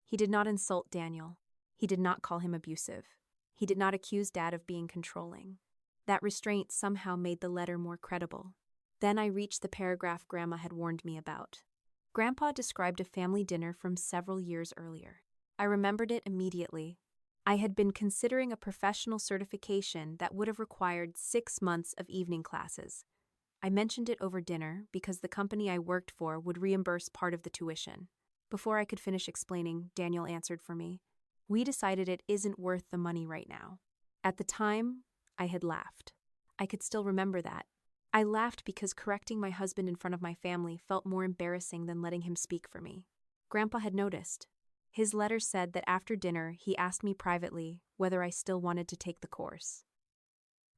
He did not insult Daniel. He did not call him abusive. He did not accuse Dad of being controlling. That restraint somehow made the letter more credible. Then I reached the paragraph Grandma had warned me about. Grandpa described a family dinner from several years earlier. I remembered it immediately. I had been considering a professional certification that would have required 6 months of evening classes. I mentioned it over dinner because the company I worked for would reimburse part of the tuition. Before I could finish explaining, Daniel answered for me. We decided it isn't worth the money right now. At the time, I had laughed. I could still remember that. I laughed because correcting my husband in front of my family felt more embarrassing than letting him speak for me. Grandpa had noticed. His letter said that after dinner he asked me privately whether I still wanted to take the course.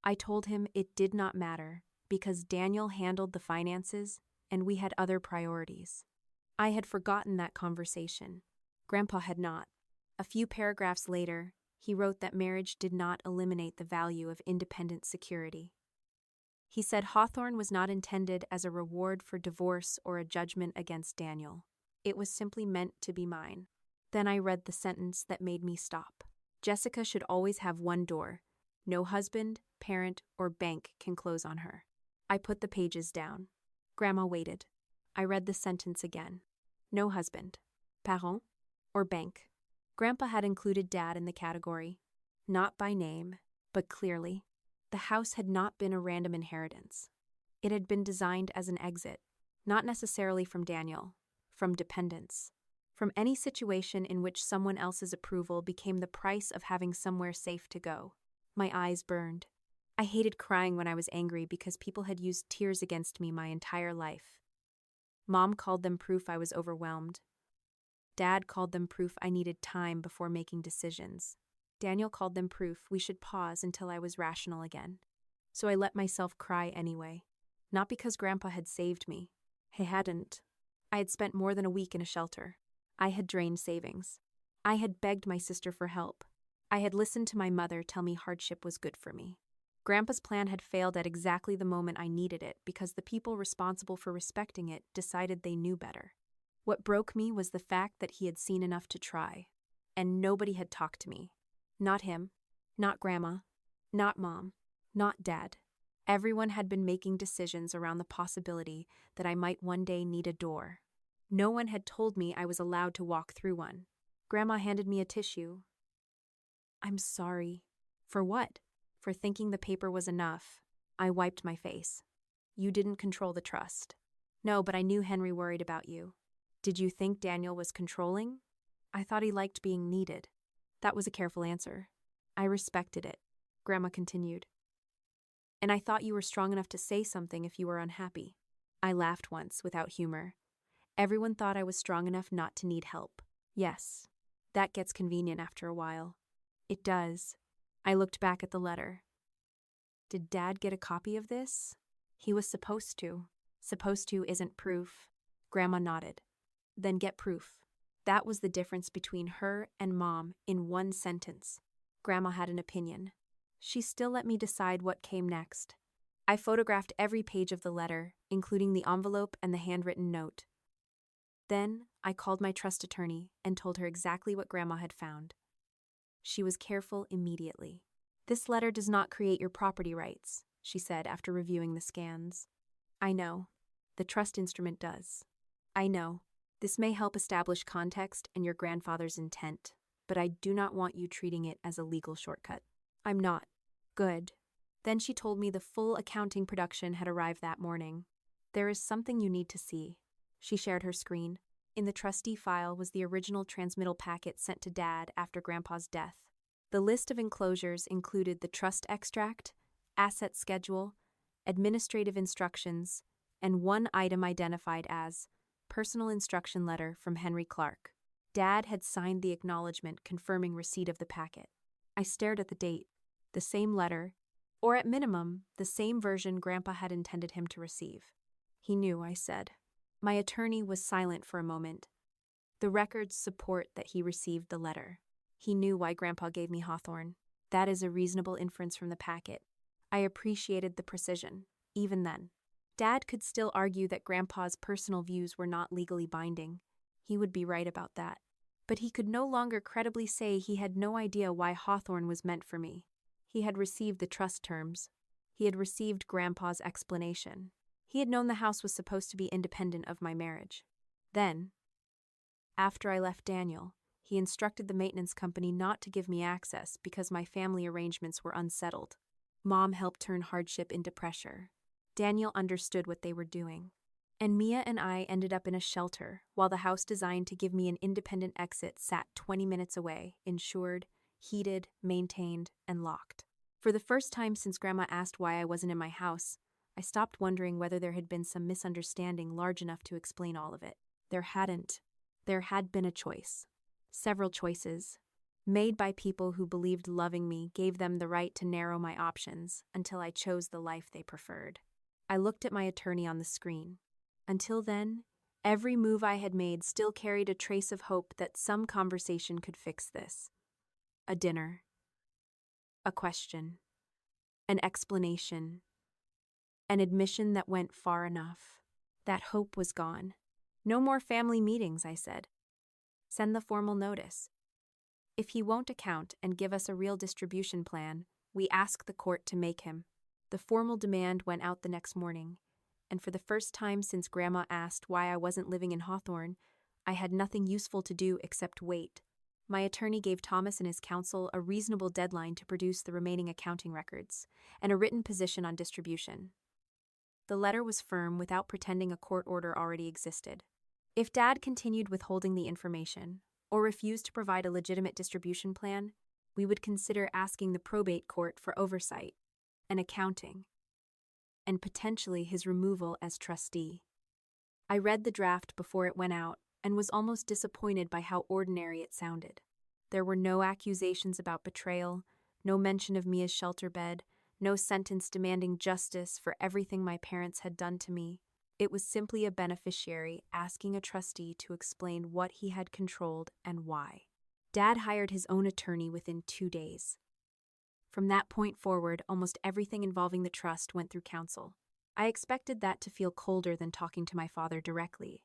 I told him it did not matter because Daniel handled the finances and we had other priorities. I had forgotten that conversation. Grandpa had not. A few paragraphs later, he wrote that marriage did not eliminate the value of independent security. He said Hawthorne was not intended as a reward for divorce or a judgment against Daniel. It was simply meant to be mine. Then I read the sentence that made me stop. Jessica should always have one door. No husband, parent, or bank can close on her. I put the pages down. Grandma waited. I read the sentence again. No husband, parent, or bank. Grandpa had included Dad in the category. Not by name, but clearly. The house had not been a random inheritance. It had been designed as an exit, not necessarily from Daniel, from dependence. From any situation in which someone else's approval became the price of having somewhere safe to go. My eyes burned. I hated crying when I was angry because people had used tears against me my entire life. Mom called them proof I was overwhelmed. Dad called them proof I needed time before making decisions. Daniel called them proof we should pause until I was rational again. So I let myself cry anyway. Not because Grandpa had saved me. He hadn't. I had spent more than a week in a shelter. I had drained savings. I had begged my sister for help. I had listened to my mother tell me hardship was good for me. Grandpa's plan had failed at exactly the moment I needed it because the people responsible for respecting it decided they knew better. What broke me was the fact that he had seen enough to try. And nobody had talked to me. Not him. Not Grandma. Not Mom. Not Dad. Everyone had been making decisions around the possibility that I might one day need a door. No one had told me I was allowed to walk through one. Grandma handed me a tissue. I'm sorry. For what? For thinking the paper was enough. I wiped my face. You didn't control the trust. No, but I knew Henry worried about you. Did you think Daniel was controlling? I thought he liked being needed. That was a careful answer. I respected it, Grandma continued. And I thought you were strong enough to say something if you were unhappy. I laughed once, without humor. Everyone thought I was strong enough not to need help. Yes, that gets convenient after a while. It does. I looked back at the letter. Did Dad get a copy of this? He was supposed to. Supposed to isn't proof. Grandma nodded. Then get proof. That was the difference between her and Mom in one sentence. Grandma had an opinion. She still let me decide what came next. I photographed every page of the letter, including the envelope and the handwritten note. Then I called my trust attorney and told her exactly what Grandma had found. She was careful immediately. This letter does not create your property rights, she said after reviewing the scans. I know. The trust instrument does. I know. This may help establish context and your grandfather's intent. but I do not want you treating it as a legal shortcut. I'm not. Good. Then she told me the full accounting production had arrived that morning. There is something you need to see. She shared her screen. In the trustee file was the original transmittal packet sent to Dad after Grandpa's death. The list of enclosures included the trust extract, asset schedule, administrative instructions, and one item identified as personal instruction letter from Henry Clark. Dad had signed the acknowledgement confirming receipt of the packet. I stared at the date. The same letter, or at minimum, the same version Grandpa had intended him to receive. He knew, I said. My attorney was silent for a moment. The records support that he received the letter. He knew why Grandpa gave me Hawthorne. That is a reasonable inference from the packet. I appreciated the precision, even then. Dad could still argue that Grandpa's personal views were not legally binding. He would be right about that. But he could no longer credibly say he had no idea why Hawthorne was meant for me. He had received the trust terms. He had received Grandpa's explanation. He had known the house was supposed to be independent of my marriage. Then, after I left Daniel, he instructed the maintenance company not to give me access because my family arrangements were unsettled. Mom helped turn hardship into pressure. Daniel understood what they were doing. And Mia and I ended up in a shelter, while the house designed to give me an independent exit sat 20 minutes away, insured, heated, maintained, and locked. For the first time since Grandma asked why I wasn't in my house, I stopped wondering whether there had been some misunderstanding large enough to explain all of it. There hadn't. There had been a choice. Several choices, made by people who believed loving me gave them the right to narrow my options until I chose the life they preferred. I looked at my attorney on the screen. Until then, every move I had made still carried a trace of hope that some conversation could fix this. A dinner. A question. An explanation. An admission that went far enough. That hope was gone. No more family meetings, I said. Send the formal notice. If he won't account and give us a real distribution plan, we ask the court to make him. The formal demand went out the next morning, and for the first time since Grandma asked why I wasn't living in Hawthorne, I had nothing useful to do except wait. My attorney gave Thomas and his counsel a reasonable deadline to produce the remaining accounting records, and a written position on distribution. The letter was firm without pretending a court order already existed. If Dad continued withholding the information, or refused to provide a legitimate distribution plan, we would consider asking the probate court for oversight, and accounting, and potentially his removal as trustee. I read the draft before it went out and was almost disappointed by how ordinary it sounded. There were no accusations about betrayal, no mention of Mia's shelter bed, no sentence demanding justice for everything my parents had done to me. It was simply a beneficiary asking a trustee to explain what he had controlled and why. Dad hired his own attorney within 2 days. From that point forward, almost everything involving the trust went through counsel. I expected that to feel colder than talking to my father directly.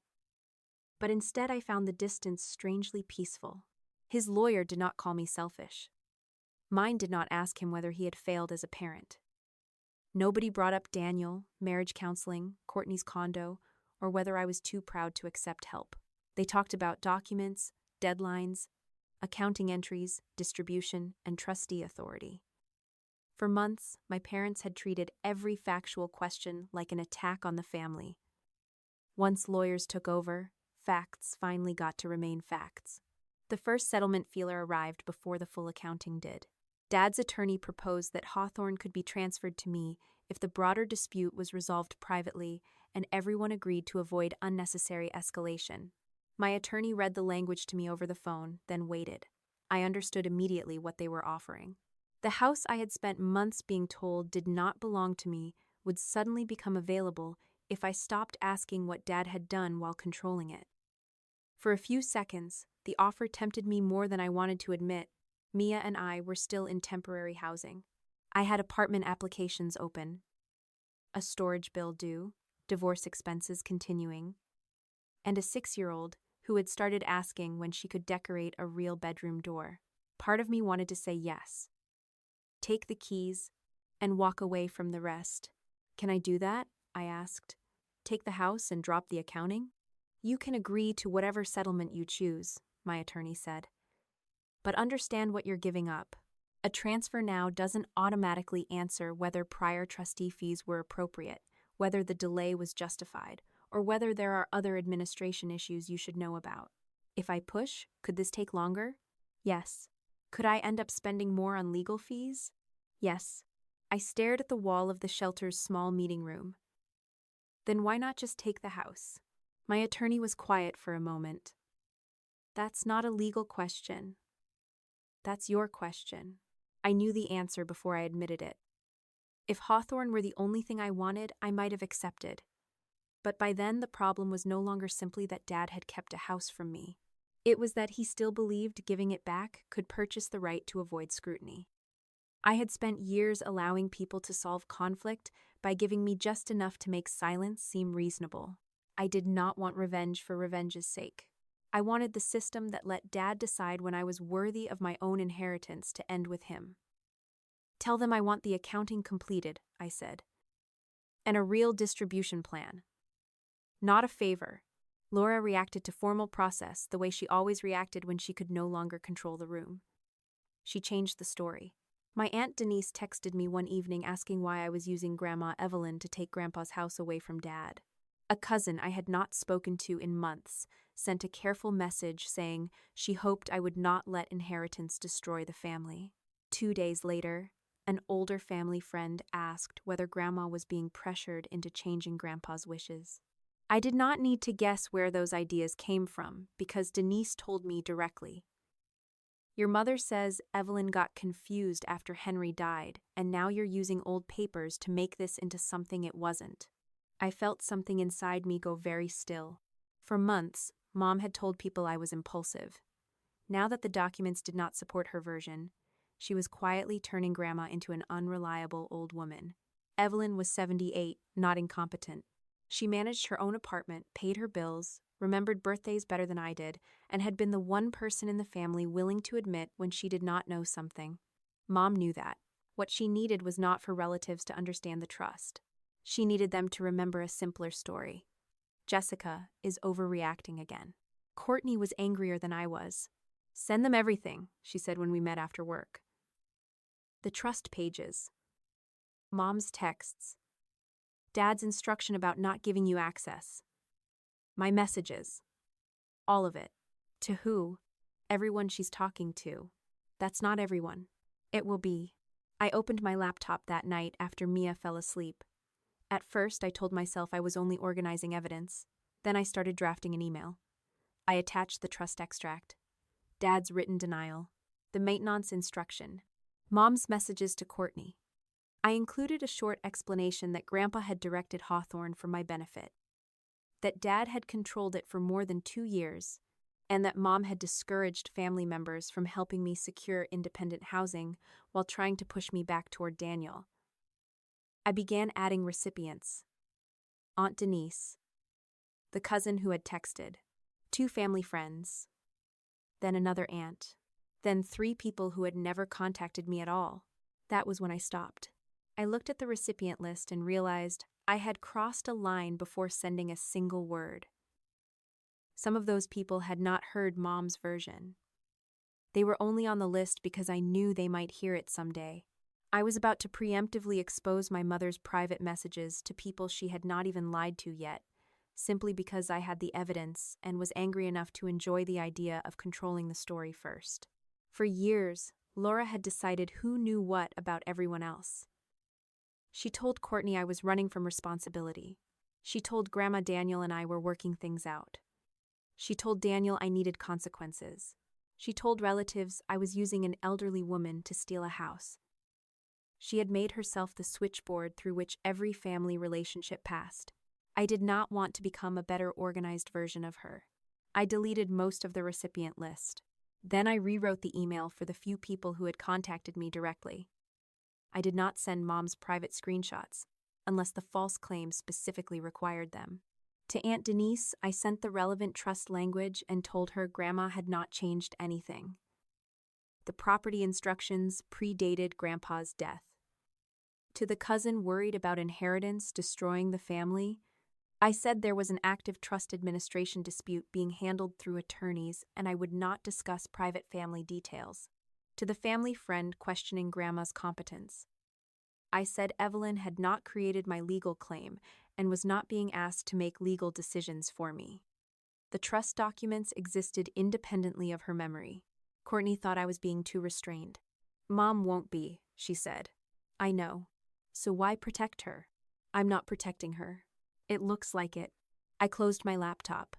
But instead I found the distance strangely peaceful. His lawyer did not call me selfish. Mine did not ask him whether he had failed as a parent. Nobody brought up Daniel, marriage counseling, Courtney's condo, or whether I was too proud to accept help. They talked about documents, deadlines, accounting entries, distribution, and trustee authority. For months, my parents had treated every factual question like an attack on the family. Once lawyers took over, facts finally got to remain facts. The first settlement feeler arrived before the full accounting did. Dad's attorney proposed that Hawthorne could be transferred to me if the broader dispute was resolved privately and everyone agreed to avoid unnecessary escalation. My attorney read the language to me over the phone, then waited. I understood immediately what they were offering. The house I had spent months being told did not belong to me would suddenly become available if I stopped asking what Dad had done while controlling it. For a few seconds, the offer tempted me more than I wanted to admit. Mia and I were still in temporary housing. I had apartment applications open, a storage bill due, divorce expenses continuing, and a 6-year-old who had started asking when she could decorate a real bedroom door. Part of me wanted to say yes, take the keys, and walk away from the rest. Can I do that? I asked. Take the house and drop the accounting? You can agree to whatever settlement you choose, my attorney said. But understand what you're giving up. A transfer now doesn't automatically answer whether prior trustee fees were appropriate, whether the delay was justified, or whether there are other administration issues you should know about. If I push, could this take longer? Yes. Could I end up spending more on legal fees? Yes. I stared at the wall of the shelter's small meeting room. Then why not just take the house? My attorney was quiet for a moment. That's not a legal question. That's your question. I knew the answer before I admitted it. If Hawthorne were the only thing I wanted, I might have accepted. But by then, the problem was no longer simply that Dad had kept a house from me. It was that he still believed giving it back could purchase the right to avoid scrutiny. I had spent years allowing people to solve conflict by giving me just enough to make silence seem reasonable. I did not want revenge for revenge's sake. I wanted the system that let Dad decide when I was worthy of my own inheritance to end with him. Tell them I want the accounting completed, I said. And a real distribution plan. Not a favor. Laura reacted to formal process the way she always reacted when she could no longer control the room. She changed the story. My Aunt Denise texted me one evening asking why I was using Grandma Evelyn to take Grandpa's house away from Dad. A cousin I had not spoken to in months sent a careful message saying she hoped I would not let inheritance destroy the family. 2 days later, an older family friend asked whether Grandma was being pressured into changing Grandpa's wishes. I did not need to guess where those ideas came from because Denise told me directly. Your mother says Evelyn got confused after Henry died, and now you're using old papers to make this into something it wasn't. I felt something inside me go very still. For months, Mom had told people I was impulsive. Now that the documents did not support her version, she was quietly turning Grandma into an unreliable old woman. Evelyn was 78, not incompetent. She managed her own apartment, paid her bills, remembered birthdays better than I did, and had been the one person in the family willing to admit when she did not know something. Mom knew that. What she needed was not for relatives to understand the trust. She needed them to remember a simpler story. Jessica is overreacting again. Courtney was angrier than I was. Send them everything, she said when we met after work. The trust pages. Mom's texts. Dad's instruction about not giving you access. My messages. All of it. To who? Everyone she's talking to. That's not everyone. It will be. I opened my laptop that night after Mia fell asleep. At first, I told myself I was only organizing evidence. Then I started drafting an email. I attached the trust extract. Dad's written denial. The maintenance instruction. Mom's messages to Courtney. I included a short explanation that Grandpa had directed Hawthorne for my benefit, that Dad had controlled it for more than 2 years, and that Mom had discouraged family members from helping me secure independent housing while trying to push me back toward Daniel. I began adding recipients. Aunt Denise, the cousin who had texted, 2 family friends, then another aunt, then 3 people who had never contacted me at all. That was when I stopped. I looked at the recipient list and realized I had crossed a line before sending a single word. Some of those people had not heard Mom's version. They were only on the list because I knew they might hear it someday. I was about to preemptively expose my mother's private messages to people she had not even lied to yet, simply because I had the evidence and was angry enough to enjoy the idea of controlling the story first. For years, Laura had decided who knew what about everyone else. She told Courtney I was running from responsibility. She told Grandma Daniel and I were working things out. She told Daniel I needed consequences. She told relatives I was using an elderly woman to steal a house. She had made herself the switchboard through which every family relationship passed. I did not want to become a better organized version of her. I deleted most of the recipient list. Then I rewrote the email for the few people who had contacted me directly. I did not send Mom's private screenshots, unless the false claim specifically required them. To Aunt Denise, I sent the relevant trust language and told her Grandma had not changed anything. The property instructions predated Grandpa's death. To the cousin worried about inheritance destroying the family, I said there was an active trust administration dispute being handled through attorneys and I would not discuss private family details. To the family friend questioning Grandma's competence, I said Evelyn had not created my legal claim and was not being asked to make legal decisions for me. The trust documents existed independently of her memory. Courtney thought I was being too restrained. Mom won't be, she said. I know. So why protect her? I'm not protecting her. It looks like it. I closed my laptop.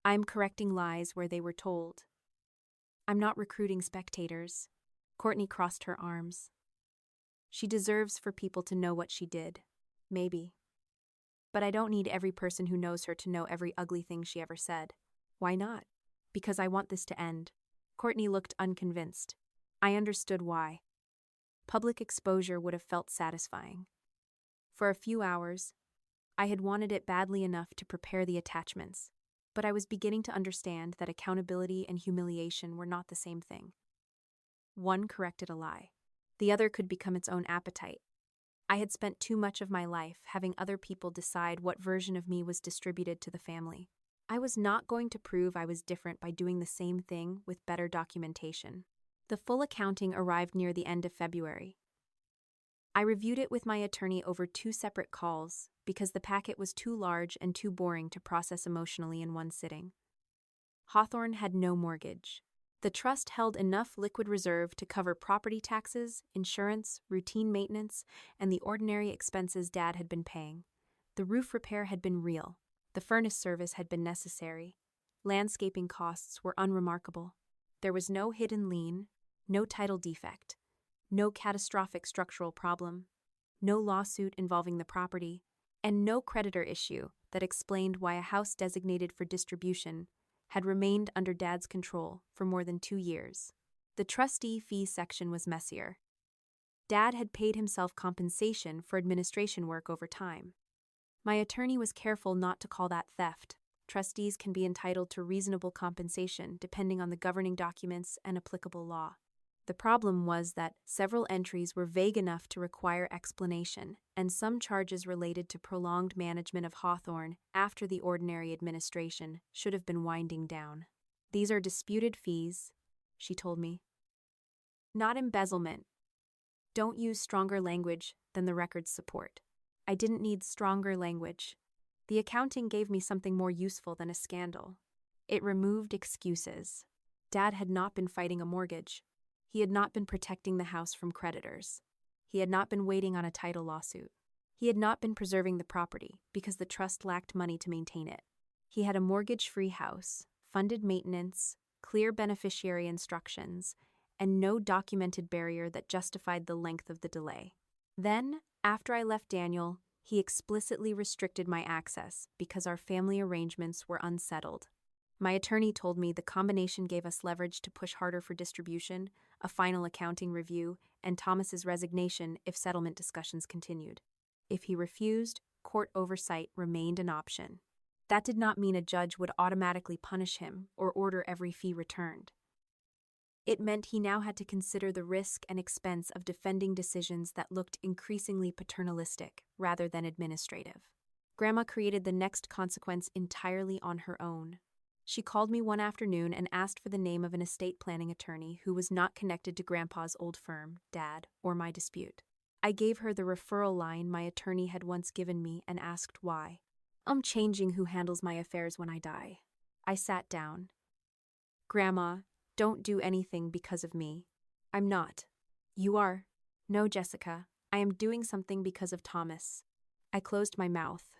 I'm correcting lies where they were told. I'm not recruiting spectators. Courtney crossed her arms. She deserves for people to know what she did. Maybe. But I don't need every person who knows her to know every ugly thing she ever said. Why not? Because I want this to end. Courtney looked unconvinced. I understood why. Public exposure would have felt satisfying. For a few hours, I had wanted it badly enough to prepare the attachments, but I was beginning to understand that accountability and humiliation were not the same thing. One corrected a lie. The other could become its own appetite. I had spent too much of my life having other people decide what version of me was distributed to the family. I was not going to prove I was different by doing the same thing with better documentation. The full accounting arrived near the end of February. I reviewed it with my attorney over 2 separate calls because the packet was too large and too boring to process emotionally in one sitting. Hawthorne had no mortgage. The trust held enough liquid reserve to cover property taxes, insurance, routine maintenance, and the ordinary expenses Dad had been paying. The roof repair had been real. The furnace service had been necessary. Landscaping costs were unremarkable. There was no hidden lien, no title defect, no catastrophic structural problem, no lawsuit involving the property, and no creditor issue that explained why a house designated for distribution had remained under Dad's control for more than 2 years. The trustee fee section was messier. Dad had paid himself compensation for administration work over time. My attorney was careful not to call that theft. Trustees can be entitled to reasonable compensation depending on the governing documents and applicable law. The problem was that several entries were vague enough to require explanation, and some charges related to prolonged management of Hawthorne after the ordinary administration should have been winding down. These are disputed fees, she told me. Not embezzlement. Don't use stronger language than the records support. I didn't need stronger language. The accounting gave me something more useful than a scandal. It removed excuses. Dad had not been fighting a mortgage. He had not been protecting the house from creditors. He had not been waiting on a title lawsuit. He had not been preserving the property because the trust lacked money to maintain it. He had a mortgage-free house, funded maintenance, clear beneficiary instructions, and no documented barrier that justified the length of the delay. Then, after I left Daniel, he explicitly restricted my access because our family arrangements were unsettled. My attorney told me the combination gave us leverage to push harder for distribution, a final accounting review, and Thomas's resignation if settlement discussions continued. If he refused, court oversight remained an option. That did not mean a judge would automatically punish him or order every fee returned. It meant he now had to consider the risk and expense of defending decisions that looked increasingly paternalistic rather than administrative. Grandma created the next consequence entirely on her own. She called me one afternoon and asked for the name of an estate planning attorney who was not connected to Grandpa's old firm, Dad, or my dispute. I gave her the referral line my attorney had once given me and asked why. I'm changing who handles my affairs when I die. I sat down. Grandma, don't do anything because of me. I'm not. You are. No, Jessica, I am doing something because of Thomas. I closed my mouth.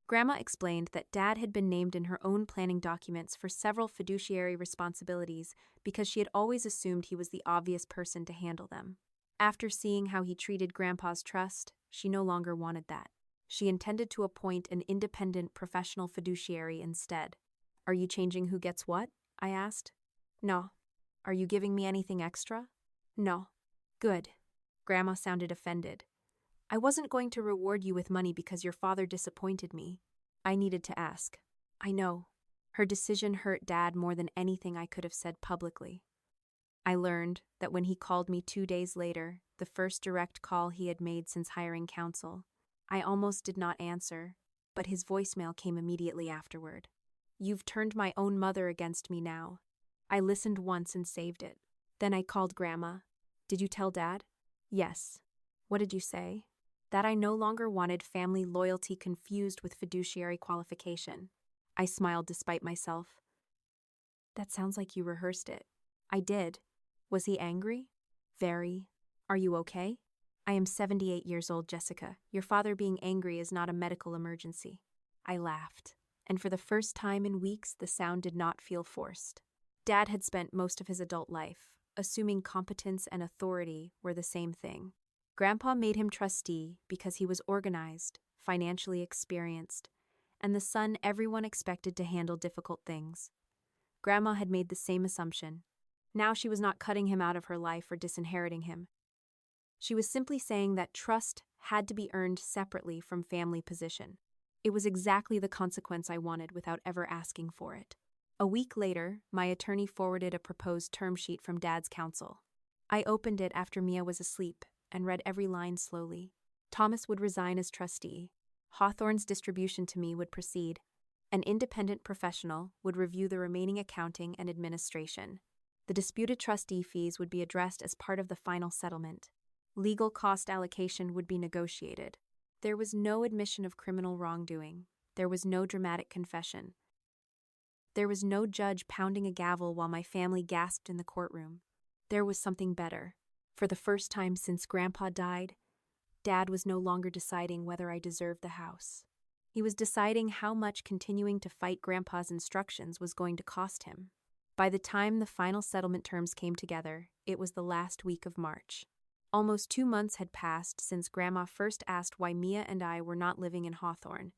Grandma explained that Dad had been named in her own planning documents for several fiduciary responsibilities because she had always assumed he was the obvious person to handle them. After seeing how he treated Grandpa's trust, she no longer wanted that. She intended to appoint an independent professional fiduciary instead. Are you changing who gets what? I asked. No. Are you giving me anything extra? No. Good. Grandma sounded offended. I wasn't going to reward you with money because your father disappointed me. I needed to ask. I know. Her decision hurt Dad more than anything I could have said publicly. I learned that when he called me 2 days later, the first direct call he had made since hiring counsel, I almost did not answer. but his voicemail came immediately afterward. "You've turned my own mother against me now. I listened once and saved it. Then I called Grandma." "Did you tell Dad?" "Yes." "What did you say?" "That I no longer wanted family loyalty confused with fiduciary qualification." I smiled despite myself. "That sounds like you rehearsed it." "I did." "Was he angry?" "Very." "Are you okay?" "I am 78 years old, Jessica. Your father being angry is not a medical emergency." I laughed, and for the first time in weeks the sound did not feel forced. Dad had spent most of his adult life assuming competence and authority were the same thing. Grandpa made him trustee because he was organized, financially experienced, and the son everyone expected to handle difficult things. Grandma had made the same assumption. Now she was not cutting him out of her life or disinheriting him. She was simply saying that trust had to be earned separately from family position. It was exactly the consequence I wanted without ever asking for it. A week later, my attorney forwarded a proposed term sheet from Dad's counsel. I opened it after Mia was asleep and read every line slowly. Thomas would resign as trustee. Hawthorne's distribution to me would proceed. An independent professional would review the remaining accounting and administration. The disputed trustee fees would be addressed as part of the final settlement. Legal cost allocation would be negotiated. There was no admission of criminal wrongdoing. There was no dramatic confession. There was no judge pounding a gavel while my family gasped in the courtroom. There was something better. For the first time since Grandpa died, Dad was no longer deciding whether I deserved the house. He was deciding how much continuing to fight Grandpa's instructions was going to cost him. By the time the final settlement terms came together, it was the last week of March. Almost 2 months had passed since Grandma first asked why Mia and I were not living in Hawthorne,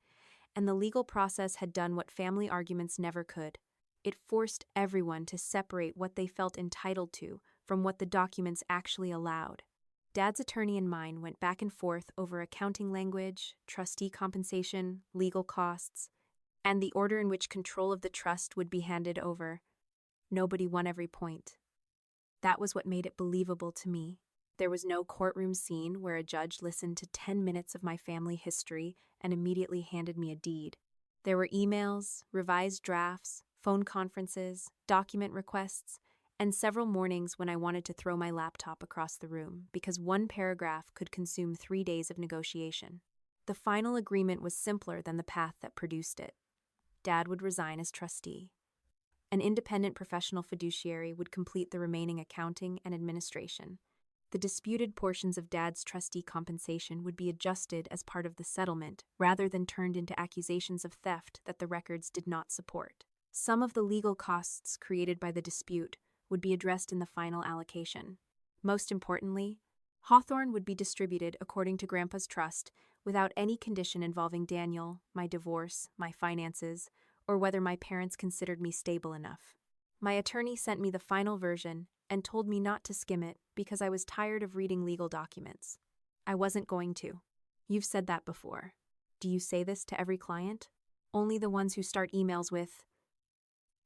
and the legal process had done what family arguments never could. It forced everyone to separate what they felt entitled to from what the documents actually allowed. Dad's attorney and mine went back and forth over accounting language, trustee compensation, legal costs, and the order in which control of the trust would be handed over. Nobody won every point. That was what made it believable to me. There was no courtroom scene where a judge listened to 10 minutes of my family history and immediately handed me a deed. There were emails, revised drafts, phone conferences, document requests, and several mornings when I wanted to throw my laptop across the room because one paragraph could consume 3 days of negotiation. The final agreement was simpler than the path that produced it. Dad would resign as trustee. An independent professional fiduciary would complete the remaining accounting and administration. The disputed portions of Dad's trustee compensation would be adjusted as part of the settlement rather than turned into accusations of theft that the records did not support. Some of the legal costs created by the dispute would be addressed in the final allocation. Most importantly, Hawthorne would be distributed according to Grandpa's trust without any condition involving Daniel, my divorce, my finances, or whether my parents considered me stable enough. My attorney sent me the final version and told me not to skim it because I was tired of reading legal documents. I wasn't going to. You've said that before. Do you say this to every client? Only the ones who start emails with,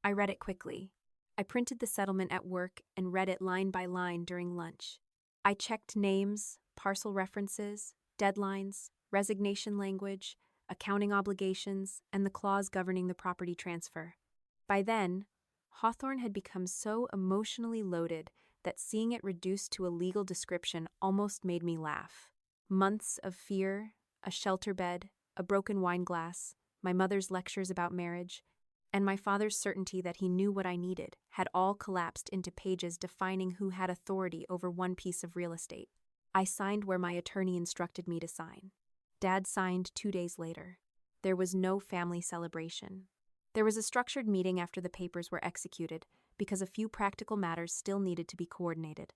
I read it quickly. I printed the settlement at work and read it line by line during lunch. I checked names, parcel references, deadlines, resignation language, accounting obligations, and the clause governing the property transfer. By then, Hawthorne had become so emotionally loaded that seeing it reduced to a legal description almost made me laugh. Months of fear, a shelter bed, a broken wine glass, my mother's lectures about marriage, and my father's certainty that he knew what I needed had all collapsed into pages defining who had authority over one piece of real estate. I signed where my attorney instructed me to sign. Dad signed 2 days later. There was no family celebration. There was a structured meeting after the papers were executed because a few practical matters still needed to be coordinated.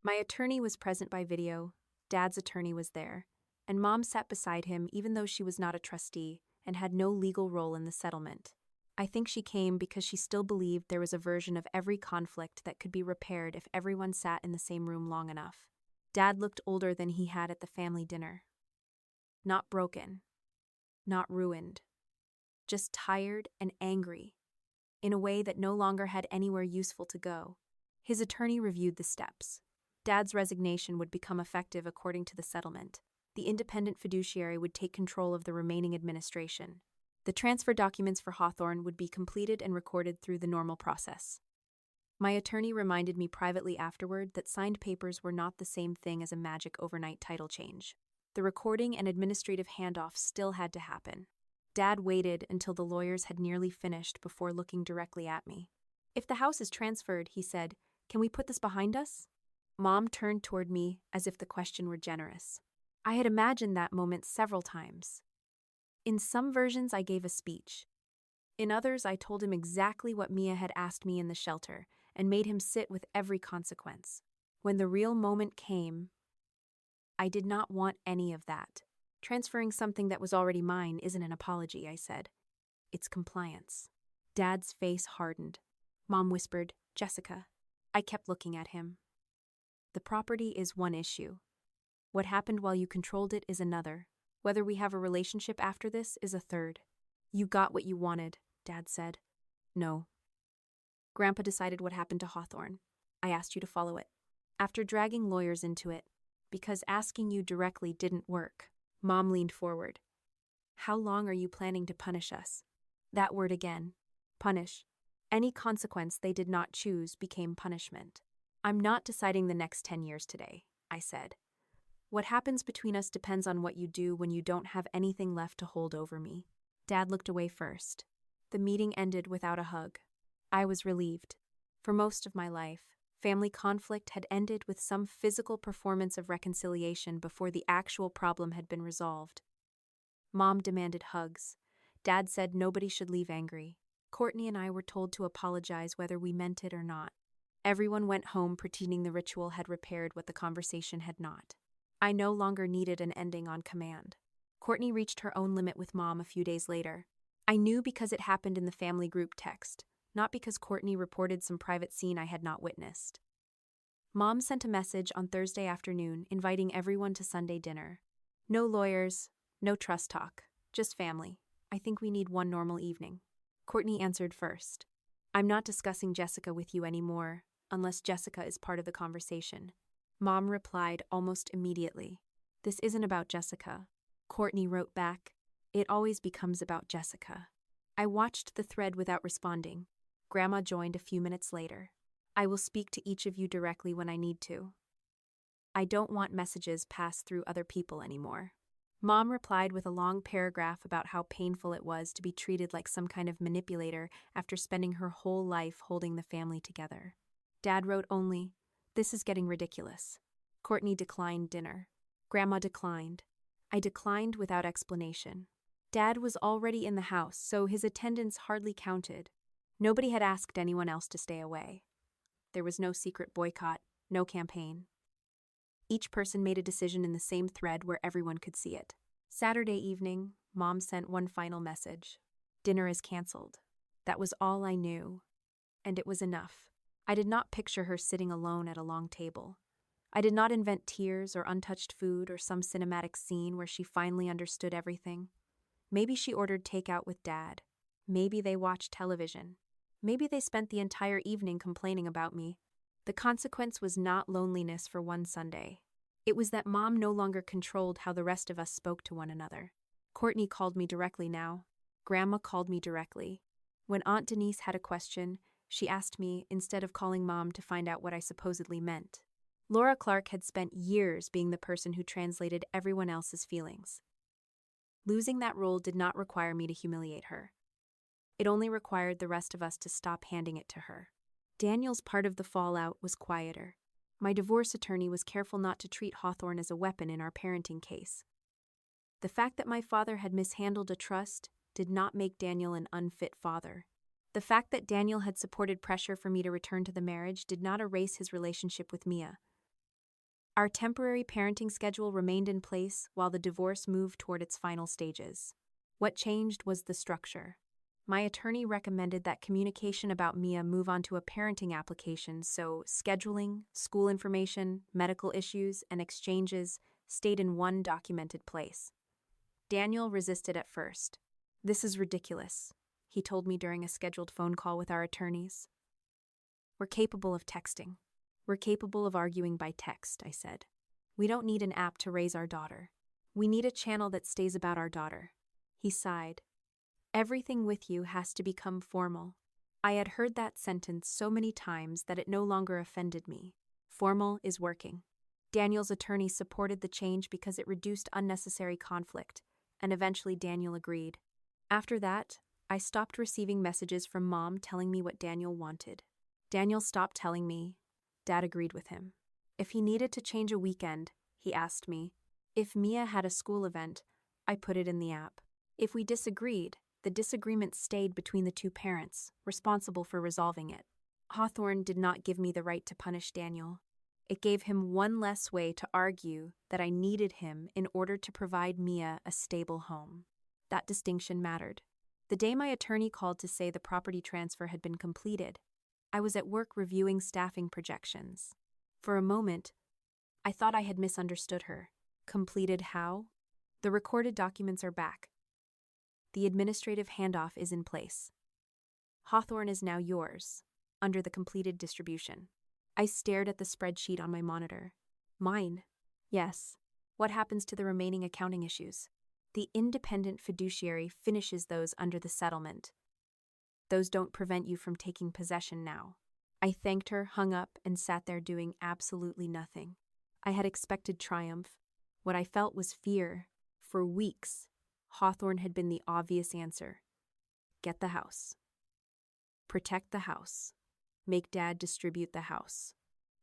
My attorney was present by video, Dad's attorney was there, and Mom sat beside him even though she was not a trustee and had no legal role in the settlement. I think she came because she still believed there was a version of every conflict that could be repaired if everyone sat in the same room long enough. Dad looked older than he had at the family dinner. Not broken. Not ruined. Just tired and angry, in a way that no longer had anywhere useful to go. His attorney reviewed the steps. Dad's resignation would become effective according to the settlement. the independent fiduciary would take control of the remaining administration. The transfer documents for Hawthorne would be completed and recorded through the normal process. My attorney reminded me privately afterward that signed papers were not the same thing as a magic overnight title change. The recording and administrative handoff still had to happen. Dad waited until the lawyers had nearly finished before looking directly at me. "If the house is transferred," he said, "can we put this behind us?" Mom turned toward me as if the question were generous. I had imagined that moment several times. In some versions, I gave a speech. In others, I told him exactly what Mia had asked me in the shelter and made him sit with every consequence. When the real moment came, I did not want any of that. "Transferring something that was already mine isn't an apology," I said. "It's compliance." Dad's face hardened. Mom whispered, "Jessica." I kept looking at him. "The property is one issue. What happened while you controlled it is another. Whether we have a relationship after this is a third." "You got what you wanted," Dad said. "No. Grandpa decided what happened to Hawthorne. I asked you to follow it. After dragging lawyers into it, because asking you directly didn't work." Mom leaned forward. "How long are you planning to punish us?" That word again. Punish. Any consequence they did not choose became punishment. "I'm not deciding the next 10 years today," I said. "What happens between us depends on what you do when you don't have anything left to hold over me." Dad looked away first. The meeting ended without a hug. I was relieved. For most of my life, family conflict had ended with some physical performance of reconciliation before the actual problem had been resolved. Mom demanded hugs. Dad said nobody should leave angry. Courtney and I were told to apologize whether we meant it or not. Everyone went home pretending the ritual had repaired what the conversation had not. I no longer needed an ending on command. Courtney reached her own limit with Mom a few days later. I knew because it happened in the family group text, not because Courtney reported some private scene I had not witnessed. Mom sent a message on Thursday afternoon inviting everyone to Sunday dinner. "No lawyers, no trust talk, just family. I think we need one normal evening." Courtney answered first. "I'm not discussing Jessica with you anymore, unless Jessica is part of the conversation." Mom replied almost immediately. "This isn't about Jessica." Courtney wrote back, "It always becomes about Jessica." I watched the thread without responding. Grandma joined a few minutes later. "I will speak to each of you directly when I need to. I don't want messages passed through other people anymore." Mom replied with a long paragraph about how painful it was to be treated like some kind of manipulator after spending her whole life holding the family together. Dad wrote only, "This is getting ridiculous." Courtney declined dinner. Grandma declined. I declined without explanation. Dad was already in the house, so his attendance hardly counted. Nobody had asked anyone else to stay away. There was no secret boycott, no campaign. Each person made a decision in the same thread where everyone could see it. Saturday evening, Mom sent one final message. "Dinner is canceled." That was all I knew, and it was enough. I did not picture her sitting alone at a long table. I did not invent tears or untouched food or some cinematic scene where she finally understood everything. Maybe she ordered takeout with Dad. Maybe they watched television. Maybe they spent the entire evening complaining about me. The consequence was not loneliness for one Sunday. It was that Mom no longer controlled how the rest of us spoke to one another. Courtney called me directly now. Grandma called me directly. When Aunt Denise had a question, she asked me instead of calling Mom to find out what I supposedly meant. Laura Clark had spent years being the person who translated everyone else's feelings. Losing that role did not require me to humiliate her. It only required the rest of us to stop handing it to her. Daniel's part of the fallout was quieter. My divorce attorney was careful not to treat Hawthorne as a weapon in our parenting case. The fact that my father had mishandled a trust did not make Daniel an unfit father. The fact that Daniel had supported pressure for me to return to the marriage did not erase his relationship with Mia. Our temporary parenting schedule remained in place while the divorce moved toward its final stages. What changed was the structure. My attorney recommended that communication about Mia move on to a parenting application, so scheduling, school information, medical issues, and exchanges stayed in one documented place. Daniel resisted at first. "This is ridiculous," he told me during a scheduled phone call with our attorneys. "We're capable of texting. We're capable of arguing by text," I said. "We don't need an app to raise our daughter. We need a channel that stays about our daughter. He sighed. Everything with you has to become formal. I had heard that sentence so many times that it no longer offended me. Formal is working. Daniel's attorney supported the change because it reduced unnecessary conflict, and eventually Daniel agreed. After that, I stopped receiving messages from Mom telling me what Daniel wanted. Daniel stopped telling me. Dad agreed with him. If he needed to change a weekend, he asked me. If Mia had a school event, I put it in the app. If we disagreed, the disagreement stayed between the two parents, responsible for resolving it. Hawthorne did not give me the right to punish Daniel. It gave him one less way to argue that I needed him in order to provide Mia a stable home. That distinction mattered. The day my attorney called to say the property transfer had been completed, I was at work reviewing staffing projections. For a moment, I thought I had misunderstood her. Completed how? The recorded documents are back. The administrative handoff is in place. Hawthorne is now yours, under the completed distribution. I stared at the spreadsheet on my monitor. Mine? Yes. What happens to the remaining accounting issues? The independent fiduciary finishes those under the settlement. Those don't prevent you from taking possession now. I thanked her, hung up, and sat there doing absolutely nothing. I had expected triumph. What I felt was fear. For weeks, Hawthorne had been the obvious answer. Get the house. Protect the house. Make Dad distribute the house.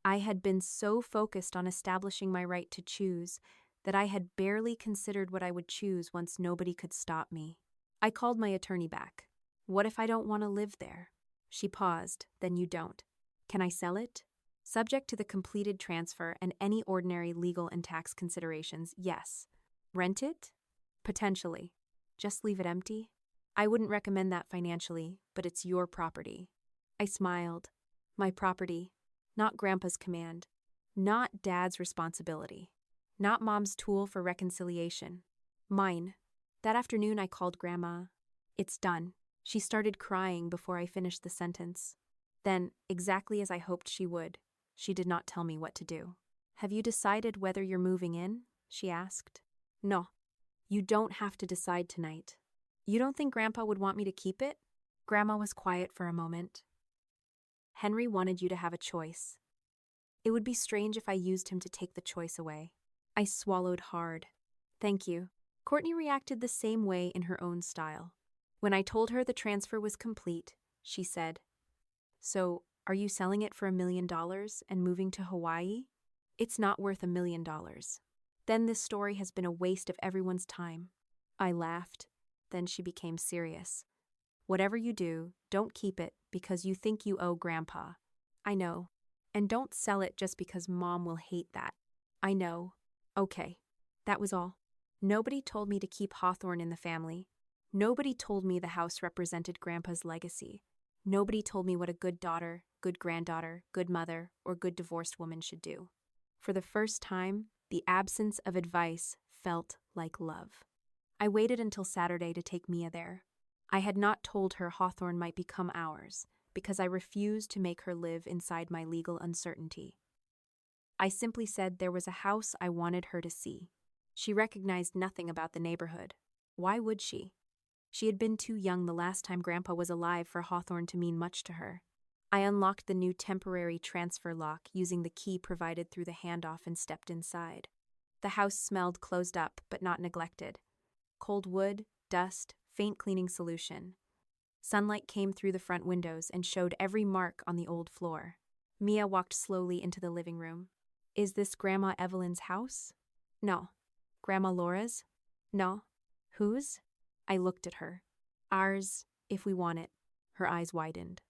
I had been so focused on establishing my right to choose that I had barely considered what I would choose once nobody could stop me. I called my attorney back. What if I don't want to live there? She paused. Then you don't. Can I sell it? Subject to the completed transfer and any ordinary legal and tax considerations, yes. Rent it? Potentially. Just leave it empty? I wouldn't recommend that financially, but it's your property. I smiled. My property. Not Grandpa's command. Not Dad's responsibility. Not Mom's tool for reconciliation. Mine. That afternoon I called Grandma. It's done. She started crying before I finished the sentence. Then, exactly as I hoped she would, she did not tell me what to do. Have you decided whether you're moving in? She asked. No. You don't have to decide tonight. You don't think Grandpa would want me to keep it? Grandma was quiet for a moment. Henry wanted you to have a choice. It would be strange if I used him to take the choice away. I swallowed hard. Thank you. Courtney reacted the same way in her own style. When I told her the transfer was complete, she said, So, are you selling it for $1 million and moving to Hawaii? It's not worth $1 million. Then this story has been a waste of everyone's time. I laughed. Then she became serious. Whatever you do, don't keep it because you think you owe Grandpa. I know. And don't sell it just because Mom will hate that. I know. Okay. That was all. Nobody told me to keep Hawthorne in the family. Nobody told me the house represented Grandpa's legacy. Nobody told me what a good daughter, good granddaughter, good mother, or good divorced woman should do. For the first time, the absence of advice felt like love. I waited until Saturday to take Mia there. I had not told her Hawthorne might become ours because I refused to make her live inside my legal uncertainty. I simply said there was a house I wanted her to see. She recognized nothing about the neighborhood. Why would she? She had been too young the last time Grandpa was alive for Hawthorne to mean much to her. I unlocked the new temporary transfer lock using the key provided through the handoff and stepped inside. The house smelled closed up but not neglected. Cold wood, dust, faint cleaning solution. Sunlight came through the front windows and showed every mark on the old floor. Mia walked slowly into the living room. Is this Grandma Evelyn's house? No. Grandma Laura's? No. Whose? I looked at her. Ours, if we want it. Her eyes widened.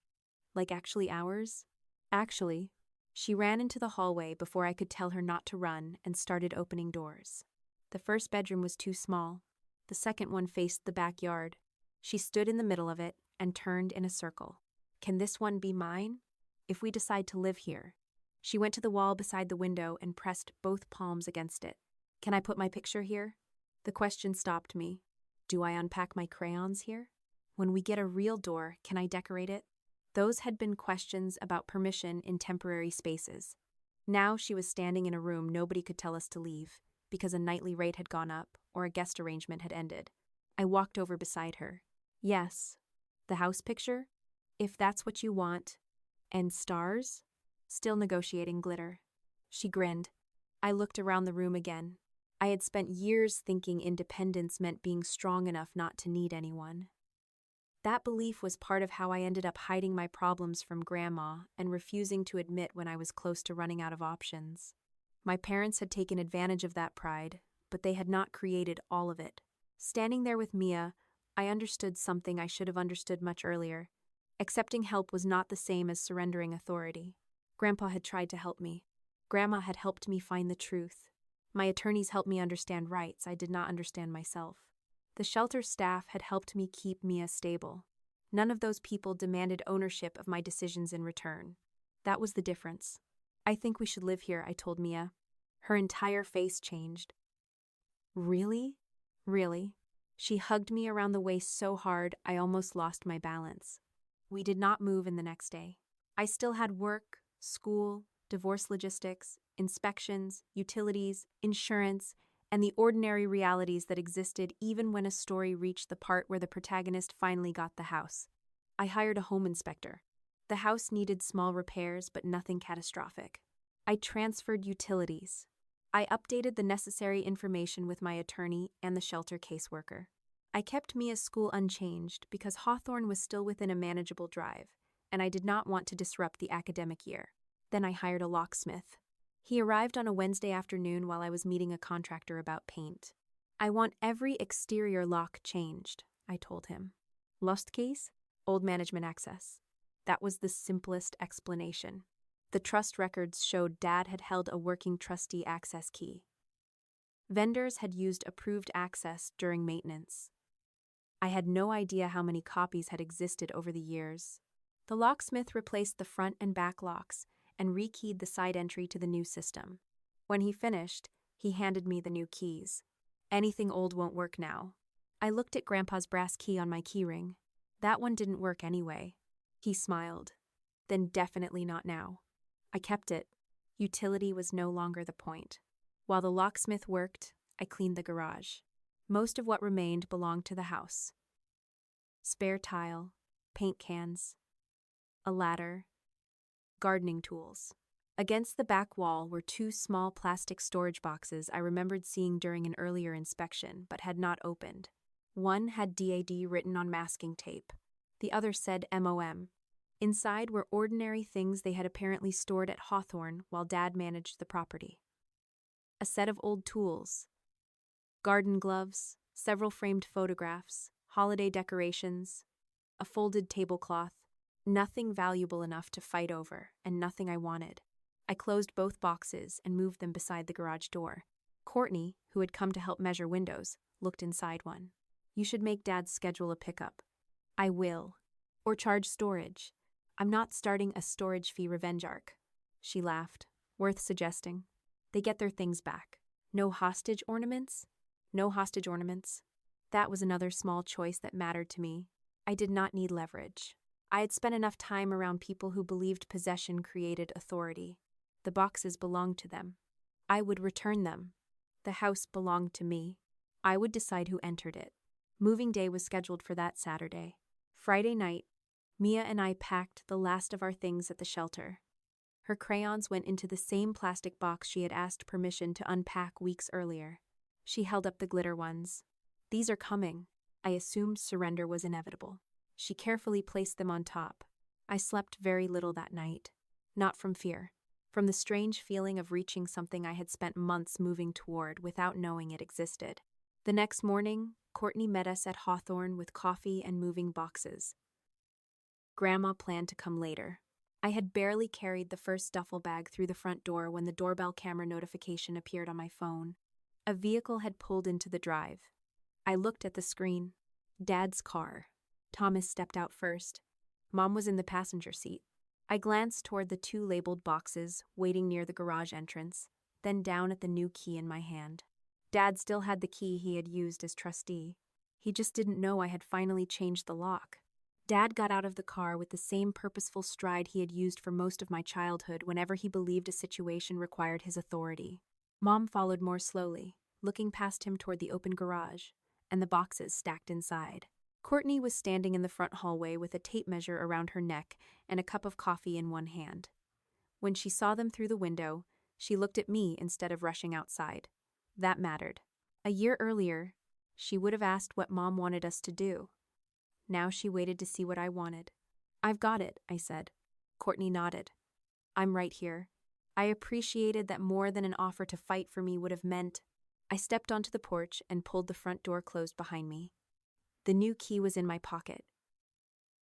Like actually ours? Actually. She ran into the hallway before I could tell her not to run and started opening doors. The first bedroom was too small. The second one faced the backyard. She stood in the middle of it and turned in a circle. Can this one be mine? If we decide to live here. She went to the wall beside the window and pressed both palms against it. Can I put my picture here? The question stopped me. Do I unpack my crayons here? When we get a real door, can I decorate it? Those had been questions about permission in temporary spaces. Now she was standing in a room nobody could tell us to leave, because a nightly rate had gone up or a guest arrangement had ended. I walked over beside her. Yes, the house picture? If that's what you want. And stars? Still negotiating glitter. She grinned. I looked around the room again. I had spent years thinking independence meant being strong enough not to need anyone. That belief was part of how I ended up hiding my problems from Grandma and refusing to admit when I was close to running out of options. My parents had taken advantage of that pride, but they had not created all of it. Standing there with Mia, I understood something I should have understood much earlier. Accepting help was not the same as surrendering authority. Grandpa had tried to help me. Grandma had helped me find the truth. My attorneys helped me understand rights I did not understand myself. The shelter staff had helped me keep Mia stable. None of those people demanded ownership of my decisions in return. That was the difference. I think we should live here, I told Mia. Her entire face changed. Really? Really? She hugged me around the waist so hard I almost lost my balance. We did not move in the next day. I still had work, school, divorce logistics, inspections, utilities, insurance, and the ordinary realities that existed even when a story reached the part where the protagonist finally got the house. I hired a home inspector. The house needed small repairs, but nothing catastrophic. I transferred utilities. I updated the necessary information with my attorney and the shelter caseworker. I kept Mia's school unchanged because Hawthorne was still within a manageable drive, and I did not want to disrupt the academic year. Then I hired a locksmith. He arrived on a Wednesday afternoon while I was meeting a contractor about paint. I want every exterior lock changed, I told him. Lost keys? Old management access. That was the simplest explanation. The trust records showed Dad had held a working trustee access key. Vendors had used approved access during maintenance. I had no idea how many copies had existed over the years. The locksmith replaced the front and back locks and rekeyed the side entry to the new system. When he finished, he handed me the new keys. Anything old won't work now. I looked at Grandpa's brass key on my keyring. That one didn't work anyway. He smiled. Then definitely not now. I kept it. Utility was no longer the point. While the locksmith worked, I cleaned the garage. Most of what remained belonged to the house. Spare tile, paint cans, a ladder, gardening tools. Against the back wall were two small plastic storage boxes I remembered seeing during an earlier inspection, but had not opened. One had DAD written on masking tape. The other said MOM. Inside were ordinary things they had apparently stored at Hawthorne while Dad managed the property. A set of old tools, garden gloves, several framed photographs, holiday decorations, a folded tablecloth. Nothing valuable enough to fight over, and nothing I wanted. I closed both boxes and moved them beside the garage door. Courtney, who had come to help measure windows, looked inside one. You should make Dad schedule a pickup. I will. Or charge storage. I'm not starting a storage fee revenge arc. She laughed. Worth suggesting. They get their things back. No hostage ornaments? No hostage ornaments. That was another small choice that mattered to me. I did not need leverage. I had spent enough time around people who believed possession created authority. The boxes belonged to them. I would return them. The house belonged to me. I would decide who entered it. Moving day was scheduled for that Saturday. Friday night, Mia and I packed the last of our things at the shelter. Her crayons went into the same plastic box she had asked permission to unpack weeks earlier. She held up the glitter ones. These are coming. I assumed surrender was inevitable. She carefully placed them on top. I slept very little that night. Not from fear. From the strange feeling of reaching something I had spent months moving toward without knowing it existed. The next morning, Courtney met us at Hawthorne with coffee and moving boxes. Grandma planned to come later. I had barely carried the first duffel bag through the front door when the doorbell camera notification appeared on my phone. A vehicle had pulled into the drive. I looked at the screen. Dad's car. Thomas stepped out first. Mom was in the passenger seat. I glanced toward the two labeled boxes waiting near the garage entrance, then down at the new key in my hand. Dad still had the key he had used as trustee. He just didn't know I had finally changed the lock. Dad got out of the car with the same purposeful stride he had used for most of my childhood whenever he believed a situation required his authority. Mom followed more slowly. looking past him toward the open garage and the boxes stacked inside. Courtney was standing in the front hallway with a tape measure around her neck and a cup of coffee in one hand. When she saw them through the window, she looked at me instead of rushing outside. That mattered. A year earlier, she would have asked what Mom wanted us to do. Now she waited to see what I wanted. "I've got it," I said. Courtney nodded. "I'm right here." I appreciated that more than an offer to fight for me would have meant. I stepped onto the porch and pulled the front door closed behind me. The new key was in my pocket.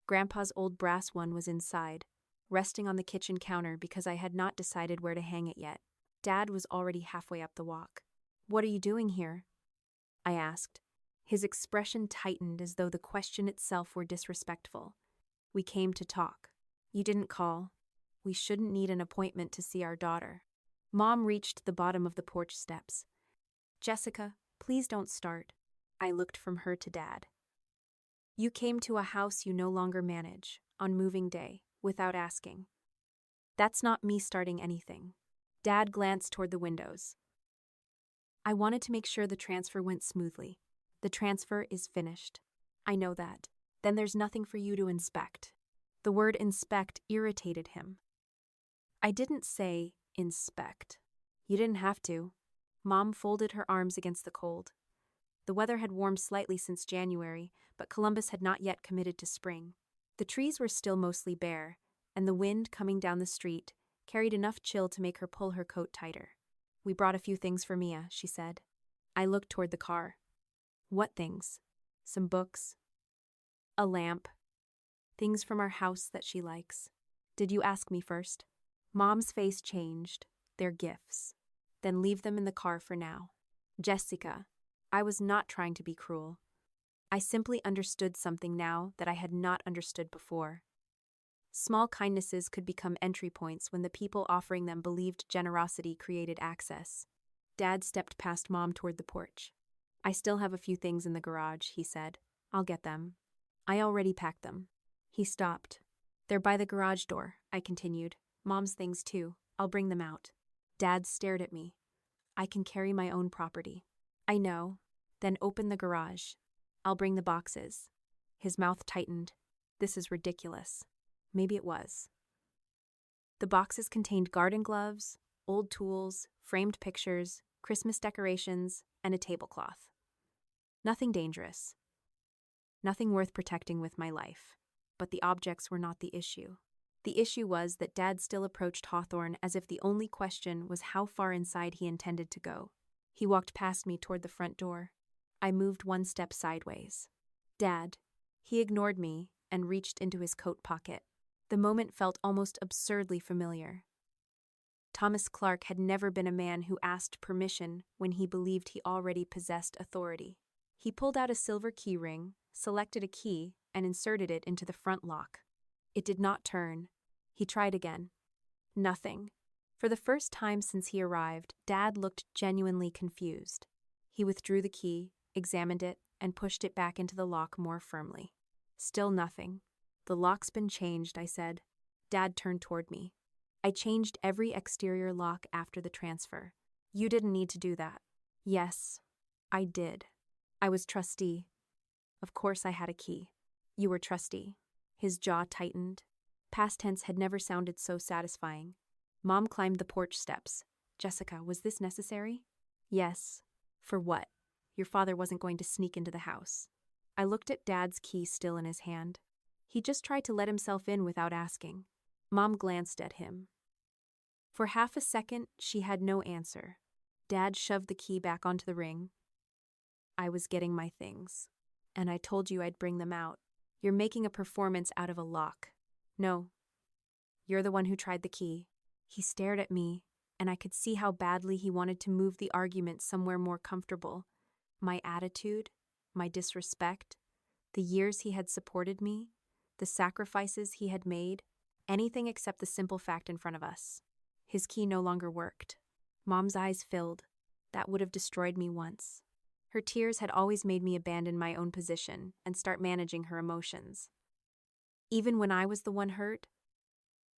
Grandpa's old brass one was inside, resting on the kitchen counter because I had not decided where to hang it yet. Dad was already halfway up the walk. "What are you doing here?" I asked. His expression tightened as though the question itself were disrespectful. "We came to talk." "You didn't call. We shouldn't need an appointment to see our daughter." Mom reached the bottom of the porch steps. "Jessica, please don't start." I looked from her to Dad. "You came to a house you no longer manage, on moving day, without asking." "That's not me starting anything." Dad glanced toward the windows. "I wanted to make sure the transfer went smoothly. The transfer is finished." "I know that. Then there's nothing for you to inspect." The word inspect irritated him. "I didn't say inspect." "You didn't have to." Mom folded her arms against the cold. The weather had warmed slightly since January, but Columbus had not yet committed to spring. The trees were still mostly bare, and the wind coming down the street carried enough chill to make her pull her coat tighter. "We brought a few things for Mia," she said. I looked toward the car. "What things?" "Some books. A lamp. Things from our house that she likes." "Did you ask me first?" Mom's face changed. "They're gifts." "Then leave them in the car for now." "Jessica, I was not trying to be cruel. I simply understood something now that I had not understood before. Small kindnesses could become entry points when the people offering them believed generosity created access." Dad stepped past Mom toward the porch. "I still have a few things in the garage," he said. "I'll get them." "I already packed them." He stopped. "They're by the garage door," I continued. "Mom's things too. I'll bring them out." Dad stared at me. "I can carry my own property." "I know." "Then open the garage. I'll bring the boxes." His mouth tightened. This is ridiculous. Maybe it was. The boxes contained garden gloves, old tools, framed pictures, Christmas decorations, and a tablecloth. Nothing dangerous. Nothing worth protecting with my life. But the objects were not the issue. The issue was that Dad still approached Hawthorne as if the only question was how far inside he intended to go. He walked past me toward the front door. I moved one step sideways. "Dad." He ignored me and reached into his coat pocket. The moment felt almost absurdly familiar. Thomas Clark had never been a man who asked permission when he believed he already possessed authority. He pulled out a silver key ring, selected a key, and inserted it into the front lock. It did not turn. He tried again. Nothing. For the first time since he arrived, Dad looked genuinely confused. He withdrew the key, examined it, and pushed it back into the lock more firmly. Still nothing. "The lock's been changed," I said. Dad turned toward me. "I changed every exterior lock after the transfer. You didn't need to do that." "Yes, I did. I was trustee. Of course I had a key." "You were trustee." His jaw tightened. Past tense had never sounded so satisfying. Mom climbed the porch steps. "Jessica, was this necessary?" "Yes." "For what?" "Your father wasn't going to sneak into the house." I looked at Dad's key still in his hand. He just tried to let himself in without asking. Mom glanced at him. For half a second, she had no answer. Dad shoved the key back onto the ring. "I was getting my things. And I told you I'd bring them out. You're making a performance out of a lock." "No. You're the one who tried the key." He stared at me, and I could see how badly he wanted to move the argument somewhere more comfortable. My attitude, my disrespect, the years he had supported me, the sacrifices he had made, anything except the simple fact in front of us. His key no longer worked. Mom's eyes filled. That would have destroyed me once. Her tears had always made me abandon my own position and start managing her emotions. Even when I was the one hurt,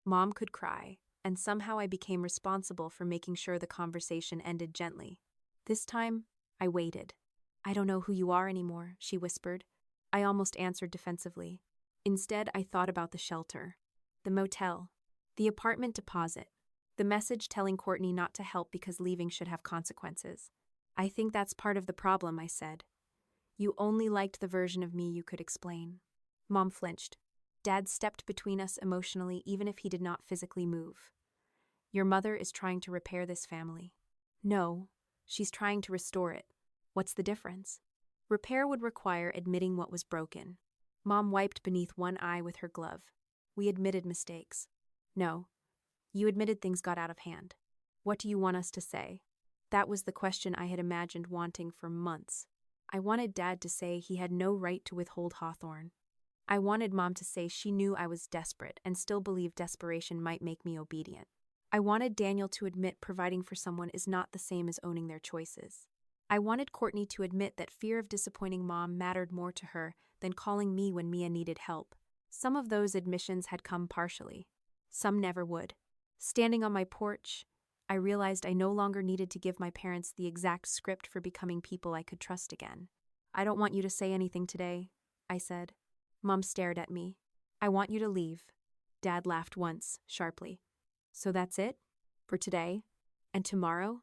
Mom could cry, and somehow I became responsible for making sure the conversation ended gently. This time, I waited. I don't know who you are anymore, she whispered. I almost answered defensively. Instead, I thought about the shelter, the motel, the apartment deposit, the message telling Courtney not to help because leaving should have consequences. I think that's part of the problem, I said. You only liked the version of me you could explain. Mom flinched. Dad stepped between us emotionally, even if he did not physically move. Your mother is trying to repair this family. No, she's trying to restore it. What's the difference? Repair would require admitting what was broken. Mom wiped beneath one eye with her glove. We admitted mistakes. No, you admitted things got out of hand. What do you want us to say? That was the question I had imagined wanting for months. I wanted Dad to say he had no right to withhold Hawthorne. I wanted Mom to say she knew I was desperate and still believed desperation might make me obedient. I wanted Daniel to admit providing for someone is not the same as owning their choices. I wanted Courtney to admit that fear of disappointing Mom mattered more to her than calling me when Mia needed help. Some of those admissions had come partially. Some never would. Standing on my porch, I realized I no longer needed to give my parents the exact script for becoming people I could trust again. I don't want you to say anything today, I said. Mom stared at me. I want you to leave. Dad laughed once, sharply. So that's it? For today? And tomorrow?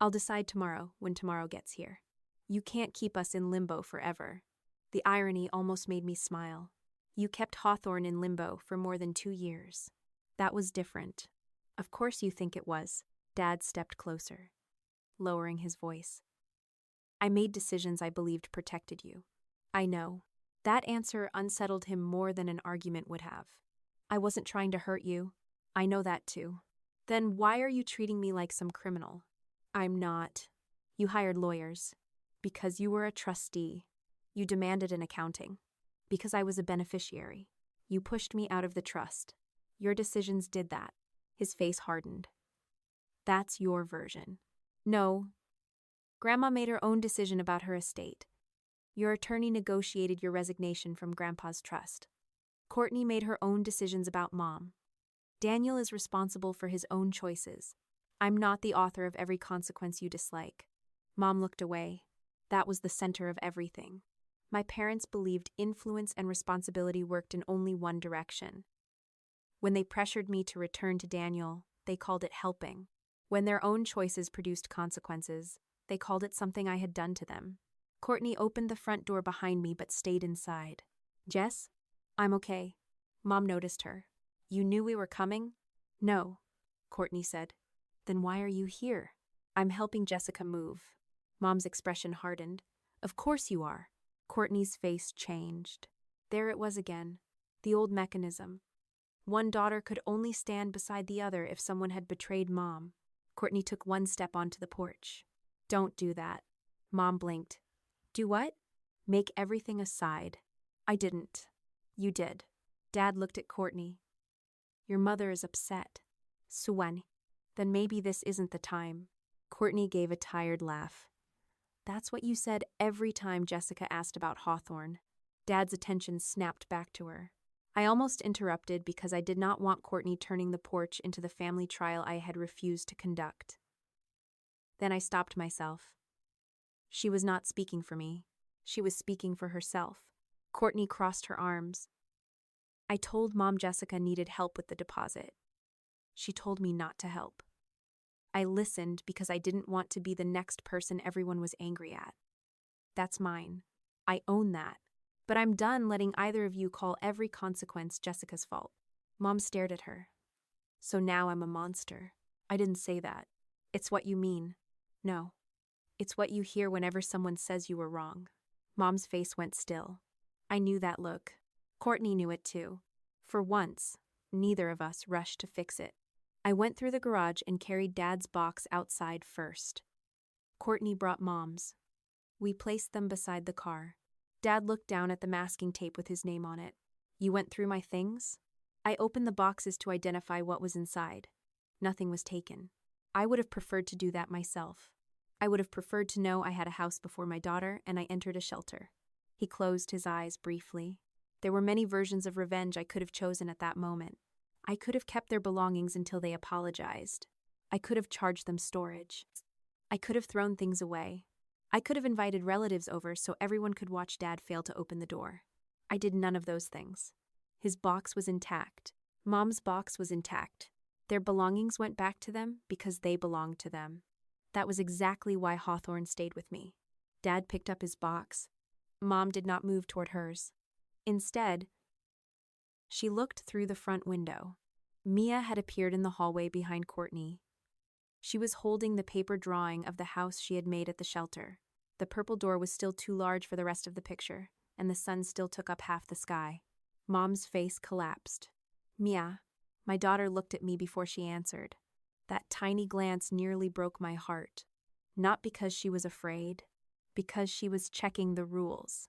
I'll decide tomorrow, when tomorrow gets here. You can't keep us in limbo forever. The irony almost made me smile. You kept Hawthorne in limbo for more than 2 years. That was different. Of course you think it was. Dad stepped closer, lowering his voice. I made decisions I believed protected you. I know. That answer unsettled him more than an argument would have. I wasn't trying to hurt you. I know that too. Then why are you treating me like some criminal? I'm not. You hired lawyers. Because you were a trustee. You demanded an accounting. Because I was a beneficiary. You pushed me out of the trust. Your decisions did that. His face hardened. That's your version. No. Grandma made her own decision about her estate. Your attorney negotiated your resignation from Grandpa's trust. Courtney made her own decisions about Mom. Daniel is responsible for his own choices. I'm not the author of every consequence you dislike. Mom looked away. That was the center of everything. My parents believed influence and responsibility worked in only one direction. When they pressured me to return to Daniel, they called it helping. When their own choices produced consequences, they called it something I had done to them. Courtney opened the front door behind me but stayed inside. Jess? I'm okay. Mom noticed her. You knew we were coming? No, Courtney said. Then why are you here? I'm helping Jessica move. Mom's expression hardened. Of course you are. Courtney's face changed. There it was again. The old mechanism. One daughter could only stand beside the other if someone had betrayed Mom. Courtney took one step onto the porch. Don't do that. Mom blinked. Do what? Make everything aside. I didn't. You did. Dad looked at Courtney. Your mother is upset. Suwan. Then maybe this isn't the time. Courtney gave a tired laugh. That's what you said every time Jessica asked about Hawthorne. Dad's attention snapped back to her. I almost interrupted because I did not want Courtney turning the porch into the family trial I had refused to conduct. Then I stopped myself. She was not speaking for me. She was speaking for herself. Courtney crossed her arms. I told Mom Jessica needed help with the deposit. She told me not to help. I listened because I didn't want to be the next person everyone was angry at. That's mine. I own that. But I'm done letting either of you call every consequence Jessica's fault. Mom stared at her. So now I'm a monster. I didn't say that. It's what you mean. No. It's what you hear whenever someone says you were wrong. Mom's face went still. I knew that look. Courtney knew it too. For once, neither of us rushed to fix it. I went through the garage and carried Dad's box outside first. Courtney brought Mom's. We placed them beside the car. Dad looked down at the masking tape with his name on it. You went through my things? I opened the boxes to identify what was inside. Nothing was taken. I would have preferred to do that myself. I would have preferred to know I had a house before my daughter and I entered a shelter. He closed his eyes briefly. There were many versions of revenge I could have chosen at that moment. I could have kept their belongings until they apologized. I could have charged them storage. I could have thrown things away. I could have invited relatives over so everyone could watch Dad fail to open the door. I did none of those things. His box was intact. Mom's box was intact. Their belongings went back to them because they belonged to them. That was exactly why Hawthorne stayed with me. Dad picked up his box. Mom did not move toward hers. Instead, she looked through the front window. Mia had appeared in the hallway behind Courtney. She was holding the paper drawing of the house she had made at the shelter. The purple door was still too large for the rest of the picture, and the sun still took up half the sky. Mom's face collapsed. Mia, my daughter looked at me before she answered. That tiny glance nearly broke my heart. Not because she was afraid, because she was checking the rules.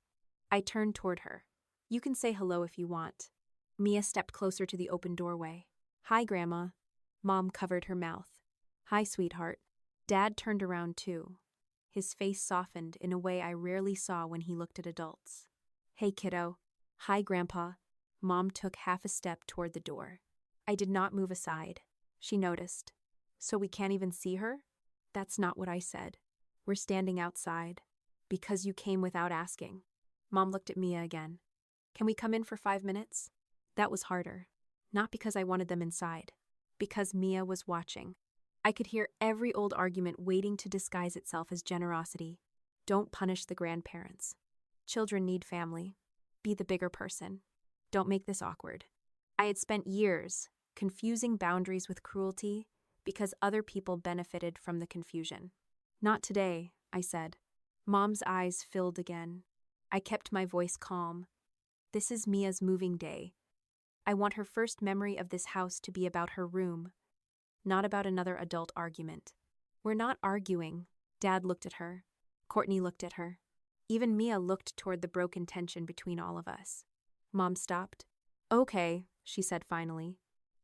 I turned toward her. You can say hello if you want. Mia stepped closer to the open doorway. Hi, Grandma. Mom covered her mouth. Hi, sweetheart. Dad turned around too. His face softened in a way I rarely saw when he looked at adults. Hey, kiddo. Hi, Grandpa. Mom took half a step toward the door. I did not move aside. She noticed. So we can't even see her? That's not what I said. We're standing outside. Because you came without asking. Mom looked at Mia again. Can we come in for 5 minutes? That was harder. Not because I wanted them inside. Because Mia was watching. I could hear every old argument waiting to disguise itself as generosity. Don't punish the grandparents. Children need family. Be the bigger person. Don't make this awkward. I had spent years confusing boundaries with cruelty because other people benefited from the confusion. Not today, I said. Mom's eyes filled again. I kept my voice calm. This is Mia's moving day. I want her first memory of this house to be about her room, not about another adult argument. We're not arguing. Dad looked at her. Courtney looked at her. Even Mia looked toward the broken tension between all of us. Mom stopped. Okay, she said finally.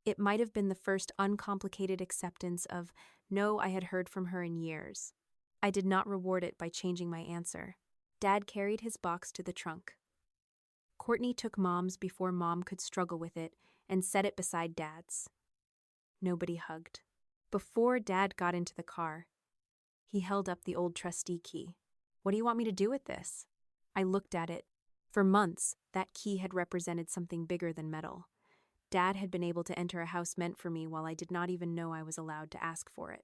It might have been the first uncomplicated acceptance of no I had heard from her in years. I did not reward it by changing my answer. Dad carried his box to the trunk. Courtney took Mom's before Mom could struggle with it and set it beside Dad's. Nobody hugged. Before Dad got into the car, he held up the old trustee key. What do you want me to do with this? I looked at it. For months, that key had represented something bigger than metal. Dad had been able to enter a house meant for me while I did not even know I was allowed to ask for it.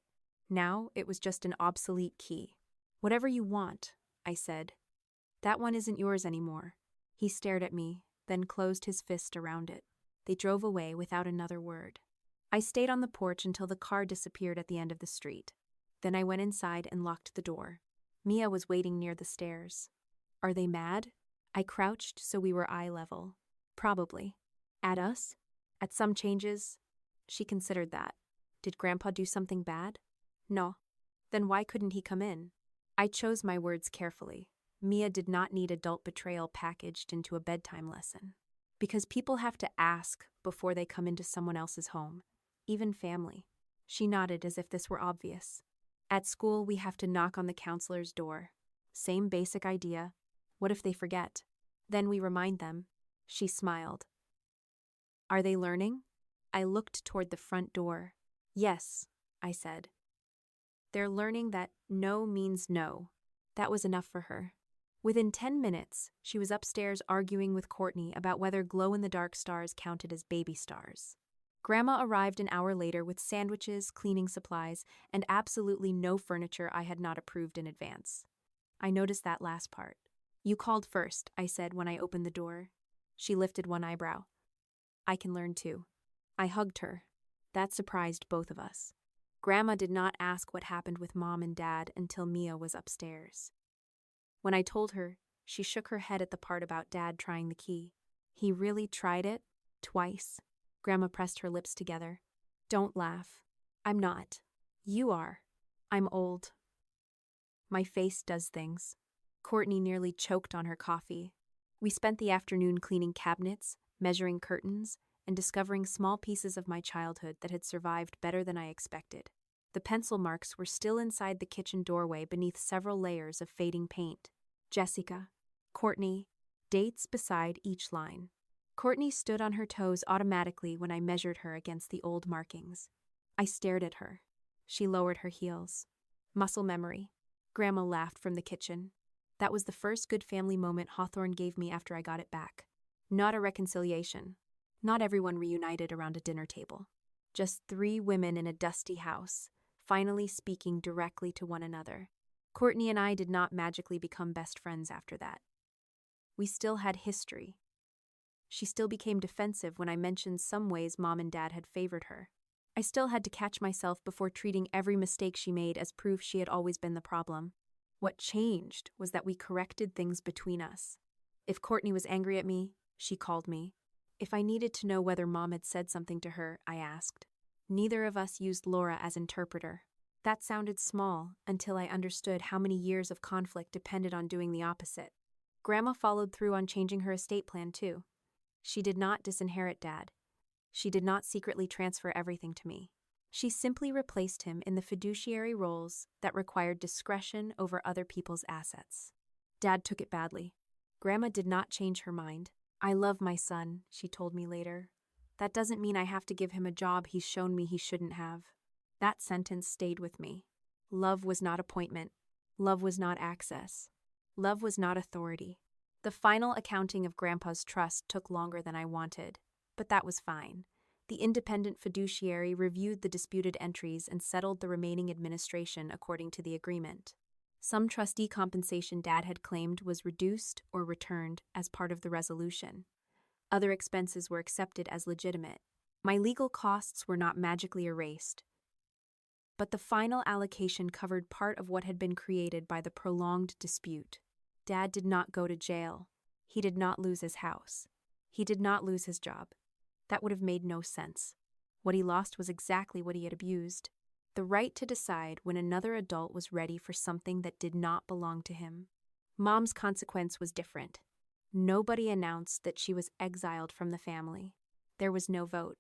Now, it was just an obsolete key. Whatever you want, I said. That one isn't yours anymore. He stared at me, then closed his fist around it. They drove away without another word. I stayed on the porch until the car disappeared at the end of the street. Then I went inside and locked the door. Mia was waiting near the stairs. Are they mad? I crouched so we were eye level. Probably. At us? At some changes? She considered that. Did Grandpa do something bad? No. Then why couldn't he come in? I chose my words carefully. Mia did not need adult betrayal packaged into a bedtime lesson. Because people have to ask before they come into someone else's home, even family. She nodded as if this were obvious. At school, we have to knock on the counselor's door. Same basic idea. What if they forget? Then we remind them. She smiled. Are they learning? I looked toward the front door. Yes, I said. They're learning that no means no. That was enough for her. Within 10 minutes, she was upstairs arguing with Courtney about whether glow-in-the-dark stars counted as baby stars. Grandma arrived an hour later with sandwiches, cleaning supplies, and absolutely no furniture I had not approved in advance. I noticed that last part. You called first, I said when I opened the door. She lifted one eyebrow. I can learn too. I hugged her. That surprised both of us. Grandma did not ask what happened with Mom and Dad until Mia was upstairs. When I told her, she shook her head at the part about Dad trying the key. He really tried it? Twice. Grandma pressed her lips together. Don't laugh. I'm not. You are. I'm old. My face does things. Courtney nearly choked on her coffee. We spent the afternoon cleaning cabinets, measuring curtains, and discovering small pieces of my childhood that had survived better than I expected. The pencil marks were still inside the kitchen doorway beneath several layers of fading paint. Jessica, Courtney, dates beside each line. Courtney stood on her toes automatically when I measured her against the old markings. I stared at her. She lowered her heels. Muscle memory. Grandma laughed from the kitchen. That was the first good family moment Hawthorne gave me after I got it back. Not a reconciliation. Not everyone reunited around a dinner table. Just 3 women in a dusty house, finally speaking directly to one another. Courtney and I did not magically become best friends after that. We still had history. She still became defensive when I mentioned some ways Mom and Dad had favored her. I still had to catch myself before treating every mistake she made as proof she had always been the problem. What changed was that we corrected things between us. If Courtney was angry at me, she called me. If I needed to know whether Mom had said something to her, I asked. Neither of us used Laura as interpreter. That sounded small until I understood how many years of conflict depended on doing the opposite. Grandma followed through on changing her estate plan too. She did not disinherit Dad. She did not secretly transfer everything to me. She simply replaced him in the fiduciary roles that required discretion over other people's assets. Dad took it badly. Grandma did not change her mind. I love my son, she told me later. That doesn't mean I have to give him a job he's shown me he shouldn't have. That sentence stayed with me. Love was not appointment. Love was not access. Love was not authority. The final accounting of Grandpa's trust took longer than I wanted, but that was fine. The independent fiduciary reviewed the disputed entries and settled the remaining administration according to the agreement. Some trustee compensation Dad had claimed was reduced or returned as part of the resolution. Other expenses were accepted as legitimate. My legal costs were not magically erased, but the final allocation covered part of what had been created by the prolonged dispute. Dad did not go to jail. He did not lose his house. He did not lose his job. That would have made no sense. What he lost was exactly what he had abused: the right to decide when another adult was ready for something that did not belong to him. Mom's consequence was different. Nobody announced that she was exiled from the family. There was no vote.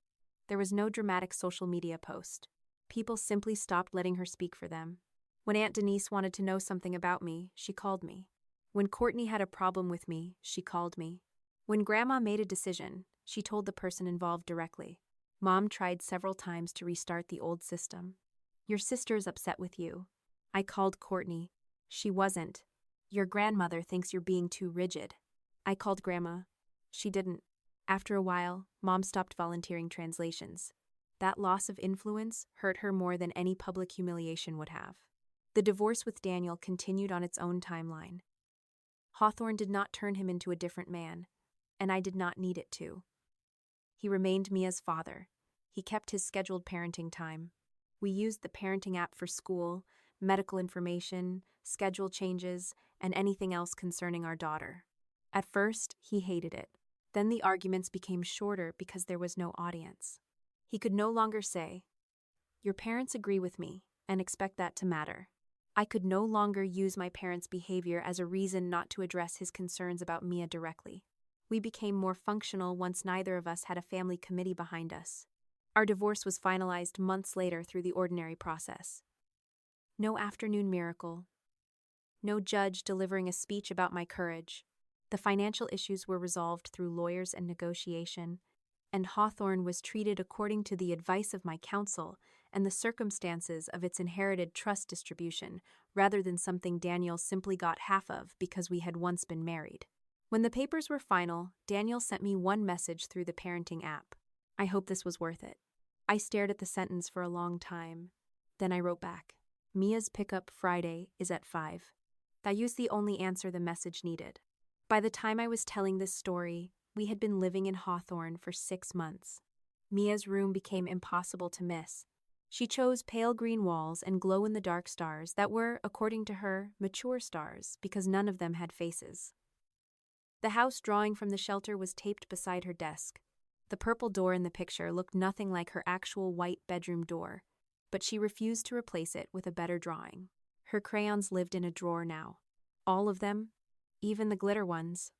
There was no dramatic social media post. People simply stopped letting her speak for them. When Aunt Denise wanted to know something about me, she called me. When Courtney had a problem with me, she called me. When Grandma made a decision, she told the person involved directly. Mom tried several times to restart the old system. Your sister's upset with you. I called Courtney. She wasn't. Your grandmother thinks you're being too rigid. I called Grandma. She didn't. After a while, Mom stopped volunteering translations. That loss of influence hurt her more than any public humiliation would have. The divorce with Daniel continued on its own timeline. Hawthorne did not turn him into a different man, and I did not need it to. He remained Mia's father. He kept his scheduled parenting time. We used the parenting app for school, medical information, schedule changes, and anything else concerning our daughter. At first, he hated it. Then the arguments became shorter because there was no audience. He could no longer say, "Your parents agree with me," and expect that to matter. I could no longer use my parents' behavior as a reason not to address his concerns about Mia directly. We became more functional once neither of us had a family committee behind us. Our divorce was finalized months later through the ordinary process. No afternoon miracle. No judge delivering a speech about my courage. The financial issues were resolved through lawyers and negotiation, and Hawthorne was treated according to the advice of my counsel and the circumstances of its inherited trust distribution, rather than something Daniel simply got half of because we had once been married. When the papers were final, Daniel sent me one message through the parenting app. I hope this was worth it. I stared at the sentence for a long time. Then I wrote back, Mia's pickup Friday is at 5. That was the only answer the message needed. By the time I was telling this story, we had been living in Hawthorne for 6 months. Mia's room became impossible to miss. She chose pale green walls and glow-in-the-dark stars that were, according to her, mature stars because none of them had faces. The house drawing from the shelter was taped beside her desk. The purple door in the picture looked nothing like her actual white bedroom door, but she refused to replace it with a better drawing. Her crayons lived in a drawer now. All of them, even the glitter ones.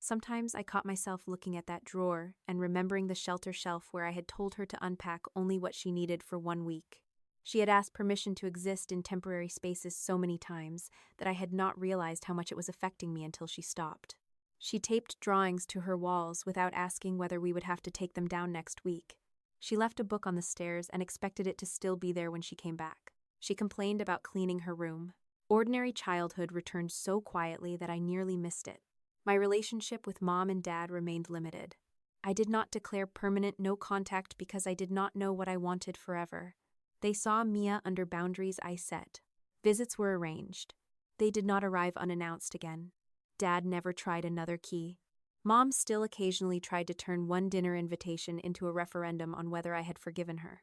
Sometimes I caught myself looking at that drawer and remembering the shelter shelf where I had told her to unpack only what she needed for 1 week. She had asked permission to exist in temporary spaces so many times that I had not realized how much it was affecting me until she stopped. She taped drawings to her walls without asking whether we would have to take them down next week. She left a book on the stairs and expected it to still be there when she came back. She complained about cleaning her room. Ordinary childhood returned so quietly that I nearly missed it. My relationship with mom and dad remained limited. I did not declare permanent no contact because I did not know what I wanted forever. They saw Mia under boundaries I set. Visits were arranged. They did not arrive unannounced again. Dad never tried another key. Mom still occasionally tried to turn one dinner invitation into a referendum on whether I had forgiven her.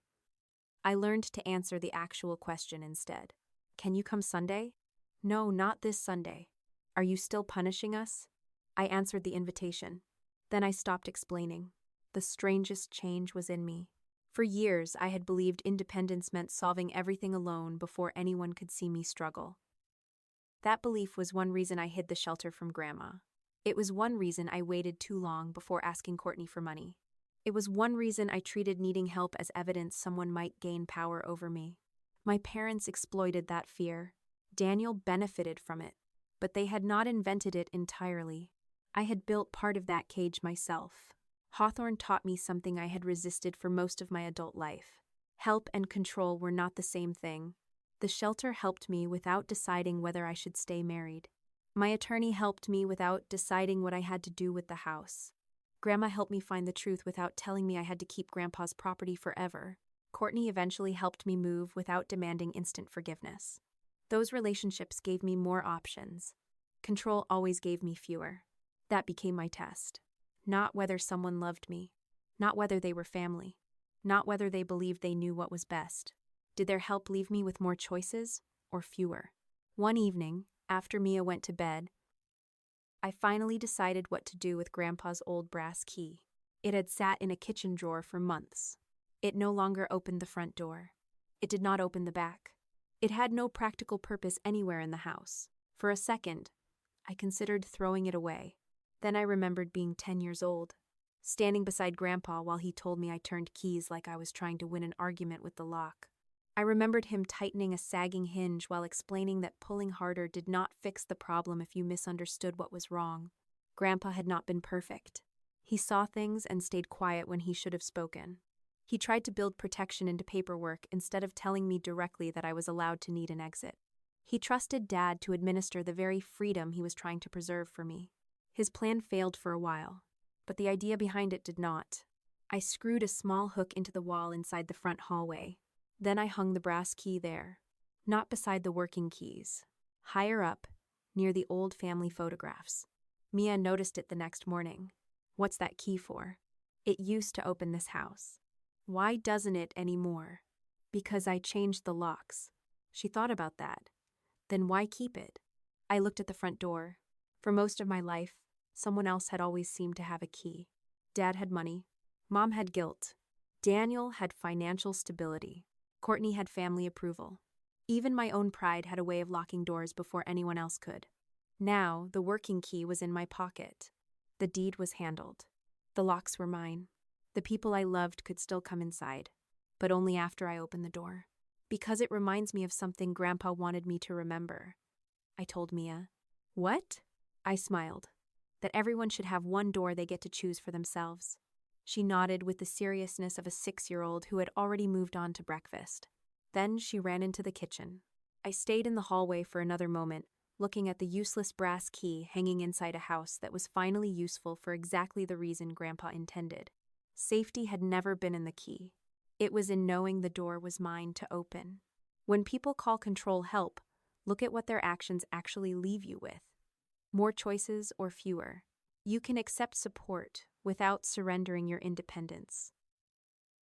I learned to answer the actual question instead. Can you come Sunday? No, not this Sunday. Are you still punishing us? I answered the invitation. Then I stopped explaining. The strangest change was in me. For years, I had believed independence meant solving everything alone before anyone could see me struggle. That belief was one reason I hid the shelter from Grandma. It was one reason I waited too long before asking Courtney for money. It was one reason I treated needing help as evidence someone might gain power over me. My parents exploited that fear. Daniel benefited from it, but they had not invented it entirely. I had built part of that cage myself. Hawthorne taught me something I had resisted for most of my adult life. Help and control were not the same thing. The shelter helped me without deciding whether I should stay married. My attorney helped me without deciding what I had to do with the house. Grandma helped me find the truth without telling me I had to keep Grandpa's property forever. Courtney eventually helped me move without demanding instant forgiveness. Those relationships gave me more options. Control always gave me fewer. That became my test. Not whether someone loved me. Not whether they were family. Not whether they believed they knew what was best. Did their help leave me with more choices or fewer? One evening, after Mia went to bed, I finally decided what to do with Grandpa's old brass key. It had sat in a kitchen drawer for months. It no longer opened the front door. It did not open the back. It had no practical purpose anywhere in the house. For a second, I considered throwing it away. Then I remembered being 10 years old, standing beside Grandpa while he told me I turned keys like I was trying to win an argument with the lock. I remembered him tightening a sagging hinge while explaining that pulling harder did not fix the problem if you misunderstood what was wrong. Grandpa had not been perfect. He saw things and stayed quiet when he should have spoken. He tried to build protection into paperwork instead of telling me directly that I was allowed to need an exit. He trusted Dad to administer the very freedom he was trying to preserve for me. His plan failed for a while, but the idea behind it did not. I screwed a small hook into the wall inside the front hallway. Then I hung the brass key there, not beside the working keys, higher up, near the old family photographs. Mia noticed it the next morning. What's that key for? It used to open this house. Why doesn't it anymore? Because I changed the locks. She thought about that. Then why keep it? I looked at the front door. For most of my life, someone else had always seemed to have a key. Dad had money. Mom had guilt. Daniel had financial stability. Courtney had family approval. Even my own pride had a way of locking doors before anyone else could. Now, the working key was in my pocket. The deed was handled. The locks were mine. The people I loved could still come inside, but only after I opened the door. Because it reminds me of something Grandpa wanted me to remember. I told Mia. What? I smiled. That everyone should have one door they get to choose for themselves. She nodded with the seriousness of a 6-year-old who had already moved on to breakfast. Then she ran into the kitchen. I stayed in the hallway for another moment, looking at the useless brass key hanging inside a house that was finally useful for exactly the reason Grandpa intended. Safety had never been in the key. It was in knowing the door was mine to open. When people call control help, look at what their actions actually leave you with. More choices or fewer. You can accept support without surrendering your independence.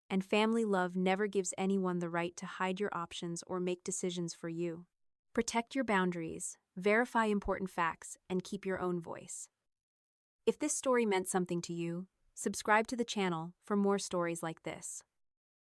And family love never gives anyone the right to hide your options or make decisions for you. Protect your boundaries, verify important facts, and keep your own voice. If this story meant something to you, subscribe to the channel for more stories like this.